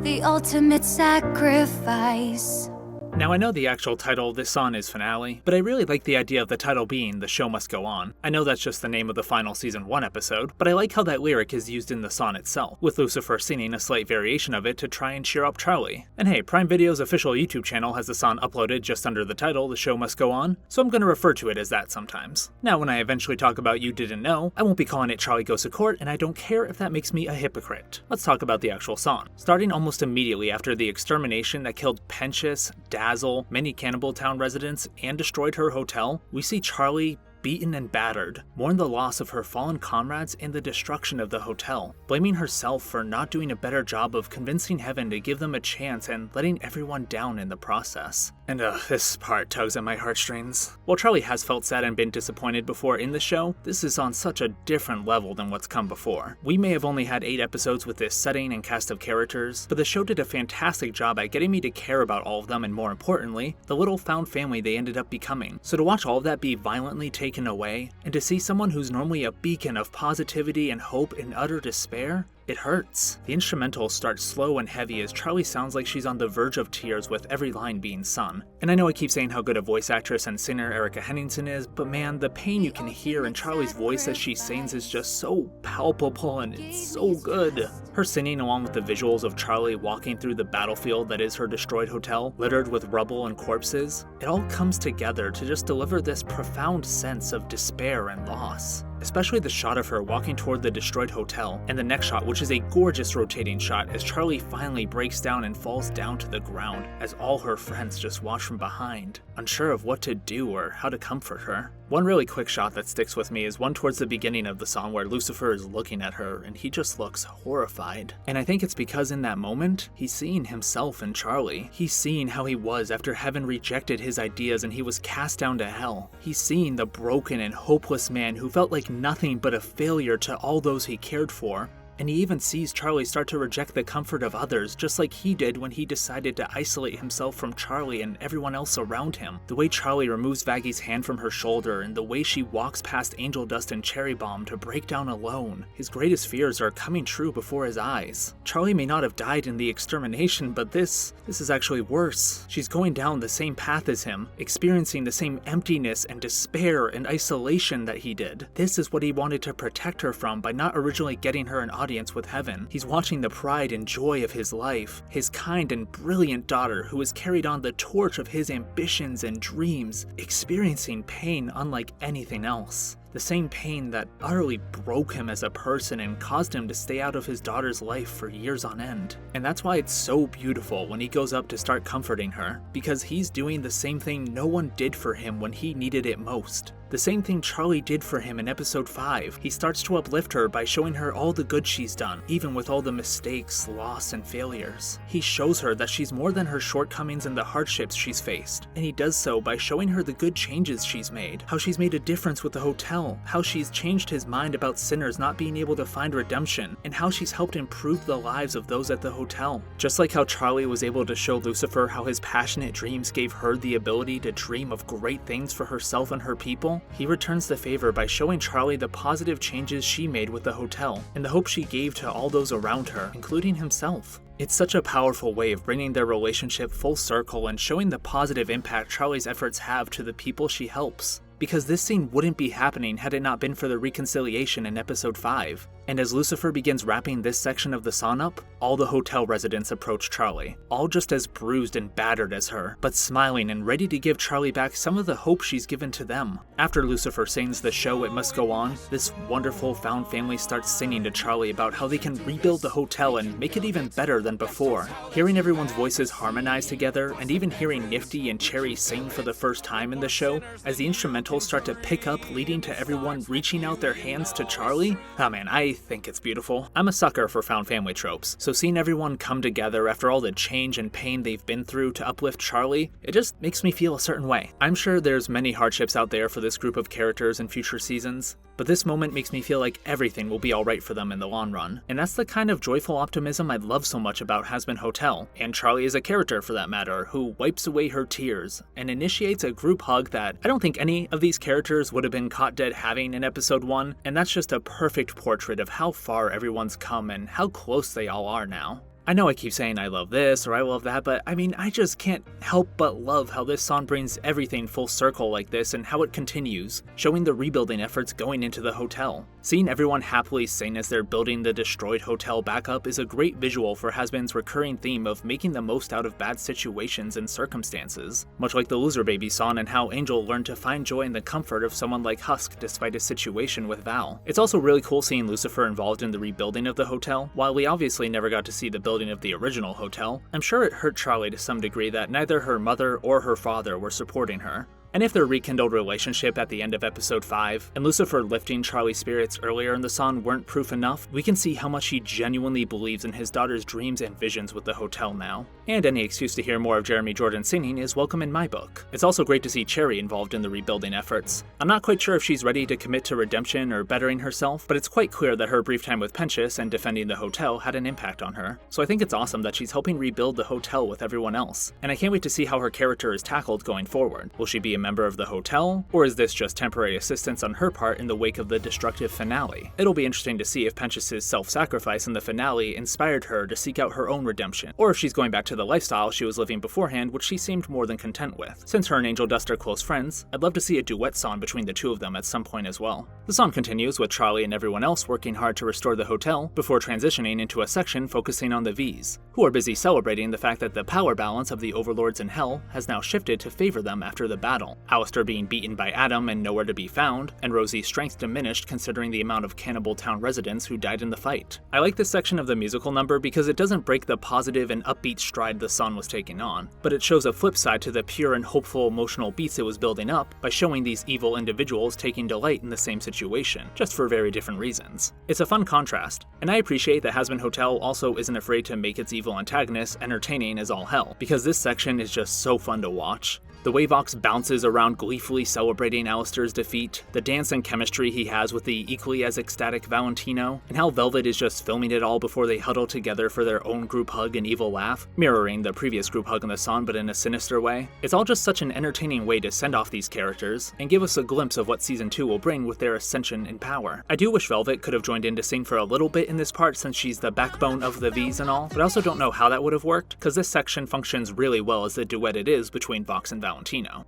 Speaker 3: the ultimate sacrifice.
Speaker 1: Now I know the actual title of this song is Finale, but I really like the idea of the title being The Show Must Go On. I know that's just the name of the final season 1 episode, but I like how that lyric is used in the song itself, with Lucifer singing a slight variation of it to try and cheer up Charlie. And hey, Prime Video's official YouTube channel has the song uploaded just under the title The Show Must Go On, so I'm gonna refer to it as that sometimes. Now when I eventually talk about You Didn't Know, I won't be calling it Charlie Goes to Court, and I don't care if that makes me a hypocrite. Let's talk about the actual song. Starting almost immediately after the extermination that killed Penchus, Dazzle, many Cannibal Town residents, and destroyed her hotel, we see Charlie beaten and battered, mourn the loss of her fallen comrades and the destruction of the hotel, blaming herself for not doing a better job of convincing Heaven to give them a chance and letting everyone down in the process. And this part tugs at my heartstrings. While Charlie has felt sad and been disappointed before in the show, this is on such a different level than what's come before. We may have only had 8 episodes with this setting and cast of characters, but the show did a fantastic job at getting me to care about all of them and, more importantly, the little found family they ended up becoming. So to watch all of that be violently taken away, and to see someone who's normally a beacon of positivity and hope in utter despair, it hurts. The instrumental starts slow and heavy as Charlie sounds like she's on the verge of tears with every line being sung. And I know I keep saying how good a voice actress and singer Erica Henningsen is, but man, the pain you can hear in Charlie's voice as she sings is just so palpable and it's so good. Her singing along with the visuals of Charlie walking through the battlefield that is her destroyed hotel, littered with rubble and corpses, it all comes together to just deliver this profound sense of despair and loss. Especially the shot of her walking toward the destroyed hotel, and the next shot, which is a gorgeous rotating shot as Charlie finally breaks down and falls down to the ground as all her friends just watch from behind, unsure of what to do or how to comfort her. One really quick shot that sticks with me is one towards the beginning of the song where Lucifer is looking at her and he just looks horrified. And I think it's because in that moment, he's seeing himself in Charlie. He's seeing how he was after Heaven rejected his ideas and he was cast down to hell. He's seeing the broken and hopeless man who felt like nothing but a failure to all those he cared for. And he even sees Charlie start to reject the comfort of others, just like he did when he decided to isolate himself from Charlie and everyone else around him. The way Charlie removes Vaggie's hand from her shoulder, and the way she walks past Angel Dust and Cherry Bomb to break down alone. His greatest fears are coming true before his eyes. Charlie may not have died in the extermination, but this is actually worse. She's going down the same path as him, experiencing the same emptiness and despair and isolation that he did. This is what he wanted to protect her from by not originally getting her an audience with Heaven. He's watching the pride and joy of his life, his kind and brilliant daughter who has carried on the torch of his ambitions and dreams, experiencing pain unlike anything else. The same pain that utterly broke him as a person and caused him to stay out of his daughter's life for years on end. And that's why it's so beautiful when he goes up to start comforting her, because he's doing the same thing no one did for him when he needed it most. The same thing Charlie did for him in episode 5. He starts to uplift her by showing her all the good she's done, even with all the mistakes, loss, and failures. He shows her that she's more than her shortcomings and the hardships she's faced, and he does so by showing her the good changes she's made, how she's made a difference with the hotel, how she's changed his mind about sinners not being able to find redemption, and how she's helped improve the lives of those at the hotel. Just like how Charlie was able to show Lucifer how his passionate dreams gave her the ability to dream of great things for herself and her people, he returns the favor by showing Charlie the positive changes she made with the hotel, and the hope she gave to all those around her, including himself. It's such a powerful way of bringing their relationship full circle and showing the positive impact Charlie's efforts have to the people she helps. Because this scene wouldn't be happening had it not been for the reconciliation in episode 5. And as Lucifer begins wrapping this section of the song up, all the hotel residents approach Charlie, all just as bruised and battered as her, but smiling and ready to give Charlie back some of the hope she's given to them. After Lucifer sings the show It Must Go On, this wonderful found family starts singing to Charlie about how they can rebuild the hotel and make it even better than before. Hearing everyone's voices harmonize together, and even hearing Nifty and Cherry sing for the first time in the show, as the instrumentals start to pick up, leading to everyone reaching out their hands to Charlie, oh man, I think it's beautiful. I'm a sucker for found family tropes, so seeing everyone come together after all the change and pain they've been through to uplift Charlie, it just makes me feel a certain way. I'm sure there's many hardships out there for this group of characters in future seasons, but this moment makes me feel like everything will be alright for them in the long run. And that's the kind of joyful optimism I love so much about Hazbin Hotel, and Charlie is a character for that matter, who wipes away her tears and initiates a group hug that I don't think any of these characters would have been caught dead having in episode 1, and that's just a perfect portrait of how far everyone's come and how close they all are now. I know I keep saying I love this or I love that, but I mean, I just can't help but love how this song brings everything full circle like this and how it continues, showing the rebuilding efforts going into the hotel. Seeing everyone happily sing as they're building the destroyed hotel back up is a great visual for Hazbin's recurring theme of making the most out of bad situations and circumstances, much like the Loser Baby song and how Angel learned to find joy in the comfort of someone like Husk despite his situation with Val. It's also really cool seeing Lucifer involved in the rebuilding of the hotel. While we obviously never got to see the building of the original hotel, I'm sure it hurt Charlie to some degree that neither her mother or her father were supporting her. And if their rekindled relationship at the end of episode 5 and Lucifer lifting Charlie's spirits earlier in the song weren't proof enough, we can see how much he genuinely believes in his daughter's dreams and visions with the hotel now. And any excuse to hear more of Jeremy Jordan singing is welcome in my book. It's also great to see Cherry involved in the rebuilding efforts. I'm not quite sure if she's ready to commit to redemption or bettering herself, but it's quite clear that her brief time with Penchus and defending the hotel had an impact on her. So I think it's awesome that she's helping rebuild the hotel with everyone else. And I can't wait to see how her character is tackled going forward. Will she be a member of the hotel, or is this just temporary assistance on her part in the wake of the destructive finale? It'll be interesting to see if Penchus' self-sacrifice in the finale inspired her to seek out her own redemption, or if she's going back to the lifestyle she was living beforehand, which she seemed more than content with. Since her and Angel Dust are close friends, I'd love to see a duet song between the two of them at some point as well. The song continues with Charlie and everyone else working hard to restore the hotel before transitioning into a section focusing on the V's, who are busy celebrating the fact that the power balance of the overlords in Hell has now shifted to favor them after the battle. Alistair being beaten by Adam and nowhere to be found, and Rosie's strength diminished considering the amount of Cannibal Town residents who died in the fight. I like this section of the musical number because it doesn't break the positive and upbeat stride the song was taking on, but it shows a flip side to the pure and hopeful emotional beats it was building up by showing these evil individuals taking delight in the same situation, just for very different reasons. It's a fun contrast, and I appreciate that Hazbin Hotel also isn't afraid to make its evil antagonists entertaining as all hell, because this section is just so fun to watch. The way Vox bounces around gleefully celebrating Alistair's defeat, the dance and chemistry he has with the equally as ecstatic Valentino, and how Velvet is just filming it all before they huddle together for their own group hug and evil laugh, mirroring the previous group hug in the song but in a sinister way. It's all just such an entertaining way to send off these characters, and give us a glimpse of what Season 2 will bring with their ascension in power. I do wish Velvet could have joined in to sing for a little bit in this part since she's the backbone of the V's and all, but I also don't know how that would have worked, because this section functions really well as the duet it is between Vox and Valentino.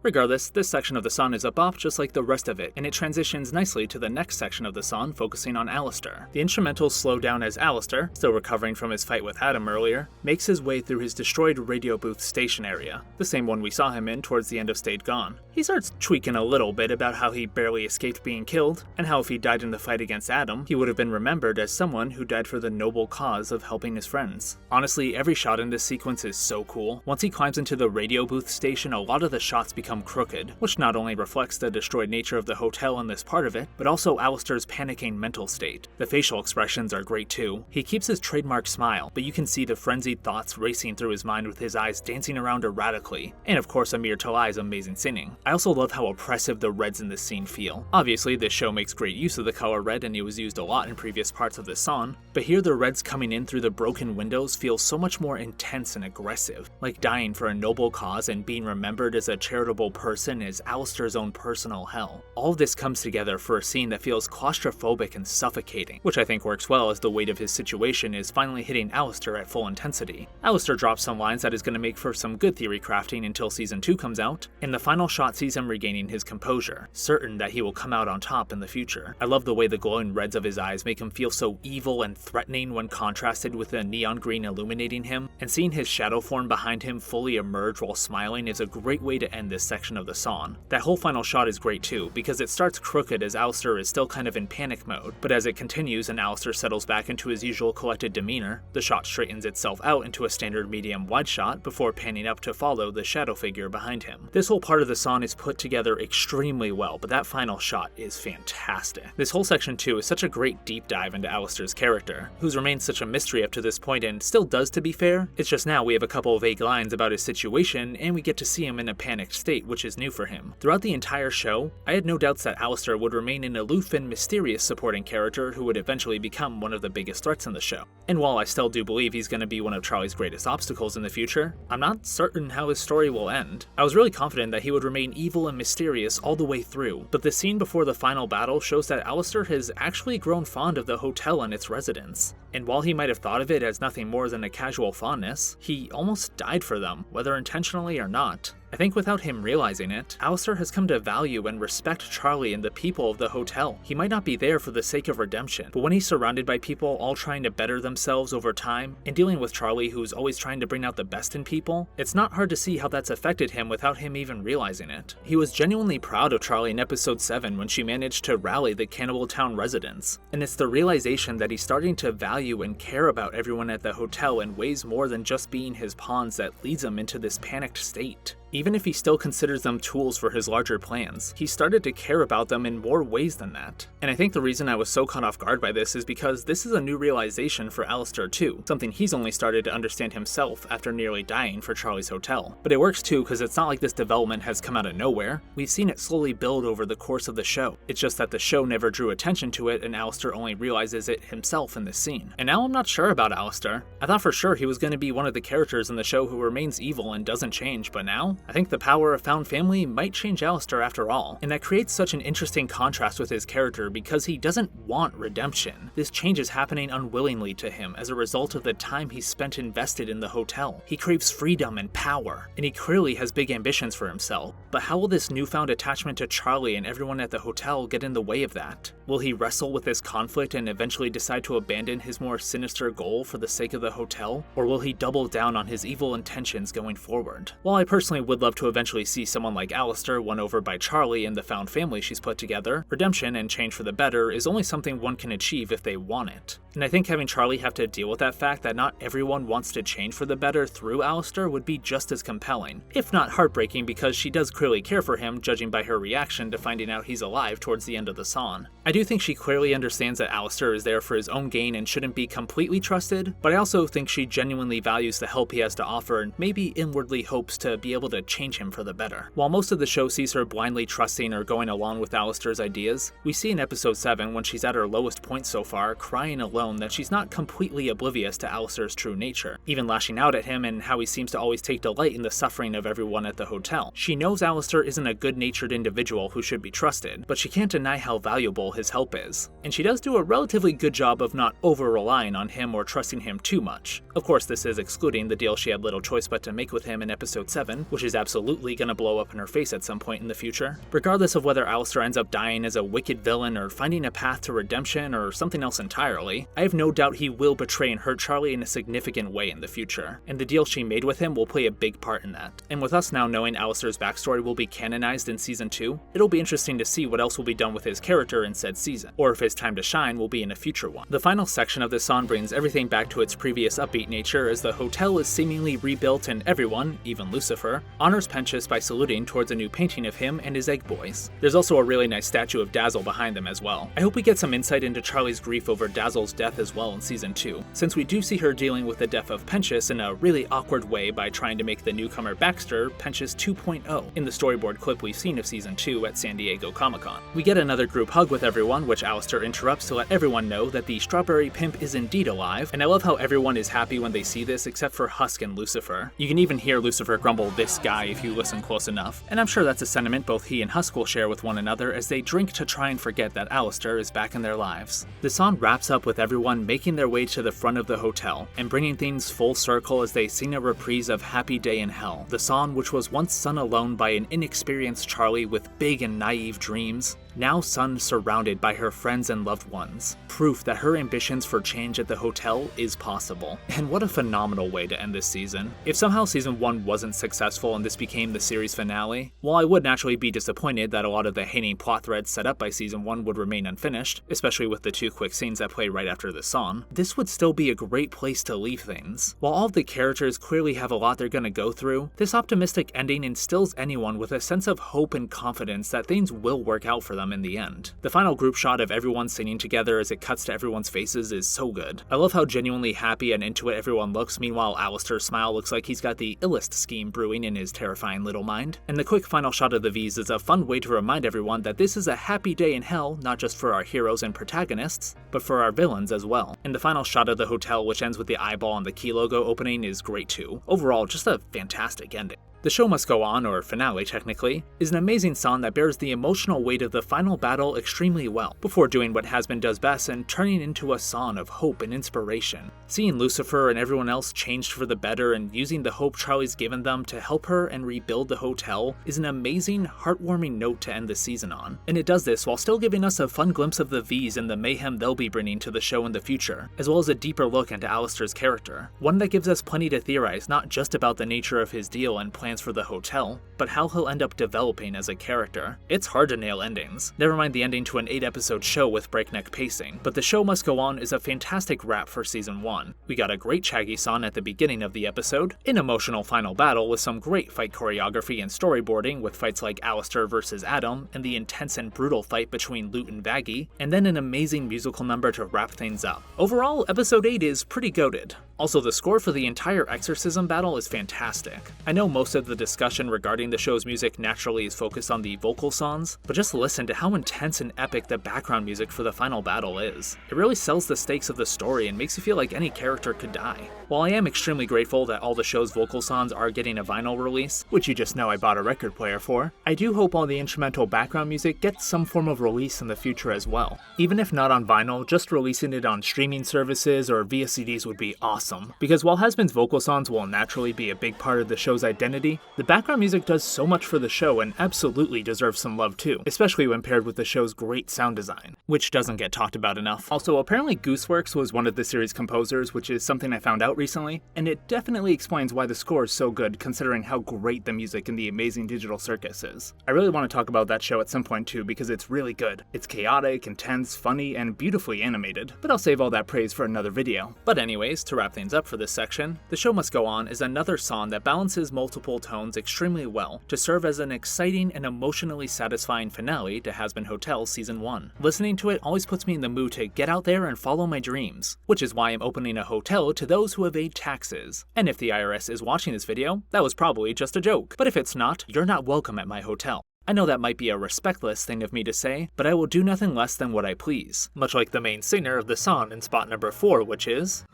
Speaker 1: Regardless, this section of the song is a bop just like the rest of it, and it transitions nicely to the next section of the song focusing on Alistair. The instrumentals slow down as Alistair, still recovering from his fight with Adam earlier, makes his way through his destroyed radio booth station area, the same one we saw him in towards the end of Stayed Gone. He starts tweaking a little bit about how he barely escaped being killed, and how if he died in the fight against Adam, he would have been remembered as someone who died for the noble cause of helping his friends. Honestly, every shot in this sequence is so cool. Once he climbs into the radio booth station, a lot of the shots become crooked, which not only reflects the destroyed nature of the hotel in this part of it, but also Alistair's panicking mental state. The facial expressions are great too. He keeps his trademark smile, but you can see the frenzied thoughts racing through his mind with his eyes dancing around erratically, and of course Amir Talai's amazing singing. I also love how oppressive the reds in this scene feel. Obviously, this show makes great use of the color red and it was used a lot in previous parts of this song, but here the reds coming in through the broken windows feel so much more intense and aggressive, like dying for a noble cause and being remembered as a charitable person is Alistair's own personal hell. All of this comes together for a scene that feels claustrophobic and suffocating, which I think works well as the weight of his situation is finally hitting Alistair at full intensity. Alistair drops some lines that is going to make for some good theory crafting until Season 2 comes out, and the final shot sees him regaining his composure, certain that he will come out on top in the future. I love the way the glowing reds of his eyes make him feel so evil and threatening when contrasted with the neon green illuminating him, and seeing his shadow form behind him fully emerge while smiling is a great way to end this section of the song. That whole final shot is great too, because it starts crooked as Alistair is still kind of in panic mode, but as it continues and Alistair settles back into his usual collected demeanor, the shot straightens itself out into a standard medium wide shot before panning up to follow the shadow figure behind him. This whole part of the song is put together extremely well, but that final shot is fantastic. This whole section too is such a great deep dive into Alistair's character, who's remained such a mystery up to this point and still does, to be fair. It's just now we have a couple of vague lines about his situation and we get to see him in a panicked state, which is new for him. Throughout the entire show, I had no doubts that Alistair would remain an aloof and mysterious supporting character who would eventually become one of the biggest threats in the show. And while I still do believe he's going to be one of Charlie's greatest obstacles in the future, I'm not certain how his story will end. I was really confident that he would remain evil and mysterious all the way through, but the scene before the final battle shows that Alistair has actually grown fond of the hotel and its residents. And while he might have thought of it as nothing more than a casual fondness, he almost died for them, whether intentionally or not. I think without him realizing it, Alistair has come to value and respect Charlie and the people of the hotel. He might not be there for the sake of redemption, but when he's surrounded by people all trying to better themselves over time, and dealing with Charlie who's always trying to bring out the best in people, it's not hard to see how that's affected him without him even realizing it. He was genuinely proud of Charlie in episode 7 when she managed to rally the Cannibal Town residents, and it's the realization that he's starting to value and care about everyone at the hotel in ways more than just being his pawns that leads him into this panicked state. Even if he still considers them tools for his larger plans, he started to care about them in more ways than that. And I think the reason I was so caught off guard by this is because this is a new realization for Alistair too, something he's only started to understand himself after nearly dying for Charlie's hotel. But it works too because it's not like this development has come out of nowhere. We've seen it slowly build over the course of the show. It's just that the show never drew attention to it and Alistair only realizes it himself in this scene. And now I'm not sure about Alistair. I thought for sure he was going to be one of the characters in the show who remains evil and doesn't change, but now I think the power of found family might change Alistair after all, and that creates such an interesting contrast with his character because he doesn't want redemption. This change is happening unwillingly to him as a result of the time he spent invested in the hotel. He craves freedom and power, and he clearly has big ambitions for himself. But how will this newfound attachment to Charlie and everyone at the hotel get in the way of that? Will he wrestle with this conflict and eventually decide to abandon his more sinister goal for the sake of the hotel? Or will he double down on his evil intentions going forward? While I personally would love to eventually see someone like Alistair won over by Charlie and the found family she's put together, redemption and change for the better is only something one can achieve if they want it. And I think having Charlie have to deal with that fact that not everyone wants to change for the better through Alistair would be just as compelling, if not heartbreaking, because she does clearly care for him, judging by her reaction to finding out he's alive towards the end of the song. I do think she clearly understands that Alistair is there for his own gain and shouldn't be completely trusted, but I also think she genuinely values the help he has to offer and maybe inwardly hopes to be able to change him for the better. While most of the show sees her blindly trusting or going along with Alistair's ideas, we see in episode 7 when she's at her lowest point so far, crying alone, that she's not completely oblivious to Alistair's true nature, even lashing out at him and how he seems to always take delight in the suffering of everyone at the hotel. She knows Alistair isn't a good-natured individual who should be trusted, but she can't deny how valuable his help is. And she does do a relatively good job of not over-relying on him or trusting him too much. Of course, this is excluding the deal she had little choice but to make with him in episode 7, which is absolutely gonna blow up in her face at some point in the future. Regardless of whether Alistair ends up dying as a wicked villain or finding a path to redemption or something else entirely, I have no doubt he will betray and hurt Charlie in a significant way in the future, and the deal she made with him will play a big part in that. And with us now knowing Alistair's backstory will be canonized in season 2, it'll be interesting to see what else will be done with his character in said season, or if his time to shine will be in a future one. The final section of this song brings everything back to its previous upbeat nature as the hotel is seemingly rebuilt and everyone, even Lucifer, honors Penchus by saluting towards a new painting of him and his egg boys. There's also a really nice statue of Dazzle behind them as well. I hope we get some insight into Charlie's grief over Dazzle's death as well in season 2, since we do see her dealing with the death of Penchus in a really awkward way by trying to make the newcomer Baxter Penchus 2.0 in the storyboard clip we've seen of season 2 at San Diego Comic-Con. We get another group hug with everyone, which Alistair interrupts to let everyone know that the Strawberry Pimp is indeed alive, and I love how everyone is happy when they see this except for Husk and Lucifer. You can even hear Lucifer grumble "this guy" if you listen close enough, and I'm sure that's a sentiment both he and Husk will share with one another as they drink to try and forget that Alistair is back in their lives. The song wraps up with everyone making their way to the front of the hotel and bringing things full circle as they sing a reprise of Happy Day in Hell, the song which was once sung alone by an inexperienced Charlie with big and naive dreams, now sung surrounded by her friends and loved ones. Proof that her ambitions for change at the hotel is possible. And what a phenomenal way to end this season. If somehow season 1 wasn't successful and this became the series finale, while I would naturally be disappointed that a lot of the hanging plot threads set up by season 1 would remain unfinished, especially with the 2 quick scenes that play right after the song, this would still be a great place to leave things. While all of the characters clearly have a lot they're gonna go through, this optimistic ending instills anyone with a sense of hope and confidence that things will work out for them them in the end. The final group shot of everyone singing together as it cuts to everyone's faces is so good. I love how genuinely happy and into it everyone looks, meanwhile Alistair's smile looks like he's got the illest scheme brewing in his terrifying little mind. And the quick final shot of the V's is a fun way to remind everyone that this is a happy day in hell, not just for our heroes and protagonists, but for our villains as well. And the final shot of the hotel, which ends with the eyeball and the key logo opening, is great too. Overall, just a fantastic ending. The Show Must Go On, or finale technically, is an amazing song that bears the emotional weight of the final battle extremely well, before doing what Hazbin does best and turning into a song of hope and inspiration. Seeing Lucifer and everyone else changed for the better and using the hope Charlie's given them to help her and rebuild the hotel is an amazing, heartwarming note to end the season on. And it does this while still giving us a fun glimpse of the V's and the mayhem they'll be bringing to the show in the future, as well as a deeper look into Alistair's character. One that gives us plenty to theorize not just about the nature of his deal and plans for the hotel, but how he'll end up developing as a character. It's hard to nail endings, never mind the ending to an 8-episode show with breakneck pacing, but The Show Must Go On is a fantastic wrap for season 1. We got a great Shaggy song at the beginning of the episode, an emotional final battle with some great fight choreography and storyboarding with fights like Alistair vs. Adam and the intense and brutal fight between Lute and Vaggie, and then an amazing musical number to wrap things up. Overall, episode 8 is pretty goated. Also, the score for the entire exorcism battle is fantastic. I know most of the discussion regarding the show's music naturally is focused on the vocal songs, but just listen to how intense and epic the background music for the final battle is. It really sells the stakes of the story and makes you feel like any character could die. While I am extremely grateful that all the show's vocal songs are getting a vinyl release, which you just know I bought a record player for, I do hope all the instrumental background music gets some form of release in the future as well. Even if not on vinyl, just releasing it on streaming services or via CDs would be awesome. Because while Hazbin's vocal songs will naturally be a big part of the show's identity, the background music does so much for the show and absolutely deserves some love too, especially when paired with the show's great sound design, which doesn't get talked about enough. Also, apparently Gooseworks was one of the series' composers, which is something I found out recently, and it definitely explains why the score is so good considering how great the music in the Amazing Digital Circus is. I really want to talk about that show at some point too because it's really good. It's chaotic, intense, funny, and beautifully animated, but I'll save all that praise for another video. But anyways, to wrap things up for this section, The Show Must Go On is another song that balances multiple tones extremely well to serve as an exciting and emotionally satisfying finale to Hazbin Hotel Season 1. Listening to it always puts me in the mood to get out there and follow my dreams, which is why I'm opening a hotel to those who evade taxes. And if the IRS is watching this video, that was probably just a joke. But if it's not, you're not welcome at my hotel. I know that might be a respectless thing of me to say, but I will do nothing less than what I please. Much like the main singer of the song in spot number 4, which is...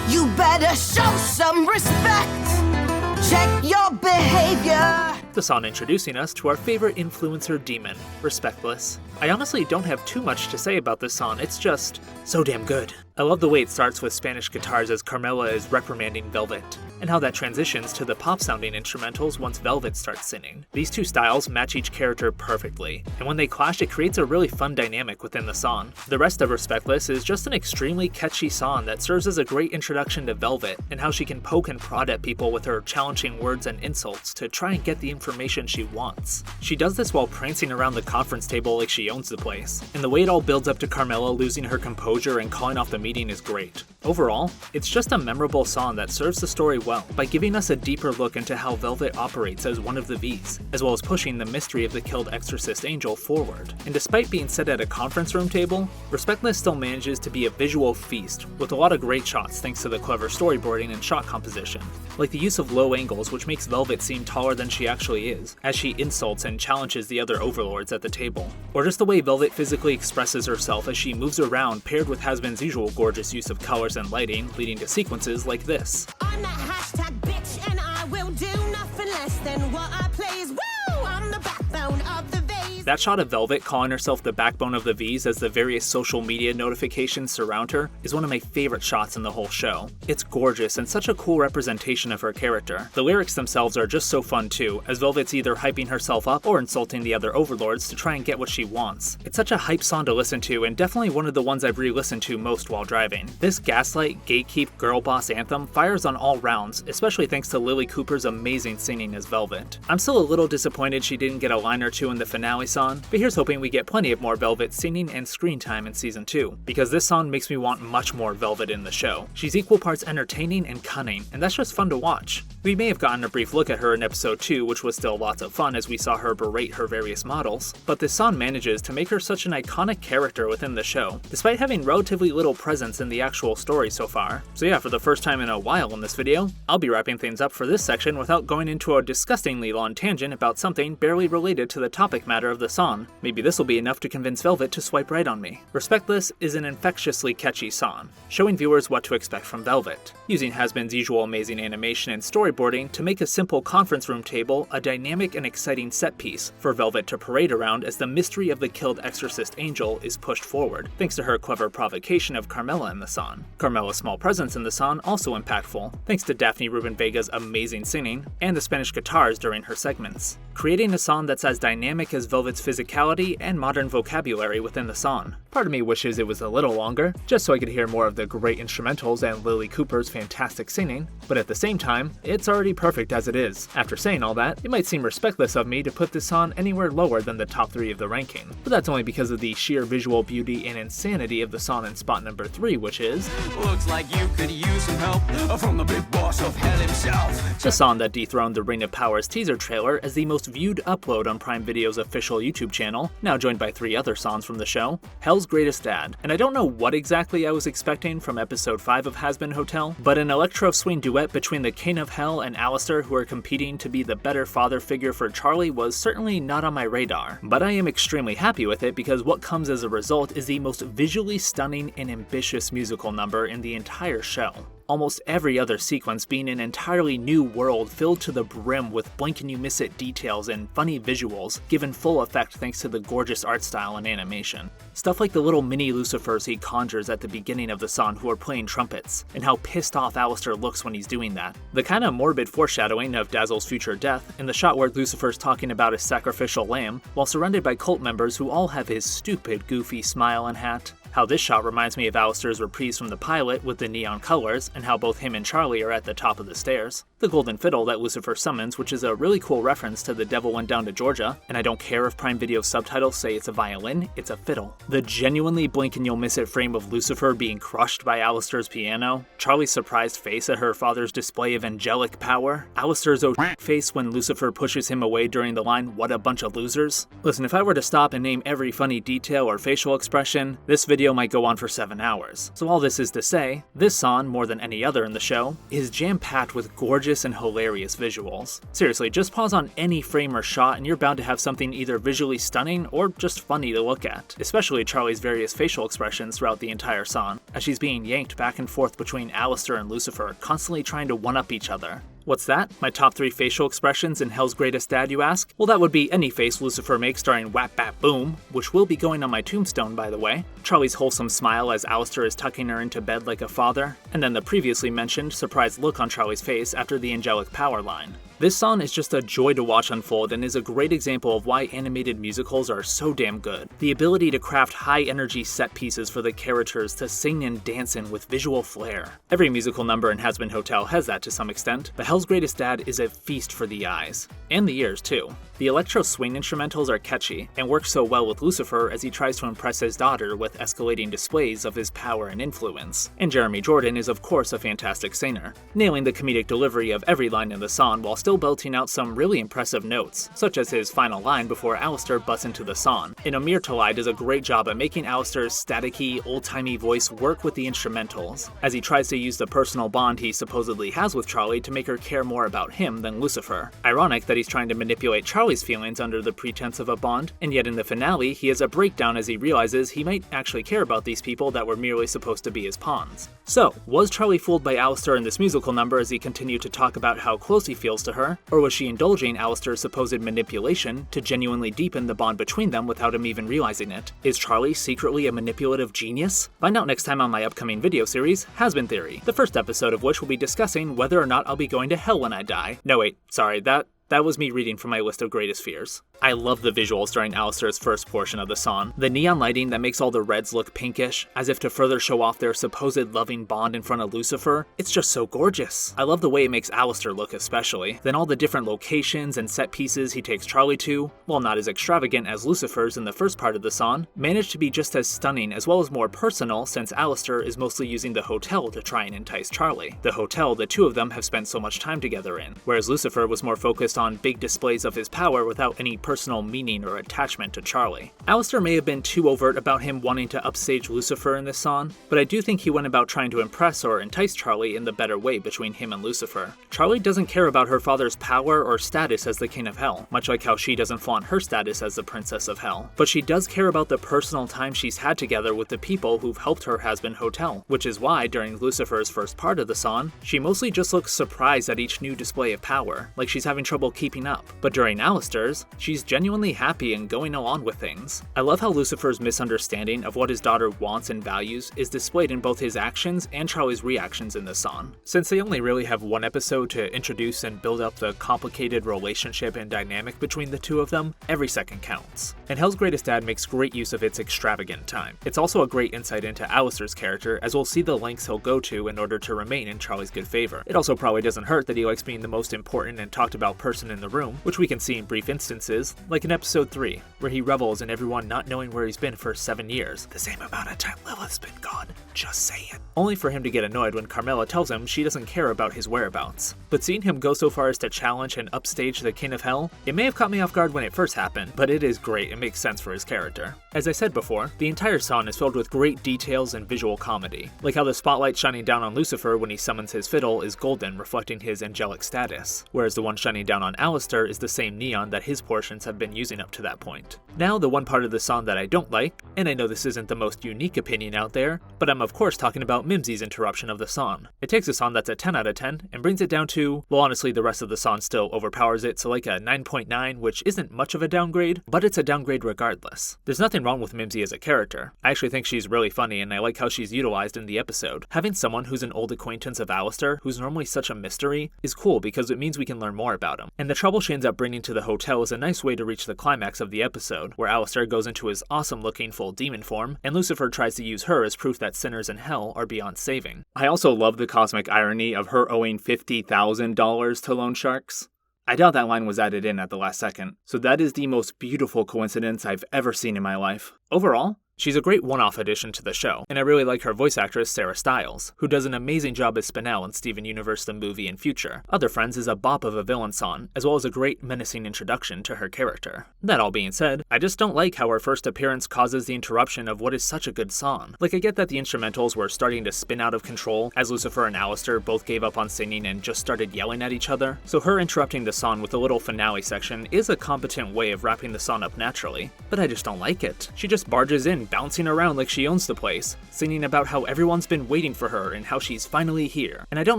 Speaker 8: You better show some respect. Check your behavior.
Speaker 1: The song introducing us to our favorite influencer demon, Respectless. I honestly don't have too much to say about this song, it's just so damn good. I love the way it starts with Spanish guitars as Carmela is reprimanding Velvet, and how that transitions to the pop-sounding instrumentals once Velvet starts singing. These two styles match each character perfectly, and when they clash it creates a really fun dynamic within the song. The rest of Respectless is just an extremely catchy song that serves as a great introduction to Velvet, and how she can poke and prod at people with her challenging words and insults to try and get the information she wants. She does this while prancing around the conference table like she owns the place, and the way it all builds up to Carmela losing her composure and calling off the meeting is great. Overall, it's just a memorable song that serves the story well by giving us a deeper look into how Velvet operates as one of the V's, as well as pushing the mystery of the killed exorcist angel forward. And despite being set at a conference room table, Respectless still manages to be a visual feast, with a lot of great shots thanks to the clever storyboarding and shot composition, like the use of low angles which makes Velvet seem taller than she actually is, as she insults and challenges the other overlords at the table, or just the way Velvet physically expresses herself as she moves around paired with Hazbin's usual gorgeous use of colors and lighting, leading to sequences like this.
Speaker 5: I'm that hashtag bitch and I will do nothing less than what I please. Woo! I'm the backbone of the vase.
Speaker 1: That shot of Velvet calling herself the backbone of the V's as the various social media notifications surround her is one of my favorite shots in the whole show. It's gorgeous and such a cool representation of her character. The lyrics themselves are just so fun too, as Velvet's either hyping herself up or insulting the other overlords to try and get what she wants. It's such a hype song to listen to and definitely one of the ones I've re-listened to most while driving. This gaslight, gatekeep, girl boss anthem fires on all rounds, especially thanks to Lily Cooper's amazing singing as Velvet. I'm still a little disappointed she didn't get a line or two in the finale song, but here's hoping we get plenty of more Velvet singing and screen time in Season 2, because this song makes me want much more Velvet in the show. She's equal parts entertaining and cunning, and that's just fun to watch. We may have gotten a brief look at her in episode 2, which was still lots of fun as we saw her berate her various models, but this song manages to make her such an iconic character within the show, despite having relatively little presence in the actual story so far. So yeah, for the first time in a while in this video, I'll be wrapping things up for this section without going into a disgustingly long tangent about something barely related to the topic matter of the song. Maybe this will be enough to convince Velvet to swipe right on me. Respectless is an infectiously catchy song, showing viewers what to expect from Velvet, using Hazbin's usual amazing animation and storyboarding to make a simple conference room table a dynamic and exciting set piece for Velvet to parade around as the mystery of the killed exorcist angel is pushed forward, thanks to her clever provocation of Carmela in the song. Carmela's small presence in the song also impactful, thanks to Daphne Rubin Vega's amazing singing and the Spanish guitars during her segments, creating a song that's as dynamic as Velvet's physicality and modern vocabulary within the song. Part of me wishes it was a little longer, just so I could hear more of the great instrumentals and Lily Cooper's fantastic singing, but at the same time, it's already perfect as it is. After saying all that, it might seem respectless of me to put this song anywhere lower than the top 3 of the ranking, but that's only because of the sheer visual beauty and insanity of the song in spot number 3, which is
Speaker 2: Looks like you could use some help from the big boss of hell himself.
Speaker 1: the song that dethroned the Ring of Power's teaser trailer as the most viewed upload on Prime Video's official YouTube channel, now joined by 3 other songs from the show, Hell's Greatest Dad. And I don't know what exactly I was expecting from episode 5 of Hazbin Hotel, but an electro swing duet between the King of Hell and Alistair, who are competing to be the better father figure for Charlie, was certainly not on my radar. But I am extremely happy with it because what comes as a result is the most visually stunning and ambitious musical number in the entire show. Almost every other sequence being an entirely new world filled to the brim with blink and you miss it details and funny visuals, given full effect thanks to the gorgeous art style and animation. Stuff like the little mini Lucifers he conjures at the beginning of the song who are playing trumpets, and how pissed off Alistair looks when he's doing that. The kind of morbid foreshadowing of Dazzle's future death in the shot where Lucifer's talking about his sacrificial lamb, while surrounded by cult members who all have his stupid, goofy smile and hat. How this shot reminds me of Alistair's reprise from the pilot with the neon colors, and how both him and Charlie are at the top of the stairs. The golden fiddle that Lucifer summons, which is a really cool reference to The Devil Went Down to Georgia, and I don't care if Prime Video subtitles say it's a violin, it's a fiddle. The genuinely blink and you'll miss it frame of Lucifer being crushed by Alistair's piano, Charlie's surprised face at her father's display of angelic power, Alistair's face when Lucifer pushes him away during the line, "What a bunch of losers." Listen, if I were to stop and name every funny detail or facial expression, this video might go on for 7 hours. So all this is to say, this song, more than any other in the show, is jam-packed with gorgeous and hilarious visuals. Seriously, just pause on any frame or shot and you're bound to have something either visually stunning or just funny to look at, especially Charlie's various facial expressions throughout the entire song, as she's being yanked back and forth between Alistair and Lucifer, constantly trying to one-up each other. What's that? My top 3 facial expressions in Hell's Greatest Dad, you ask? Well, that would be any face Lucifer makes during Whap Bap Boom, which will be going on my tombstone, by the way, Charlie's wholesome smile as Alistair is tucking her into bed like a father, and then the previously mentioned surprised look on Charlie's face after the angelic power line. This song is just a joy to watch unfold and is a great example of why animated musicals are so damn good. The ability to craft high-energy set pieces for the characters to sing and dance in with visual flair. Every musical number in Hazbin Hotel has that to some extent, but Hell's Greatest Dad is a feast for the eyes. And the ears, too. The electro swing instrumentals are catchy, and work so well with Lucifer as he tries to impress his daughter with escalating displays of his power and influence. And Jeremy Jordan is of course a fantastic singer, nailing the comedic delivery of every line in the song while still belting out some really impressive notes, such as his final line before Alistair busts into the song. And Amir Talai does a great job at making Alistair's staticky, old-timey voice work with the instrumentals, as he tries to use the personal bond he supposedly has with Charlie to make her care more about him than Lucifer. Ironic that he's trying to manipulate Charlie's feelings under the pretense of a bond, and yet in the finale he has a breakdown as he realizes he might actually care about these people that were merely supposed to be his pawns. So, was Charlie fooled by Alistair in this musical number as he continued to talk about how close he feels to her, or was she indulging Alistair's supposed manipulation to genuinely deepen the bond between them without him even realizing it? Is Charlie secretly a manipulative genius? Find out next time on my upcoming video series, Hazbin Theory, the first episode of which will be discussing whether or not I'll be going to hell when I die. No wait, sorry, that That was me reading from my list of greatest fears. I love the visuals during Alistair's first portion of the song. The neon lighting that makes all the reds look pinkish, as if to further show off their supposed loving bond in front of Lucifer. It's just so gorgeous. I love the way it makes Alistair look especially. Then all the different locations and set pieces he takes Charlie to, while not as extravagant as Lucifer's in the first part of the song, manage to be just as stunning as well as more personal since Alistair is mostly using the hotel to try and entice Charlie. The hotel the two of them have spent so much time together in, whereas Lucifer was more focused on big displays of his power without any personal meaning or attachment to Charlie. Alistair may have been too overt about him wanting to upstage Lucifer in this song, but I do think he went about trying to impress or entice Charlie in the better way between him and Lucifer. Charlie doesn't care about her father's power or status as the King of Hell, much like how she doesn't flaunt her status as the Princess of Hell, but she does care about the personal time she's had together with the people who've helped her Hazbin Hotel, which is why during Lucifer's first part of the song, she mostly just looks surprised at each new display of power, like she's having trouble keeping up. But during Alistair's, she's genuinely happy and going along with things. I love how Lucifer's misunderstanding of what his daughter wants and values is displayed in both his actions and Charlie's reactions in the song. Since they only really have one episode to introduce and build up the complicated relationship and dynamic between the two of them, every second counts. And Hell's Greatest Dad makes great use of its extravagant time. It's also a great insight into Alistair's character, as we'll see the lengths he'll go to in order to remain in Charlie's good favor. It also probably doesn't hurt that he likes being the most important and talked about person in the room, which we can see in brief instances, like in episode 3, where he revels in everyone not knowing where he's been for 7 years, the same amount of time Lilith's been gone, just saying. Only for him to get annoyed when Carmela tells him she doesn't care about his whereabouts. But seeing him go so far as to challenge and upstage the King of Hell, it may have caught me off guard when it first happened, but it is great and makes sense for his character. As I said before, the entire song is filled with great details and visual comedy, like how the spotlight shining down on Lucifer when he summons his fiddle is golden, reflecting his angelic status, whereas the one shining down on Alistair is the same neon that his portions have been using up to that point. Now, the one part of the song that I don't like, and I know this isn't the most unique opinion out there, but I'm of course talking about Mimsy's interruption of the song. It takes a song that's a 10 out of 10 and brings it down to, well, honestly the rest of the song still overpowers it, so like a 9.9, which isn't much of a downgrade, but it's a downgrade regardless. There's nothing wrong with Mimsy as a character. I actually think she's really funny and I like how she's utilized in the episode. Having someone who's an old acquaintance of Alistair, who's normally such a mystery, is cool because it means we can learn more about him. And the trouble she ends up bringing to the hotel is a nice way to reach the climax of the episode, where Alistair goes into his awesome looking full demon form, and Lucifer tries to use her as proof that sinners in hell are beyond saving. I also love the cosmic irony of her owing $50,000 to loan sharks. I doubt that line was added in at the last second, so that is the most beautiful coincidence I've ever seen in my life. Overall, she's a great one-off addition to the show, and I really like her voice actress Sarah Stiles, who does an amazing job as Spinell in Steven Universe the movie and Future. Other Friends is a bop of a villain song, as well as a great menacing introduction to her character. That all being said, I just don't like how her first appearance causes the interruption of what is such a good song. Like, I get that the instrumentals were starting to spin out of control, as Lucifer and Alistair both gave up on singing and just started yelling at each other, so her interrupting the song with a little finale section is a competent way of wrapping the song up naturally, but I just don't like it. She just barges in, bouncing around like she owns the place, singing about how everyone's been waiting for her and how she's finally here. And I don't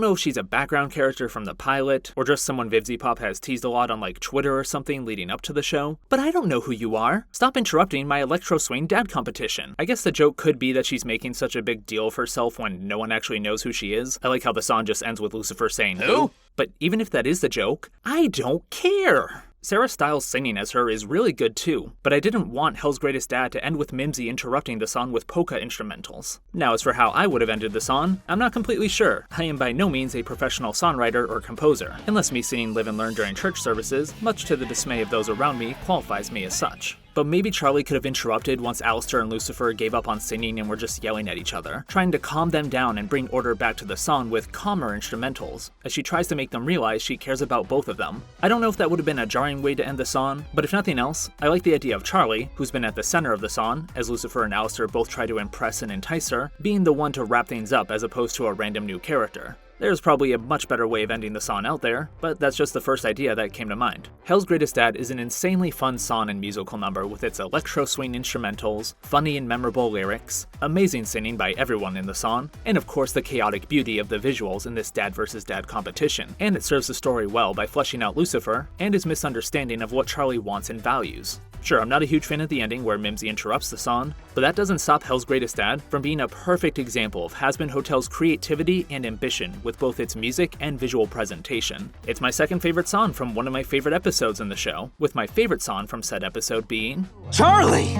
Speaker 1: know if she's a background character from the pilot, or just someone VivziePop has teased a lot on like Twitter or something leading up to the show, but I don't know who you are. Stop interrupting my electro swing dad competition. I guess the joke could be that she's making such a big deal of herself when no one actually knows who she is. I like how the song just ends with Lucifer saying, "Who?" But even if that is the joke, I don't care. Sarah Stiles singing as her is really good too, but I didn't want Hell's Greatest Dad to end with Mimsy interrupting the song with polka instrumentals. Now, as for how I would have ended the song, I'm not completely sure. I am by no means a professional songwriter or composer, unless me singing Live and Learn during church services, much to the dismay of those around me, qualifies me as such. But maybe Charlie could have interrupted once Alistair and Lucifer gave up on singing and were just yelling at each other, trying to calm them down and bring order back to the song with calmer instrumentals, as she tries to make them realize she cares about both of them. I don't know if that would have been a jarring way to end the song, but if nothing else, I like the idea of Charlie, who's been at the center of the song, as Lucifer and Alistair both try to impress and entice her, being the one to wrap things up as opposed to a random new character. There's probably a much better way of ending the song out there, but that's just the first idea that came to mind. Hell's Greatest Dad is an insanely fun song and musical number with its electro swing instrumentals, funny and memorable lyrics, amazing singing by everyone in the song, and of course the chaotic beauty of the visuals in this dad versus dad competition. And it serves the story well by fleshing out Lucifer and his misunderstanding of what Charlie wants and values. Sure, I'm not a huge fan of the ending where Mimsy interrupts the song, but that doesn't stop Hell's Greatest Dad from being a perfect example of Hazbin Hotel's creativity and ambition with both its music and visual presentation. It's my second favorite song from one of my favorite episodes in the show, with my favorite song from said episode being
Speaker 9: Charlie!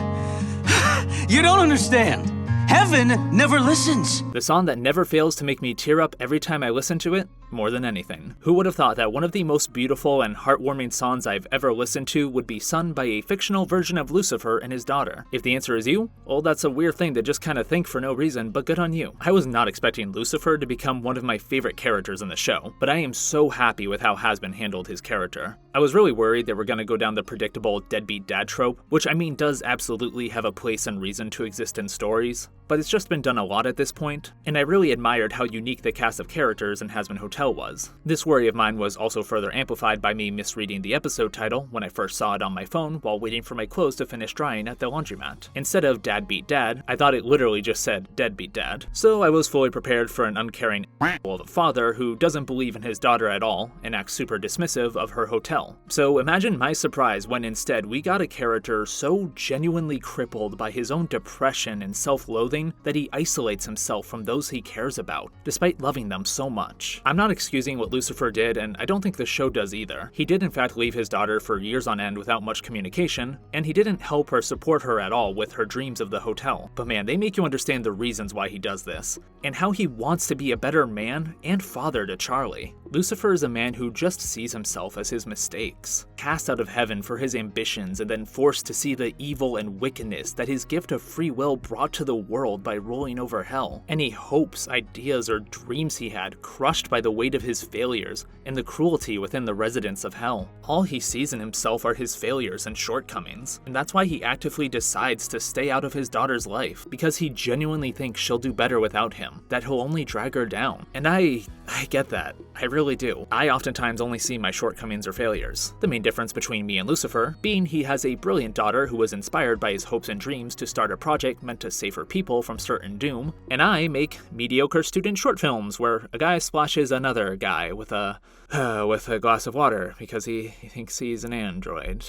Speaker 9: You don't understand. Heaven never listens.
Speaker 1: the song that never fails to make me tear up every time I listen to it, more than anything. Who would have thought that one of the most beautiful and heartwarming songs I've ever listened to would be sung by a fictional version of Lucifer and his daughter? If the answer is you, well, that's a weird thing to just kind of think for no reason, but good on you. I was not expecting Lucifer to become one of my favorite characters in the show, but I am so happy with how Hazbin handled his character. I was really worried they were going to go down the predictable deadbeat dad trope, which I mean does absolutely have a place and reason to exist in stories, but it's just been done a lot at this point, and I really admired how unique the cast of characters in Hazbin Hotel was. This worry of mine was also further amplified by me misreading the episode title when I first saw it on my phone while waiting for my clothes to finish drying at the laundromat. Instead of Dad Beat Dad, I thought it literally just said Deadbeat Dad, so I was fully prepared for an uncaring of a father who doesn't believe in his daughter at all and acts super dismissive of her hotel. So imagine my surprise when instead we got a character so genuinely crippled by his own depression and self-loathing that he isolates himself from those he cares about, despite loving them so much. I'm not excusing what Lucifer did, and I don't think the show does either. He did in fact leave his daughter for years on end without much communication, and he didn't help or support her at all with her dreams of the hotel. But man, they make you understand the reasons why he does this, and how he wants to be a better man and father to Charlie. Lucifer is a man who just sees himself as his mistakes, cast out of heaven for his ambitions and then forced to see the evil and wickedness that his gift of free will brought to the world by rolling over hell. Any hopes, ideas, or dreams he had crushed by the weight of his failures and the cruelty within the residents of hell. All he sees in himself are his failures and shortcomings, and that's why he actively decides to stay out of his daughter's life, because he genuinely thinks she'll do better without him, that he'll only drag her down. And I get that. I really do. I oftentimes only see my shortcomings or failures. The main difference between me and Lucifer being he has a brilliant daughter who was inspired by his hopes and dreams to start a project meant to save her people from certain doom, and I make mediocre student short films where a guy splashes another guy with a glass of water because he thinks he's an android.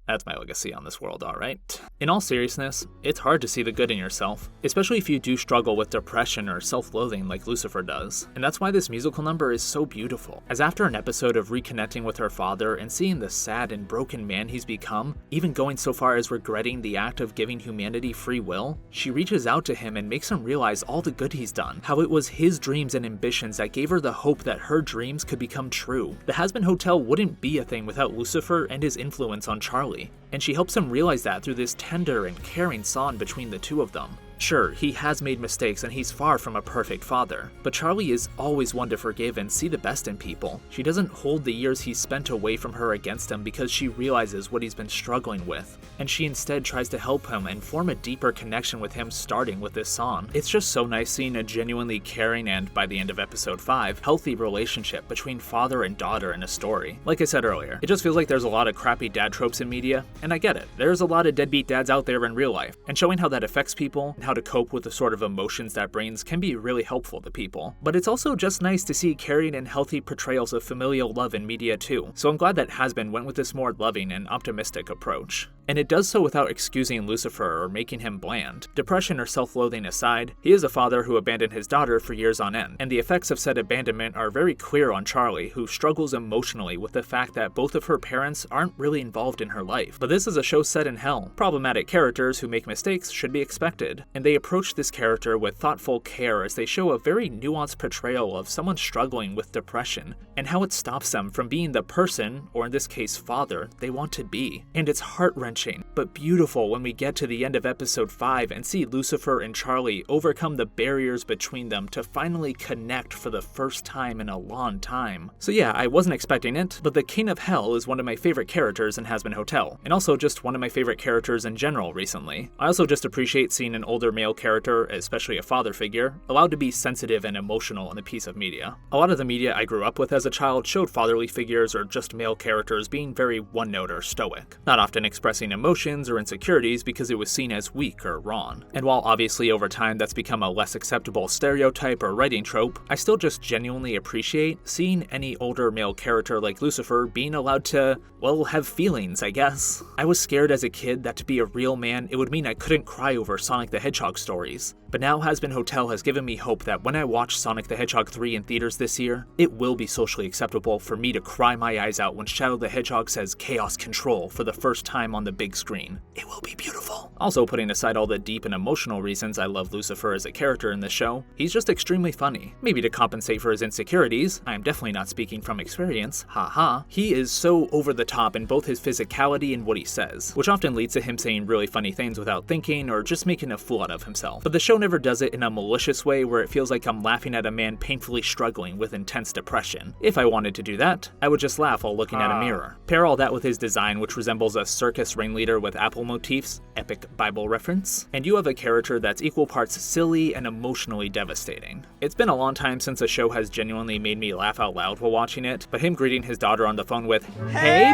Speaker 1: That's my legacy on this world, alright? In all seriousness, it's hard to see the good in yourself, especially if you do struggle with depression or self-loathing like Lucifer does. And that's why this musical number is so beautiful, as after an episode of reconnecting with her father and seeing the sad and broken man he's become, even going so far as regretting the act of giving humanity free will, she reaches out to him and makes him realize all the good he's done, how it was his dreams and ambitions that gave her the hope that her dreams could become true. The Hazbin Hotel wouldn't be a thing without Lucifer and his influence on Charlie, and she helps him realize that through this tender and caring song between the two of them. Sure, he has made mistakes and he's far from a perfect father, but Charlie is always one to forgive and see the best in people. She doesn't hold the years he's spent away from her against him because she realizes what he's been struggling with, and she instead tries to help him and form a deeper connection with him starting with this song. It's just so nice seeing a genuinely caring and, by the end of episode 5, healthy relationship between father and daughter in a story. Like I said earlier, it just feels like there's a lot of crappy dad tropes in media, and I get it. There's a lot of deadbeat dads out there in real life, and showing how that affects people and how to cope with the sort of emotions that brings can be really helpful to people. But it's also just nice to see caring and healthy portrayals of familial love in media too, so I'm glad that Hazbin went with this more loving and optimistic approach. And it does so without excusing Lucifer or making him bland. Depression or self-loathing aside, he is a father who abandoned his daughter for years on end, and the effects of said abandonment are very clear on Charlie, who struggles emotionally with the fact that both of her parents aren't really involved in her life. But this is a show set in hell. Problematic characters who make mistakes should be expected, and they approach this character with thoughtful care as they show a very nuanced portrayal of someone struggling with depression, and how it stops them from being the person, or in this case father, they want to be. And it's heart-wrenching, but beautiful when we get to the end of episode 5 and see Lucifer and Charlie overcome the barriers between them to finally connect for the first time in a long time. So yeah, I wasn't expecting it, but the King of Hell is one of my favorite characters in Hazbin Hotel, and also just one of my favorite characters in general recently. I also just appreciate seeing an older male character, especially a father figure, allowed to be sensitive and emotional in a piece of media. A lot of the media I grew up with as a child showed fatherly figures or just male characters being very one-note or stoic, not often expressing emotions or insecurities because it was seen as weak or wrong. And while obviously over time that's become a less acceptable stereotype or writing trope, I still just genuinely appreciate seeing any older male character like Lucifer being allowed to, well, have feelings, I guess. I was scared as a kid that to be a real man, it would mean I couldn't cry over Sonic the Hedgehog Hedgehog stories. But now Hazbin Hotel has given me hope that when I watch Sonic the Hedgehog 3 in theaters this year, it will be socially acceptable for me to cry my eyes out when Shadow the Hedgehog says Chaos Control for the first time on the big screen. It will be beautiful. Also, putting aside all the deep and emotional reasons I love Lucifer as a character in this show, he's just extremely funny. Maybe to compensate for his insecurities, I am definitely not speaking from experience, haha. He is so over the top in both his physicality and what he says, which often leads to him saying really funny things without thinking or just making a fool out of himself. But the show never does it in a malicious way where it feels like I'm laughing at a man painfully struggling with intense depression. If I wanted to do that, I would just laugh while looking at a mirror. Pair all that with his design, which resembles a circus ringleader with apple motifs, epic Bible reference, and you have a character that's equal parts silly and emotionally devastating. It's been a long time since a show has genuinely made me laugh out loud while watching it, but him greeting his daughter on the phone with, "Hey,"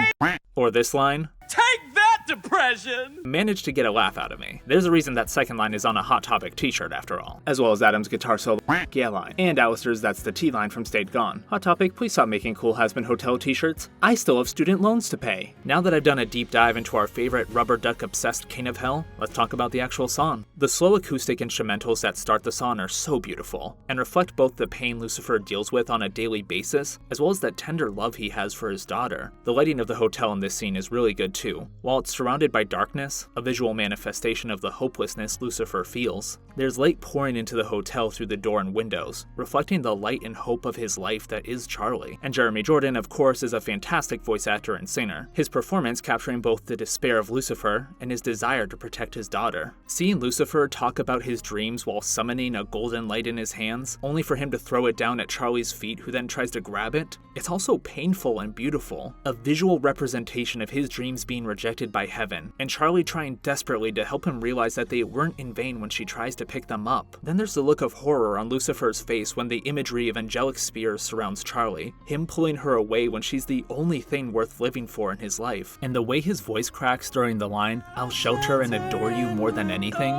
Speaker 1: or this line,
Speaker 7: Take that, depression!
Speaker 1: managed to get a laugh out of me. There's a reason that second line is on a Hot Topic t-shirt after all, as well as Adam's guitar solo yeah line, and Alistair's That's the T line from Stayed Gone. Hot Topic, please stop making cool Hazbin Hotel t-shirts. I still have student loans to pay. Now that I've done a deep dive into our favorite rubber duck obsessed king of hell, let's talk about the actual song. The slow acoustic instrumentals that start the song are so beautiful, and reflect both the pain Lucifer deals with on a daily basis, as well as that tender love he has for his daughter. The lighting of the hotel in this scene is really good too. While it's surrounded by darkness, a visual manifestation of the hopelessness Lucifer feels, there's light pouring into the hotel through the door and windows, reflecting the light and hope of his life that is Charlie. And Jeremy Jordan, of course, is a fantastic voice actor and singer, his performance capturing both the despair of Lucifer and his desire to protect his daughter. Seeing Lucifer talk about his dreams while summoning a golden light in his hands, only for him to throw it down at Charlie's feet who then tries to grab it, it's also painful and beautiful, a visual representation of his dreams being rejected by heaven, and Charlie trying desperately to help him realize that they weren't in vain when she tries to pick them up. Then there's the look of horror on Lucifer's face when the imagery of angelic spears surrounds Charlie, him pulling her away when she's the only thing worth living for in his life, and the way his voice cracks during the line, "I'll shelter and adore you more than anything."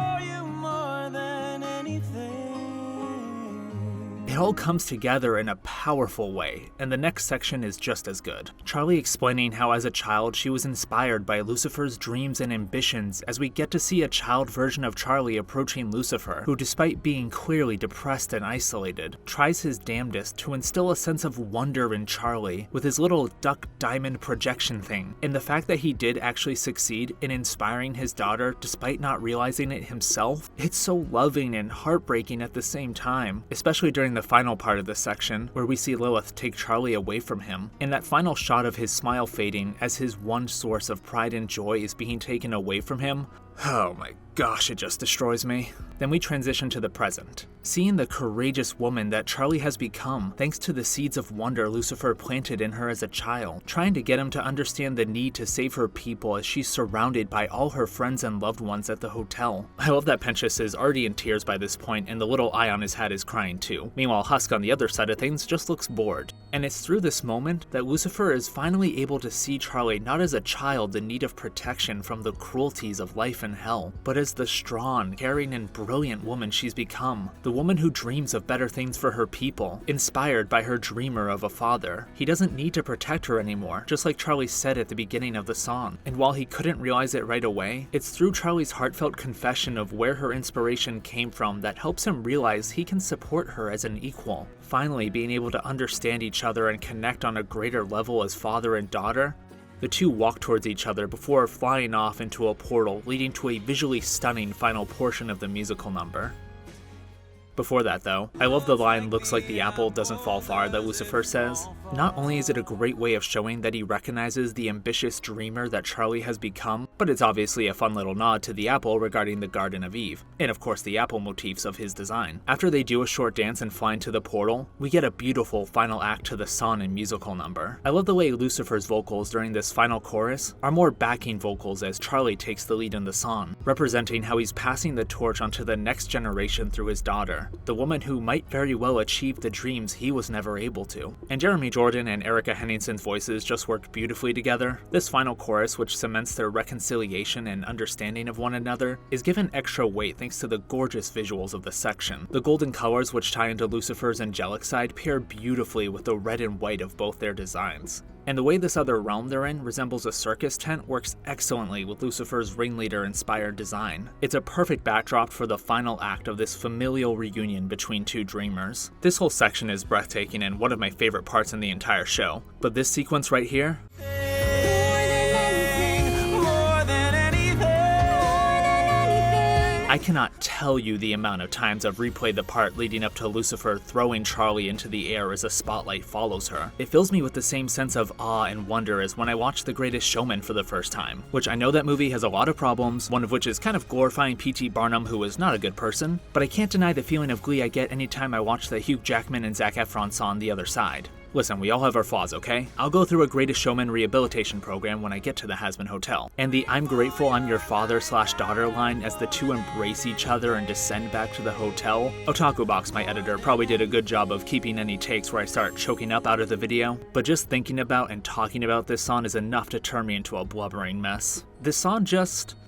Speaker 1: It all comes together in a powerful way, and the next section is just as good. Charlie explaining how as a child she was inspired by Lucifer's dreams and ambitions as we get to see a child version of Charlie approaching Lucifer, who despite being clearly depressed and isolated, tries his damnedest to instill a sense of wonder in Charlie with his little duck diamond projection thing, and the fact that he did actually succeed in inspiring his daughter despite not realizing it himself, it's so loving and heartbreaking at the same time, especially during the final part of this section, where we see Lilith take Charlie away from him, and that final shot of his smile fading as his one source of pride and joy is being taken away from him. Oh my gosh, it just destroys me. Then we transition to the present, seeing the courageous woman that Charlie has become thanks to the seeds of wonder Lucifer planted in her as a child, trying to get him to understand the need to save her people as she's surrounded by all her friends and loved ones at the hotel. I love that Pentious is already in tears by this point and the little eye on his head is crying too. Meanwhile, Husk on the other side of things just looks bored. And it's through this moment that Lucifer is finally able to see Charlie not as a child in need of protection from the cruelties of life and hell, but as the strong, caring, and brilliant woman she's become, the woman who dreams of better things for her people, inspired by her dreamer of a father. He doesn't need to protect her anymore, just like Charlie said at the beginning of the song. And while he couldn't realize it right away, it's through Charlie's heartfelt confession of where her inspiration came from that helps him realize he can support her as an equal. Finally, being able to understand each other and connect on a greater level as father and daughter, the two walk towards each other before flying off into a portal, leading to a visually stunning final portion of the musical number. Before that though, I love the line "looks like the apple doesn't fall far" that Lucifer says. Not only is it a great way of showing that he recognizes the ambitious dreamer that Charlie has become, but it's obviously a fun little nod to the apple regarding the Garden of Eve, and of course the apple motifs of his design. After they do a short dance and fly into the portal, we get a beautiful final act to the song and musical number. I love the way Lucifer's vocals during this final chorus are more backing vocals as Charlie takes the lead in the song, representing how he's passing the torch onto the next generation through his daughter, the woman who might very well achieve the dreams he was never able to. And Jeremy Jordan and Erica Henningsen's voices just work beautifully together. This final chorus, which cements their reconciliation and understanding of one another, is given extra weight thanks to the gorgeous visuals of the section. The golden colors which tie into Lucifer's angelic side pair beautifully with the red and white of both their designs. and the way this other realm they're in resembles a circus tent works excellently with Lucifer's ringleader-inspired design. It's a perfect backdrop for the final act of this familial reunion between two dreamers. This whole section is breathtaking and one of my favorite parts in the entire show, but this sequence right here, I cannot tell you the amount of times I've replayed the part leading up to Lucifer throwing Charlie into the air as a spotlight follows her. It fills me with the same sense of awe and wonder as when I watched The Greatest Showman for the first time, which I know that movie has a lot of problems, one of which is kind of glorifying P.T. Barnum, who was not a good person, but I can't deny the feeling of glee I get anytime I watch the Hugh Jackman and Zac Efron song The Other Side. Listen, we all have our flaws, okay? I'll go through a Greatest Showman rehabilitation program when I get to the Hazbin Hotel. And the "I'm grateful I'm your father/daughter" line as the two embrace each other and descend back to the hotel. Otaku Box, my editor, probably did a good job of keeping any takes where I start choking up out of the video, but just thinking about and talking about this song is enough to turn me into a blubbering mess. This song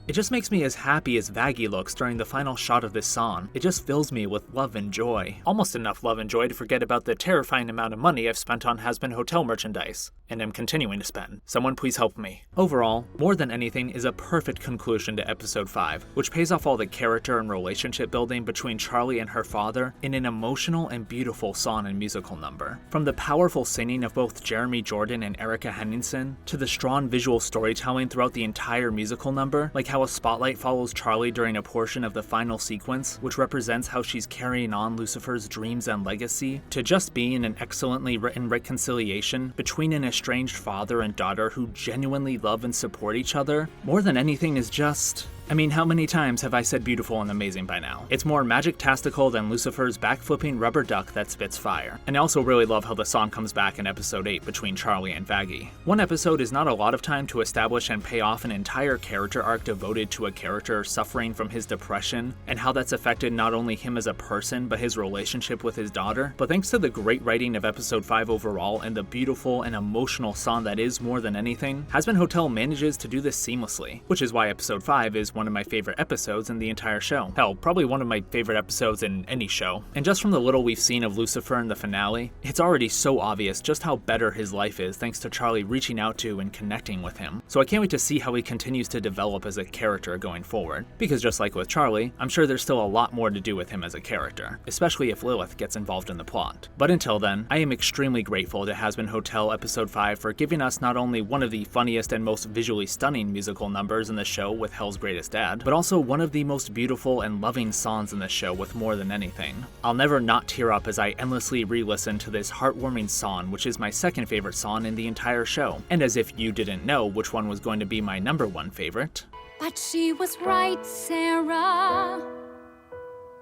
Speaker 1: it just makes me as happy as Vaggie looks during the final shot of this song. It just fills me with love and joy. Almost enough love and joy to forget about the terrifying amount of money I've spent on Hazbin Hotel merchandise, and am continuing to spend. Someone please help me. Overall, More Than Anything is a perfect conclusion to episode 5, which pays off all the character and relationship building between Charlie and her father in an emotional and beautiful song and musical number. From the powerful singing of both Jeremy Jordan and Erica Henningsen, to the strong visual storytelling throughout the entire musical number, like how a spotlight follows Charlie during a portion of the final sequence, which represents how she's carrying on Lucifer's dreams and legacy, to just being an excellently written reconciliation between an estranged father and daughter who genuinely love and support each other. More Than Anything is just... I mean, how many times have I said beautiful and amazing by now? It's more magic-tastical than Lucifer's backflipping rubber duck that spits fire. And I also really love how the song comes back in episode 8 between Charlie and Vaggie. One episode is not a lot of time to establish and pay off an entire character arc devoted to a character suffering from his depression, and how that's affected not only him as a person, but his relationship with his daughter. But thanks to the great writing of episode 5 overall, and the beautiful and emotional song that is More Than Anything, Hazbin Hotel manages to do this seamlessly, which is why episode 5 is one of my favorite episodes in the entire show. Hell, probably one of my favorite episodes in any show. And just from the little we've seen of Lucifer in the finale, it's already so obvious just how better his life is thanks to Charlie reaching out to and connecting with him. So I can't wait to see how he continues to develop as a character going forward. Because just like with Charlie, I'm sure there's still a lot more to do with him as a character, especially if Lilith gets involved in the plot. But until then, I am extremely grateful to Hazbin Hotel episode 5 for giving us not only one of the funniest and most visually stunning musical numbers in the show with Hell's Greatest Dad, but also one of the most beautiful and loving songs in the show with More Than Anything. I'll never not tear up as I endlessly re-listen to this heartwarming song, which is my second favorite song in the entire show. And as if you didn't know which one was going to be my number 1 favorite.
Speaker 3: But she was right, Sarah.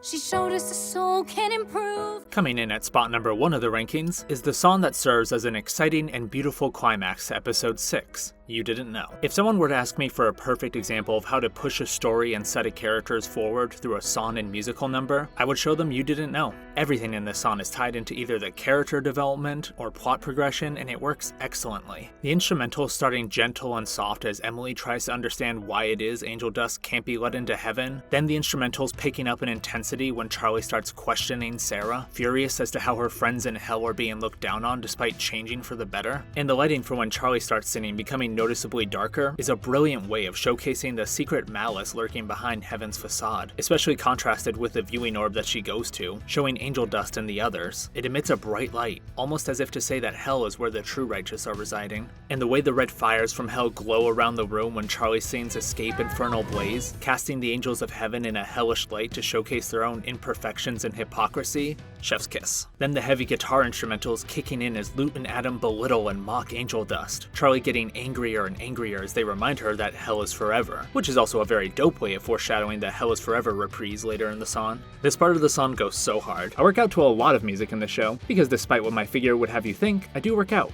Speaker 3: She showed us a soul can improve.
Speaker 1: Coming in at spot number 1 of the rankings is the song that serves as an exciting and beautiful climax to episode 6, You Didn't Know. If someone were to ask me for a perfect example of how to push a story and set of characters forward through a song and musical number, I would show them You Didn't Know. Everything in this song is tied into either the character development or plot progression, and it works excellently. The instrumental starting gentle and soft as Emily tries to understand why it is angel dust can't be let into heaven, then the instrumentals picking up in intensity when Charlie starts questioning Sarah, furious as to how her friends in hell are being looked down on despite changing for the better, and the lighting for when Charlie starts singing becoming noticeably darker is a brilliant way of showcasing the secret malice lurking behind heaven's facade, especially contrasted with the viewing orb that she goes to, showing angel dust and the others. It emits a bright light, almost as if to say that hell is where the true righteous are residing. And the way the red fires from hell glow around the room when Charlie sings Escape Infernal Blaze, casting the angels of heaven in a hellish light to showcase their own imperfections and hypocrisy, chef's kiss. Then the heavy guitar instrumentals kicking in as Lute and Adam belittle and mock angel dust, Charlie getting angrier and angrier as they remind her that hell is forever, which is also a very dope way of foreshadowing the Hell is Forever reprise later in the song. This part of the song goes so hard. I work out to a lot of music in the show, because despite what my figure would have you think, I do work out.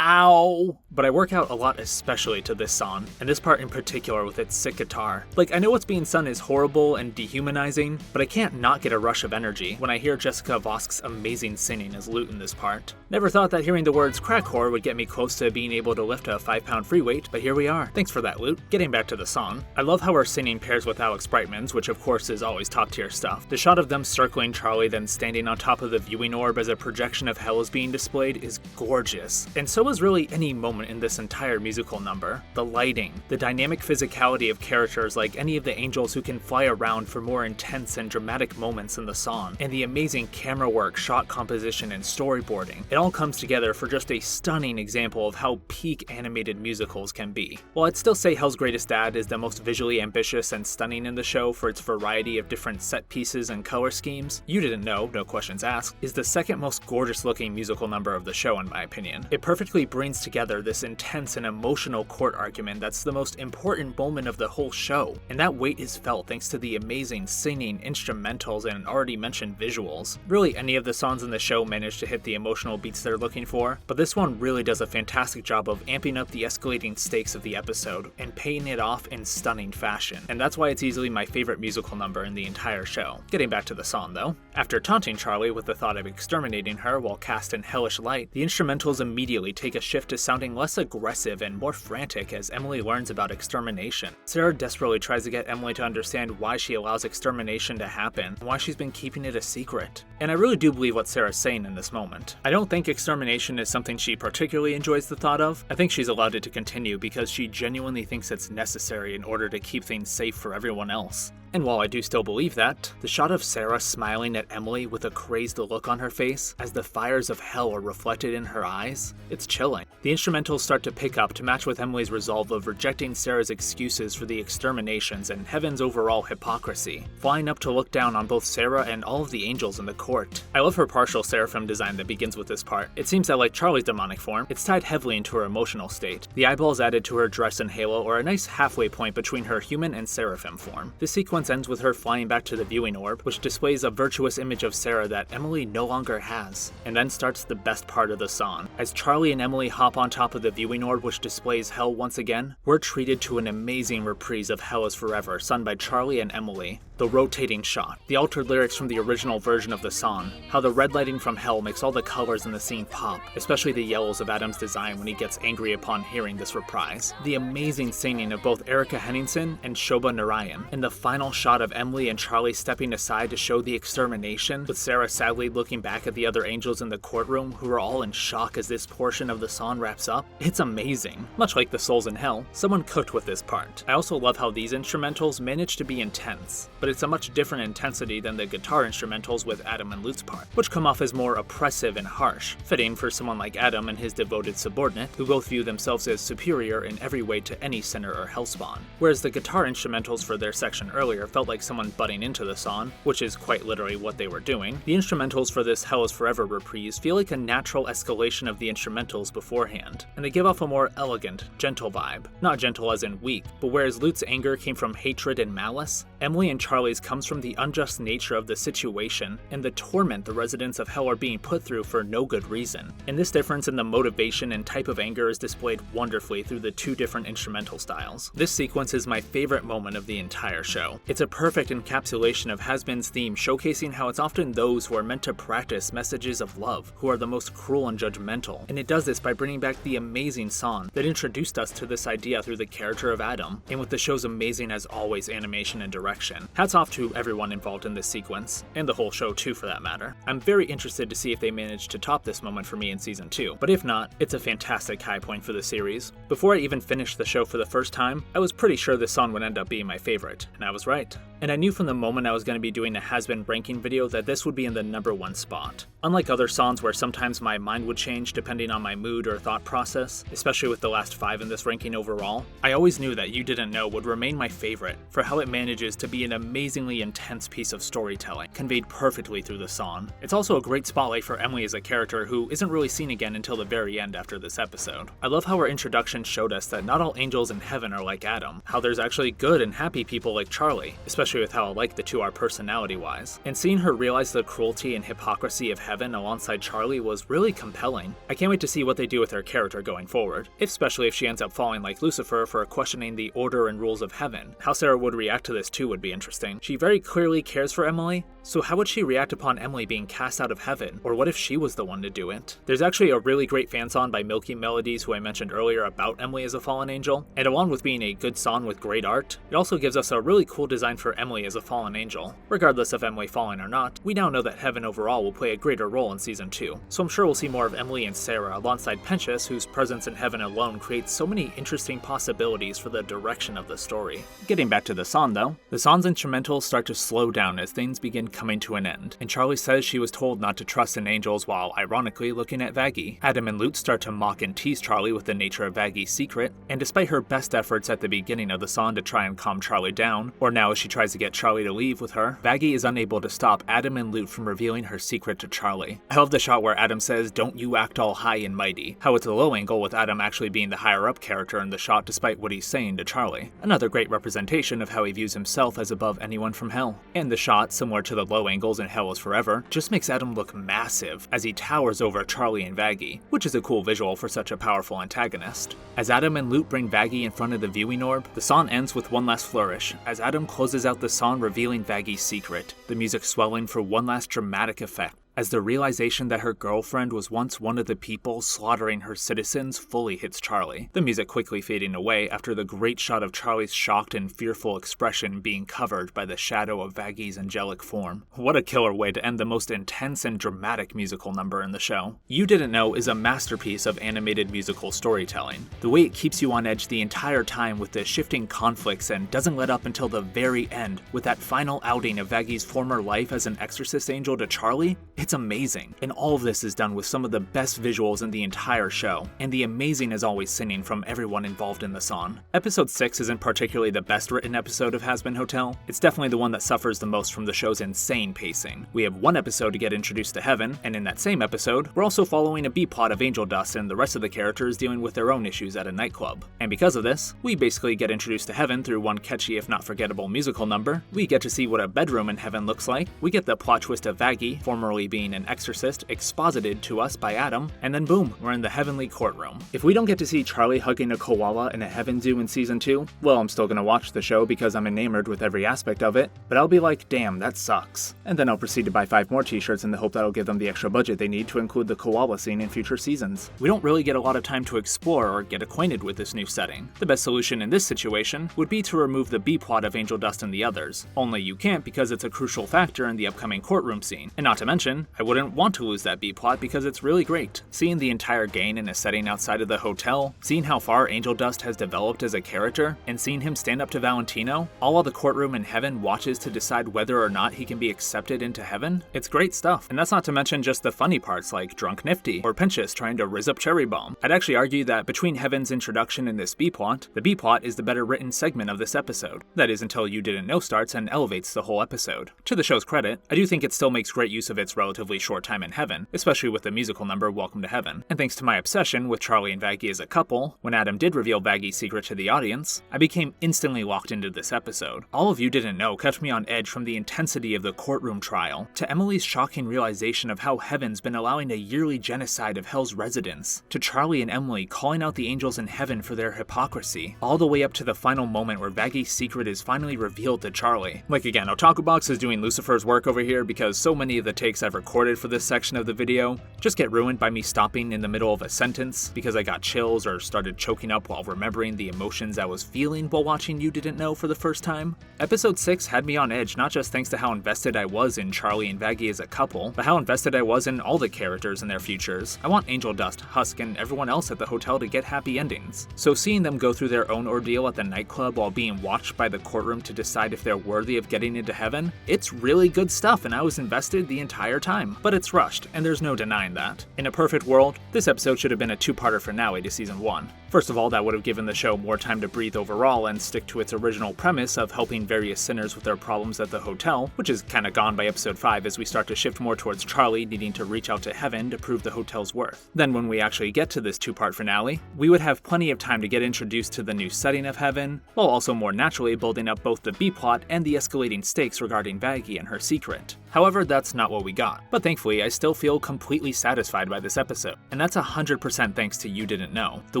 Speaker 1: Ow! But I work out a lot especially to this song, and this part in particular with its sick guitar. Like, I know what's being sung is horrible and dehumanizing, but I can't not get a rush of energy when I hear Jessica Vosk's amazing singing as Lute in this part. Never thought that hearing the words crack whore would get me close to being able to lift a 5-pound free weight, but here we are. Thanks for that, Lute. Getting back to the song, I love how her singing pairs with Alex Brightman's, which of course is always top tier stuff. The shot of them circling Charlie then standing on top of the viewing orb as a projection of hell is being displayed is gorgeous, and so is really any moment in this entire musical number. The lighting, the dynamic physicality of characters like any of the angels who can fly around for more intense and dramatic moments in the song, and the amazing camera work, shot composition, and storyboarding. It all comes together for just a stunning example of how peak animated musicals can be. While I'd still say Hell's Greatest Dad is the most visually ambitious and stunning in the show for its variety of different set pieces and color schemes, You Didn't Know, No Questions Asked, is the second most gorgeous looking musical number of the show in my opinion. It perfectly brings together this intense and emotional court argument that's the most important moment of the whole show, and that weight is felt thanks to the amazing singing, instrumentals, and already mentioned visuals. Really, any of the songs in the show manage to hit the emotional beats they're looking for, but this one really does a fantastic job of amping up the escalating stakes of the episode and paying it off in stunning fashion, and that's why it's easily my favorite musical number in the entire show. Getting back to the song though, after taunting Charlie with the thought of exterminating her while cast in hellish light, the instrumentals immediately take a shift to sounding less aggressive and more frantic as Emily learns about extermination. Sarah desperately tries to get Emily to understand why she allows extermination to happen, and why she's been keeping it a secret. And I really do believe what Sarah's saying in this moment. I don't think extermination is something she particularly enjoys the thought of. I think she's allowed it to continue because she genuinely thinks it's necessary in order to keep things safe for everyone else. And while I do still believe that, the shot of Sarah smiling at Emily with a crazed look on her face as the fires of hell are reflected in her eyes, it's chilling. The instrumentals start to pick up to match with Emily's resolve of rejecting Sarah's excuses for the exterminations and Heaven's overall hypocrisy, flying up to look down on both Sarah and all of the angels in the court. I love her partial seraphim design that begins with this part. It seems that like Charlie's demonic form, it's tied heavily into her emotional state. The eyeballs added to her dress and halo are a nice halfway point between her human and seraphim form. This sequence ends with her flying back to the viewing orb, which displays a virtuous image of Sarah that Emily no longer has. And then starts the best part of the song. As Charlie and Emily hop on top of the viewing orb which displays hell once again, we're treated to an amazing reprise of Hell is Forever, sung by Charlie and Emily. The rotating shot, the altered lyrics from the original version of the song, how the red lighting from hell makes all the colors in the scene pop, especially the yellows of Adam's design when he gets angry upon hearing this reprise. The amazing singing of both Erica Henningsen and Shobha Narayan, and the final shot of Emily and Charlie stepping aside to show the extermination, with Sarah sadly looking back at the other angels in the courtroom who are all in shock as this portion of the song wraps up. It's amazing. Much like the souls in hell, someone cooked with this part. I also love how these instrumentals manage to be intense, but it's a much different intensity than the guitar instrumentals with Adam and Lute's part, which come off as more oppressive and harsh, fitting for someone like Adam and his devoted subordinate, who both view themselves as superior in every way to any sinner or hellspawn. Whereas the guitar instrumentals for their section earlier felt like someone butting into the song, which is quite literally what they were doing, the instrumentals for this Hell is Forever reprise feel like a natural escalation of the instrumentals beforehand, and they give off a more elegant, gentle vibe. Not gentle as in weak, but whereas Lute's anger came from hatred and malice, Emily and Charlie's comes from the unjust nature of the situation and the torment the residents of hell are being put through for no good reason. And this difference in the motivation and type of anger is displayed wonderfully through the two different instrumental styles. This sequence is my favorite moment of the entire show. It's a perfect encapsulation of Hazbin's theme, showcasing how it's often those who are meant to practice messages of love who are the most cruel and judgmental, and it does this by bringing back the amazing song that introduced us to this idea through the character of Adam, and with the show's amazing as always animation and direction. Hats off to everyone involved in this sequence, and the whole show too for that matter. I'm very interested to see if they manage to top this moment for me in season 2, but if not, it's a fantastic high point for the series. Before I even finished the show for the first time, I was pretty sure this song would end up being my favorite, and I was right. And I knew from the moment I was going to be doing a Hazbin ranking video that this would be in the #1 spot. Unlike other songs where sometimes my mind would change depending on my mood or thought process, especially with the last 5 in this ranking overall, I always knew that You Didn't Know would remain my favorite for how it manages to be an amazing amazingly intense piece of storytelling, conveyed perfectly through the song. It's also a great spotlight for Emily as a character who isn't really seen again until the very end after this episode. I love how her introduction showed us that not all angels in heaven are like Adam, how there's actually good and happy people like Charlie, especially with how alike the two are personality-wise. And seeing her realize the cruelty and hypocrisy of heaven alongside Charlie was really compelling. I can't wait to see what they do with her character going forward, especially if she ends up falling like Lucifer for questioning the order and rules of heaven. How Sarah would react to this too would be interesting. She very clearly cares for Emily, so how would she react upon Emily being cast out of heaven? Or what if she was the one to do it? There's actually a really great fan song by Milky Melodies, who I mentioned earlier, about Emily as a fallen angel, and along with being a good song with great art, it also gives us a really cool design for Emily as a fallen angel. Regardless of Emily falling or not, we now know that heaven overall will play a greater role in season 2, so I'm sure we'll see more of Emily and Sarah alongside Penchas, whose presence in heaven alone creates so many interesting possibilities for the direction of the story. Getting back to the song though, the song's instrumentals start to slow down as things begin coming to an end, and Charlie says she was told not to trust in angels while ironically looking at Vaggie. Adam and Lute start to mock and tease Charlie with the nature of Vaggie's secret, and despite her best efforts at the beginning of the song to try and calm Charlie down, or now as she tries to get Charlie to leave with her, Vaggie is unable to stop Adam and Lute from revealing her secret to Charlie. I love the shot where Adam says, "Don't you act all high and mighty," how it's a low angle with Adam actually being the higher up character in the shot despite what he's saying to Charlie. Another great representation of how he views himself as above anyone from hell. And the shot, similar to the low angles in Hell is Forever, just makes Adam look massive as he towers over Charlie and Vaggie, which is a cool visual for such a powerful antagonist. As Adam and Lute bring Vaggie in front of the viewing orb, the song ends with one last flourish, as Adam closes out the song revealing Vaggie's secret, the music swelling for one last dramatic effect, as the realization that her girlfriend was once one of the people slaughtering her citizens fully hits Charlie, the music quickly fading away after the great shot of Charlie's shocked and fearful expression being covered by the shadow of Vaggie's angelic form. What a killer way to end the most intense and dramatic musical number in the show. You Didn't Know is a masterpiece of animated musical storytelling. The way it keeps you on edge the entire time with the shifting conflicts and doesn't let up until the very end with that final outing of Vaggie's former life as an exorcist angel to Charlie, it's amazing, and all of this is done with some of the best visuals in the entire show, and the amazing as always singing from everyone involved in the song. Episode 6 isn't particularly the best written episode of Hazbin Hotel. It's definitely the one that suffers the most from the show's insane pacing. We have one episode to get introduced to heaven, and in that same episode, we're also following a B-plot of angel dust and the rest of the characters dealing with their own issues at a nightclub. And because of this, we basically get introduced to heaven through one catchy if not forgettable musical number, we get to see what a bedroom in heaven looks like, we get the plot twist of Vaggie, formerly being an exorcist, exposited to us by Adam, and then boom, we're in the heavenly courtroom. If we don't get to see Charlie hugging a koala in a heaven zoo in season 2, well, I'm still gonna watch the show because I'm enamored with every aspect of it, but I'll be like, damn, that sucks. And then I'll proceed to buy 5 more t-shirts in the hope that'll give them the extra budget they need to include the koala scene in future seasons. We don't really get a lot of time to explore or get acquainted with this new setting. The best solution in this situation would be to remove the B-plot of Angel Dust and the others, only you can't because it's a crucial factor in the upcoming courtroom scene. And not to mention, I wouldn't want to lose that B-plot because it's really great. Seeing the entire gang in a setting outside of the hotel, seeing how far Angel Dust has developed as a character, and seeing him stand up to Valentino, all while the courtroom in heaven watches to decide whether or not he can be accepted into heaven, it's great stuff. And that's not to mention just the funny parts like Drunk Nifty or Penchas trying to rizz up Cherry Bomb. I'd actually argue that between heaven's introduction and this B-plot, the B-plot is the better written segment of this episode. That is until You Didn't Know starts and elevates the whole episode. To the show's credit, I do think it still makes great use of its relatively short time in heaven, especially with the musical number Welcome to Heaven. And thanks to my obsession with Charlie and Vaggie as a couple, when Adam did reveal Vaggie's secret to the audience, I became instantly locked into this episode. All of You Didn't Know kept me on edge from the intensity of the courtroom trial, to Emily's shocking realization of how heaven's been allowing a yearly genocide of hell's residents, to Charlie and Emily calling out the angels in heaven for their hypocrisy, all the way up to the final moment where Vaggie's secret is finally revealed to Charlie. Like again, Otaku Box is doing Lucifer's work over here because so many of the takes I've recorded for this section of the video just get ruined by me stopping in the middle of a sentence because I got chills or started choking up while remembering the emotions I was feeling while watching You Didn't Know for the first time. Episode 6 had me on edge not just thanks to how invested I was in Charlie and Vaggie as a couple, but how invested I was in all the characters and their futures. I want Angel Dust, Husk, and everyone else at the hotel to get happy endings. So seeing them go through their own ordeal at the nightclub while being watched by the courtroom to decide if they're worthy of getting into heaven, it's really good stuff and I was invested the entire time. time, but it's rushed, and there's no denying that. In a perfect world, this episode should have been a two-parter finale to Season 1. First of all, that would have given the show more time to breathe overall and stick to its original premise of helping various sinners with their problems at the hotel, which is kinda gone by episode 5 as we start to shift more towards Charlie needing to reach out to heaven to prove the hotel's worth. Then when we actually get to this two-part finale, we would have plenty of time to get introduced to the new setting of heaven, while also more naturally building up both the B-plot and the escalating stakes regarding Vaggie and her secret. However, that's not what we got. But thankfully, I still feel completely satisfied by this episode. And that's 100% thanks to You Didn't Know. The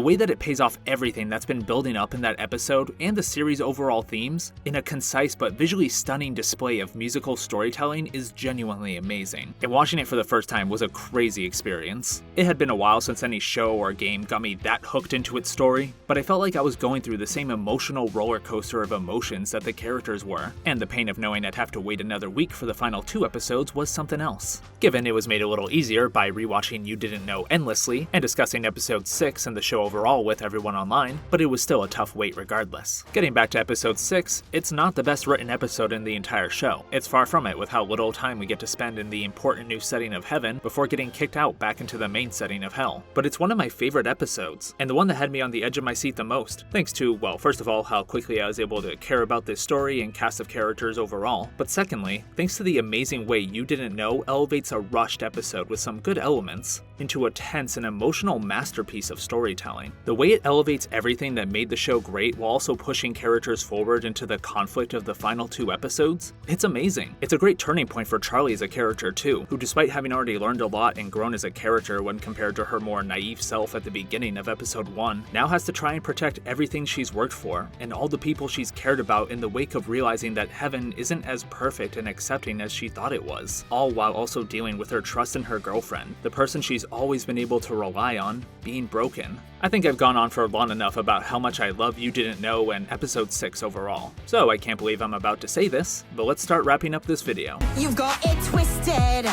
Speaker 1: way that it pays off everything that's been building up in that episode and the series' overall themes in a concise but visually stunning display of musical storytelling is genuinely amazing. And watching it for the first time was a crazy experience. It had been a while since any show or game got me that hooked into its story, but I felt like I was going through the same emotional roller coaster of emotions that the characters were, and the pain of knowing I'd have to wait another week for the final 2 episodes was something else. Given it was made a little easier by rewatching You Didn't Know endlessly and discussing episode 6 and the show overall with everyone online, but it was still a tough wait regardless. Getting back to episode 6, it's not the best written episode in the entire show. It's far from it with how little time we get to spend in the important new setting of heaven before getting kicked out back into the main setting of hell. But it's one of my favorite episodes, and the one that had me on the edge of my seat the most, thanks to, well, first of all, how quickly I was able to care about this story and cast of characters overall, but secondly, thanks to the amazing way You Didn't Know elevates a rushed episode with some good elements into a tense and emotional masterpiece of storytelling. The way it elevates everything that made the show great while also pushing characters forward into the conflict of the final 2 episodes, it's amazing. It's a great turning point for Charlie as a character too, who despite having already learned a lot and grown as a character when compared to her more naive self at the beginning of episode 1, now has to try and protect everything she's worked for and all the people she's cared about in the wake of realizing that heaven isn't as perfect and accepting as she thought it was, all while also dealing with her trust in her girlfriend, the person she's always been able to rely on, being broken. I think I've gone on for long enough about how much I love You Didn't Know and episode 6 overall. So I can't believe I'm about to say this, but let's start wrapping up this video.
Speaker 5: You've got it twisted.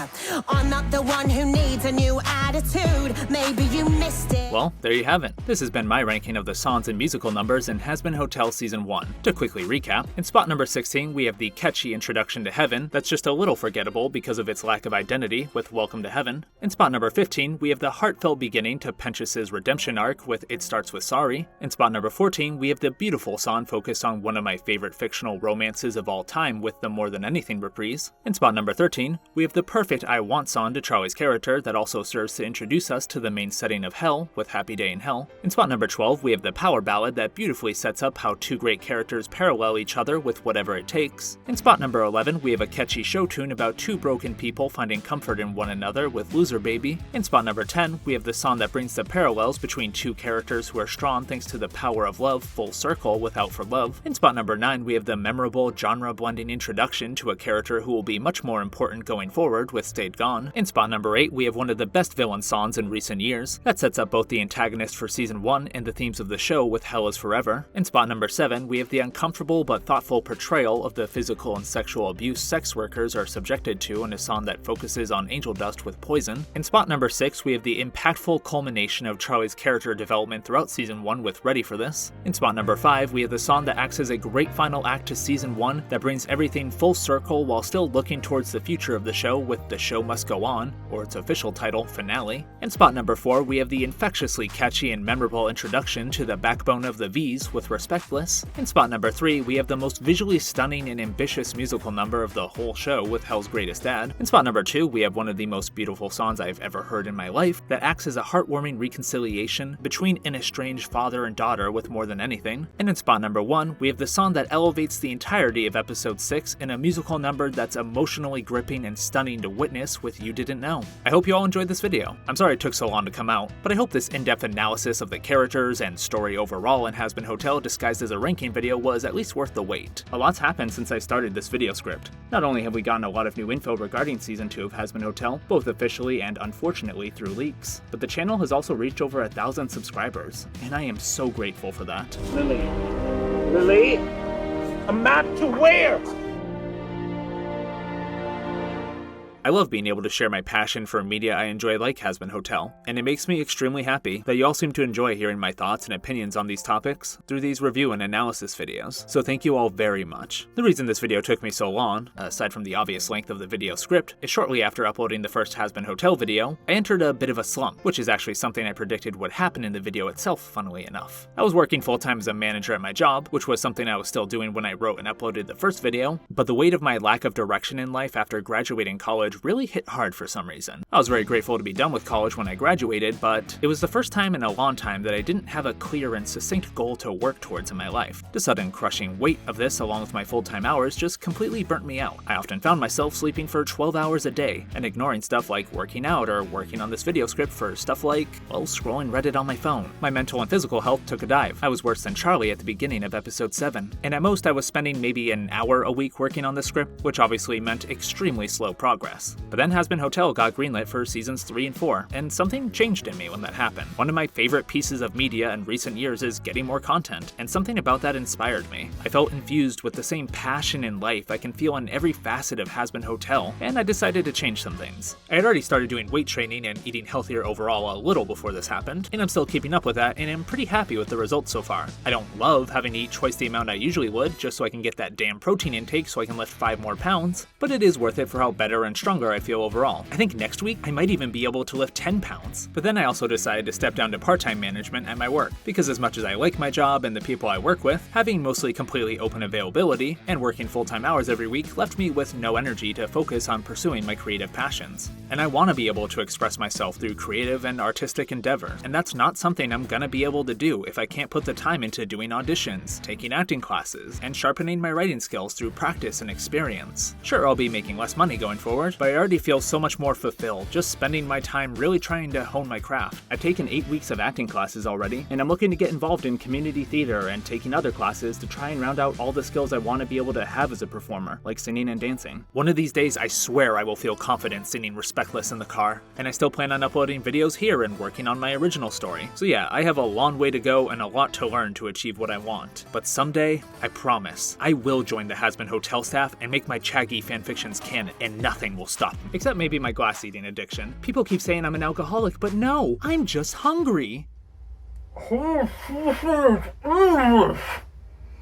Speaker 5: I'm not the one who needs a new attitude. Maybe you missed it.
Speaker 1: Well, there you have it. This has been my ranking of the songs and musical numbers in Hazbin Hotel Season 1. To quickly recap, in spot number 16 we have the catchy introduction to heaven that's just a little forgettable because of its lack of identity with Welcome to Heaven. In spot number 15 we have the heartfelt beginning to Penchas's redemption arc with It Starts With Sorry. In spot number 14 we have the beautiful song focused on one of my favorite fictional romances of all time with the More Than Anything reprise. In spot number 13 we have the perfect I Want song to Charlie's character that also serves to introduce us to the main setting of hell with Happy Day in Hell. In spot number 12 we have the power ballad that beautifully sets up how 2 great characters parallel each other with Whatever It Takes. In spot number 11 we have a catchy show tune about 2 broken people finding comfort in one another with Loser Baby. In spot number 10 we have the song that brings the parallels between 2 characters who are strong thanks to the power of love, Full Circle with Out for Love. In spot number 9 we have the memorable genre blending introduction to a character who will be much more important going forward with Stayed Gone. In spot number 8 we have one of the best villain songs in recent years that sets up both the antagonist for season 1 and the themes of the show with Hell Is Forever. In spot number 7 we have the uncomfortable but thoughtful portrayal of the physical and sexual abuse sex workers are subjected to in a song that focuses on Angel Dust with Poison. In spot number 6 we have the impactful culmination of Charlie's character development throughout season 1 with Ready for This. In spot number 5 we have the song that acts as a great final act to season 1 that brings everything full circle while still looking towards the future of the show with The Show Must Go On, or its official title, Finale. In spot number 4 we have the infectiously catchy and memorable introduction to the backbone of the V's with Respectless. In spot number 3 we have the most visually stunning and ambitious musical number of the whole show with Hell's Greatest Dad. In spot number 2 we have one of the most beautiful songs I've ever heard in my life that acts as a heartwarming reconciliation between an estranged father and daughter with More Than Anything. And in spot number 1 we have the song that elevates the entirety of episode 6 in a musical number that's emotionally gripping and stunning to witness with You Didn't Know. I hope you all enjoyed this video. I'm sorry it took so long to come out, but I hope this in-depth analysis of the characters and story overall in Hazbin Hotel disguised as a ranking video was at least worth the wait. A lot's happened since I started this video script. Not only have we gotten a lot of new info regarding season 2 of Hazbin Hotel, both officially and unfortunately through leaks, but the channel has also reached over 1,000 subscribers, and I am so grateful for that.
Speaker 10: Lily, a map to where?
Speaker 1: I love being able to share my passion for media I enjoy like Hazbin Hotel, and it makes me extremely happy that you all seem to enjoy hearing my thoughts and opinions on these topics through these review and analysis videos, so thank you all very much. The reason this video took me so long, aside from the obvious length of the video script, is shortly after uploading the first Hazbin Hotel video, I entered a bit of a slump, which is actually something I predicted would happen in the video itself, funnily enough. I was working full-time as a manager at my job, which was something I was still doing when I wrote and uploaded the first video, but the weight of my lack of direction in life after graduating college really hit hard for some reason. I was very grateful to be done with college when I graduated, but it was the first time in a long time that I didn't have a clear and succinct goal to work towards in my life. The sudden crushing weight of this along with my full-time hours just completely burnt me out. I often found myself sleeping for 12 hours a day and ignoring stuff like working out or working on this video script for stuff like, well, scrolling Reddit on my phone. My mental and physical health took a dive. I was worse than Charlie at the beginning of episode 7, and at most I was spending maybe an hour a week working on this script, which obviously meant extremely slow progress. But then Hazbin Hotel got greenlit for seasons 3 and 4, and something changed in me when that happened. One of my favorite pieces of media in recent years is getting more content, and something about that inspired me. I felt infused with the same passion in life I can feel in every facet of Hazbin Hotel, and I decided to change some things. I had already started doing weight training and eating healthier overall a little before this happened, and I'm still keeping up with that and am pretty happy with the results so far. I don't love having to eat twice the amount I usually would just so I can get that damn protein intake so I can lift 5 more pounds, but it is worth it for how better and stronger I feel overall. I think next week I might even be able to lift 10 pounds. But then I also decided to step down to part-time management at my work, because as much as I like my job and the people I work with, having mostly completely open availability and working full-time hours every week left me with no energy to focus on pursuing my creative passions. And I want to be able to express myself through creative and artistic endeavor, and that's not something I'm gonna be able to do if I can't put the time into doing auditions, taking acting classes, and sharpening my writing skills through practice and experience. Sure, I'll be making less money going forward, but I already feel so much more fulfilled just spending my time really trying to hone my craft. I've taken 8 weeks of acting classes already, and I'm looking to get involved in community theater and taking other classes to try and round out all the skills I want to be able to have as a performer, like singing and dancing. One of these days, I swear I will feel confident singing Respectless in the car, and I still plan on uploading videos here and working on my original story. So yeah, I have a long way to go and a lot to learn to achieve what I want. But someday, I promise, I will join the Hazbin Hotel staff and make my Chaggy fanfictions canon, and nothing will stop me. Except maybe my glass eating addiction. People keep saying I'm an alcoholic, but no, I'm just hungry.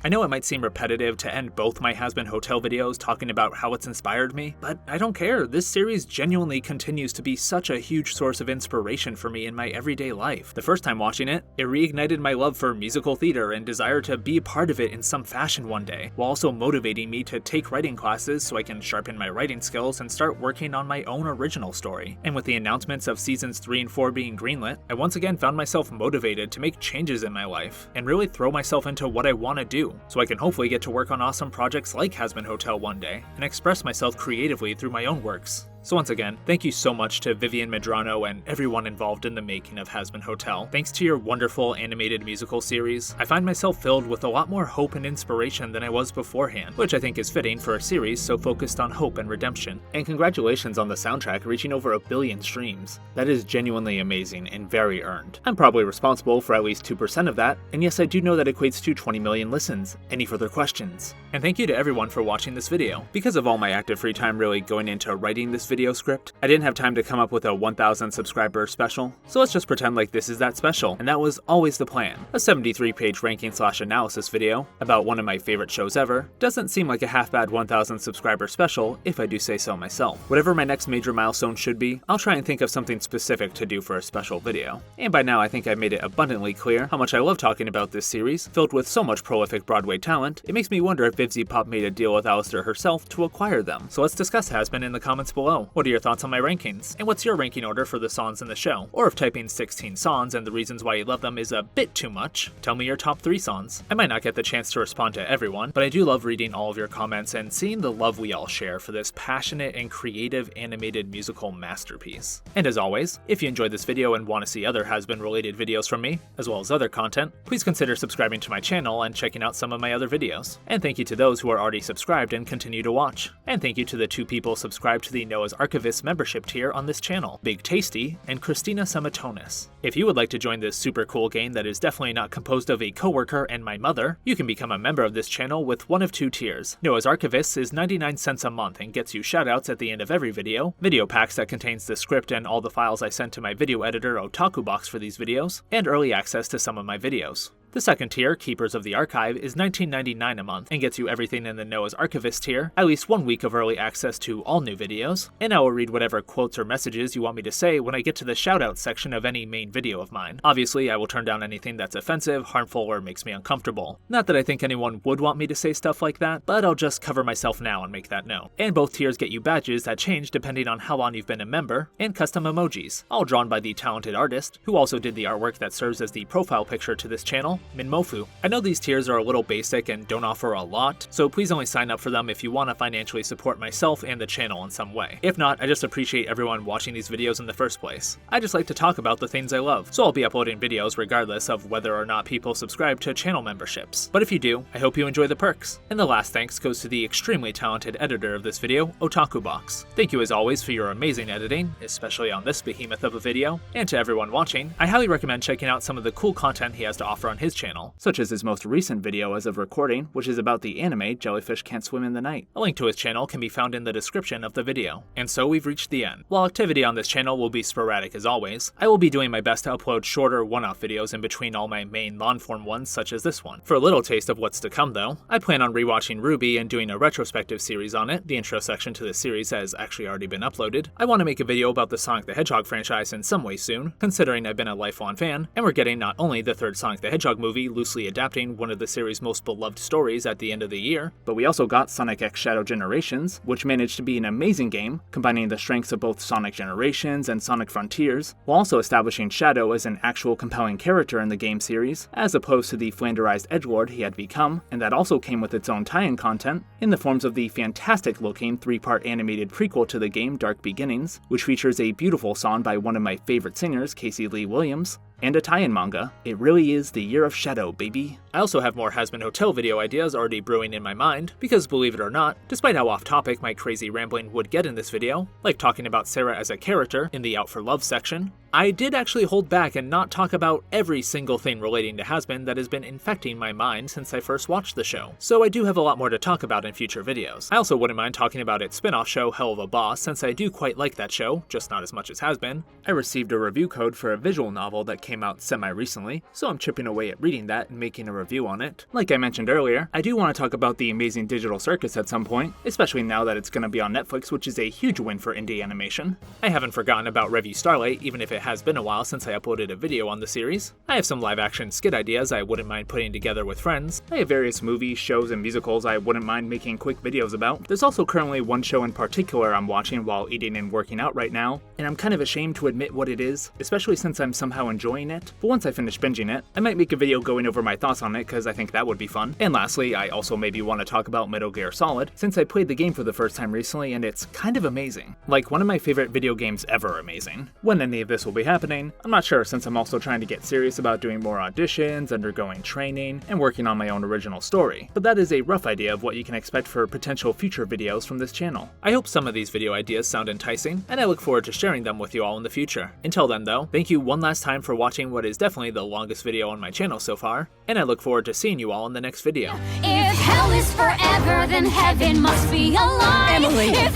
Speaker 1: I know it might seem repetitive to end both my Hazbin Hotel videos talking about how it's inspired me, but I don't care. This series genuinely continues to be such a huge source of inspiration for me in my everyday life. The first time watching it, it reignited my love for musical theater and desire to be a part of it in some fashion one day, while also motivating me to take writing classes so I can sharpen my writing skills and start working on my own original story. And with the announcements of seasons 3 and 4 being greenlit, I once again found myself motivated to make changes in my life and really throw myself into what I want to do, so I can hopefully get to work on awesome projects like Hazbin Hotel one day and express myself creatively through my own works. So once again, thank you so much to Vivian Medrano and everyone involved in the making of Hazbin Hotel. Thanks to your wonderful animated musical series, I find myself filled with a lot more hope and inspiration than I was beforehand, which I think is fitting for a series so focused on hope and redemption. And congratulations on the soundtrack reaching over 1 billion streams. That is genuinely amazing and very earned. I'm probably responsible for at least 2% of that, and yes, I do know that equates to 20 million listens. Any further questions? And thank you to everyone for watching this video. Because of all my active free time really going into writing this video script, I didn't have time to come up with a 1,000 subscriber special, so let's just pretend like this is that special, and that was always the plan. A 73-page ranking/analysis video about one of my favorite shows ever doesn't seem like a half-bad 1,000 subscriber special if I do say so myself. Whatever my next major milestone should be, I'll try and think of something specific to do for a special video. And by now I think I've made it abundantly clear how much I love talking about this series, filled with so much prolific Broadway talent, it makes me wonder if Vivzie Pop made a deal with Alistair herself to acquire them. So let's discuss Hazbin in the comments below. What are your thoughts on my rankings? And what's your ranking order for the songs in the show? Or if typing 16 songs and the reasons why you love them is a bit too much, tell me your top 3 songs. I might not get the chance to respond to everyone, but I do love reading all of your comments and seeing the love we all share for this passionate and creative animated musical masterpiece. And as always, if you enjoyed this video and want to see other Hazbin related videos from me, as well as other content, please consider subscribing to my channel and checking out some of my other videos. And thank you to those who are already subscribed and continue to watch. And thank you to the 2 people subscribed to the Noah's Noah's Archivist membership tier on this channel, Big Tasty and Christina Samatonis. If you would like to join this super cool gang that is definitely not composed of a coworker and my mother, you can become a member of this channel with one of two tiers. Noah's Archivist is 99 cents a month and gets you shoutouts at the end of every video packs that contains the script and all the files I sent to my video editor Otaku Box for these videos, and early access to some of my videos. The second tier, Keepers of the Archive, is $19.99 a month and gets you everything in the Noah's Archivist tier, at least 1 week of early access to all new videos, and I will read whatever quotes or messages you want me to say when I get to the shoutout section of any main video of mine. Obviously, I will turn down anything that's offensive, harmful, or makes me uncomfortable. Not that I think anyone would want me to say stuff like that, but I'll just cover myself now and make that known. And both tiers get you badges that change depending on how long you've been a member, and custom emojis, all drawn by the talented artist, who also did the artwork that serves as the profile picture to this channel, Minmofu. I know these tiers are a little basic and don't offer a lot, so please only sign up for them if you want to financially support myself and the channel in some way. If not, I just appreciate everyone watching these videos in the first place. I just like to talk about the things I love, so I'll be uploading videos regardless of whether or not people subscribe to channel memberships. But if you do, I hope you enjoy the perks. And the last thanks goes to the extremely talented editor of this video, Otaku Box. Thank you as always for your amazing editing, especially on this behemoth of a video, and to everyone watching, I highly recommend checking out some of the cool content he has to offer on his channel, such as his most recent video as of recording, which is about the anime Jellyfish Can't Swim in the Night. A link to his channel can be found in the description of the video. And so we've reached the end. While activity on this channel will be sporadic as always, I will be doing my best to upload shorter one-off videos in between all my main long-form ones such as this one. For a little taste of what's to come though, I plan on rewatching RWBY and doing a retrospective series on it. The intro section to this series has actually already been uploaded. I want to make a video about the Sonic the Hedgehog franchise in some way soon, considering I've been a lifelong fan, and we're getting not only the third Sonic the Hedgehog movie loosely adapting one of the series' most beloved stories at the end of the year, but we also got Sonic X Shadow Generations, which managed to be an amazing game, combining the strengths of both Sonic Generations and Sonic Frontiers, while also establishing Shadow as an actual compelling character in the game series, as opposed to the flanderized edgelord he had become, and that also came with its own tie-in content, in the forms of the fantastic-looking 3-part animated prequel to the game Dark Beginnings, which features a beautiful song by one of my favorite singers, Casey Lee Williams, and a tie-in manga. It really is the year of Shadow, baby. I also have more Hazbin Hotel video ideas already brewing in my mind, because believe it or not, despite how off-topic my crazy rambling would get in this video, like talking about Sarah as a character in the Out for Love section, I did actually hold back and not talk about every single thing relating to Hazbin that has been infecting my mind since I first watched the show, so I do have a lot more to talk about in future videos. I also wouldn't mind talking about its spin-off show Hell of a Boss, since I do quite like that show, just not as much as Hazbin. I received a review code for a visual novel that came out semi-recently, so I'm chipping away at reading that and making a review on it. Like I mentioned earlier, I do want to talk about the amazing Digital Circus at some point, especially now that it's going to be on Netflix, which is a huge win for indie animation. I haven't forgotten about Revue Starlight, even if it has been a while since I uploaded a video on the series. I have some live-action skit ideas I wouldn't mind putting together with friends. I have various movies, shows, and musicals I wouldn't mind making quick videos about. There's also currently one show in particular I'm watching while eating and working out right now, and I'm kind of ashamed to admit what it is, especially since I'm somehow enjoying it. But once I finish binging it, I might make a video going over my thoughts on it because I think that would be fun. And lastly, I also maybe want to talk about Metal Gear Solid, since I played the game for the first time recently and it's kind of amazing. Like one of my favorite video games ever amazing. When any of this will be happening, I'm not sure since I'm also trying to get serious about doing more auditions, undergoing training, and working on my own original story. But that is a rough idea of what you can expect for potential future videos from this channel. I hope some of these video ideas sound enticing, and I look forward to sharing them with you all in the future. Until then though, thank you one last time for watching what is definitely the longest video on my channel so far, and I look forward to seeing you all in the next video.
Speaker 3: If hell is forever, then heaven must be a lie.
Speaker 8: Emily.
Speaker 3: If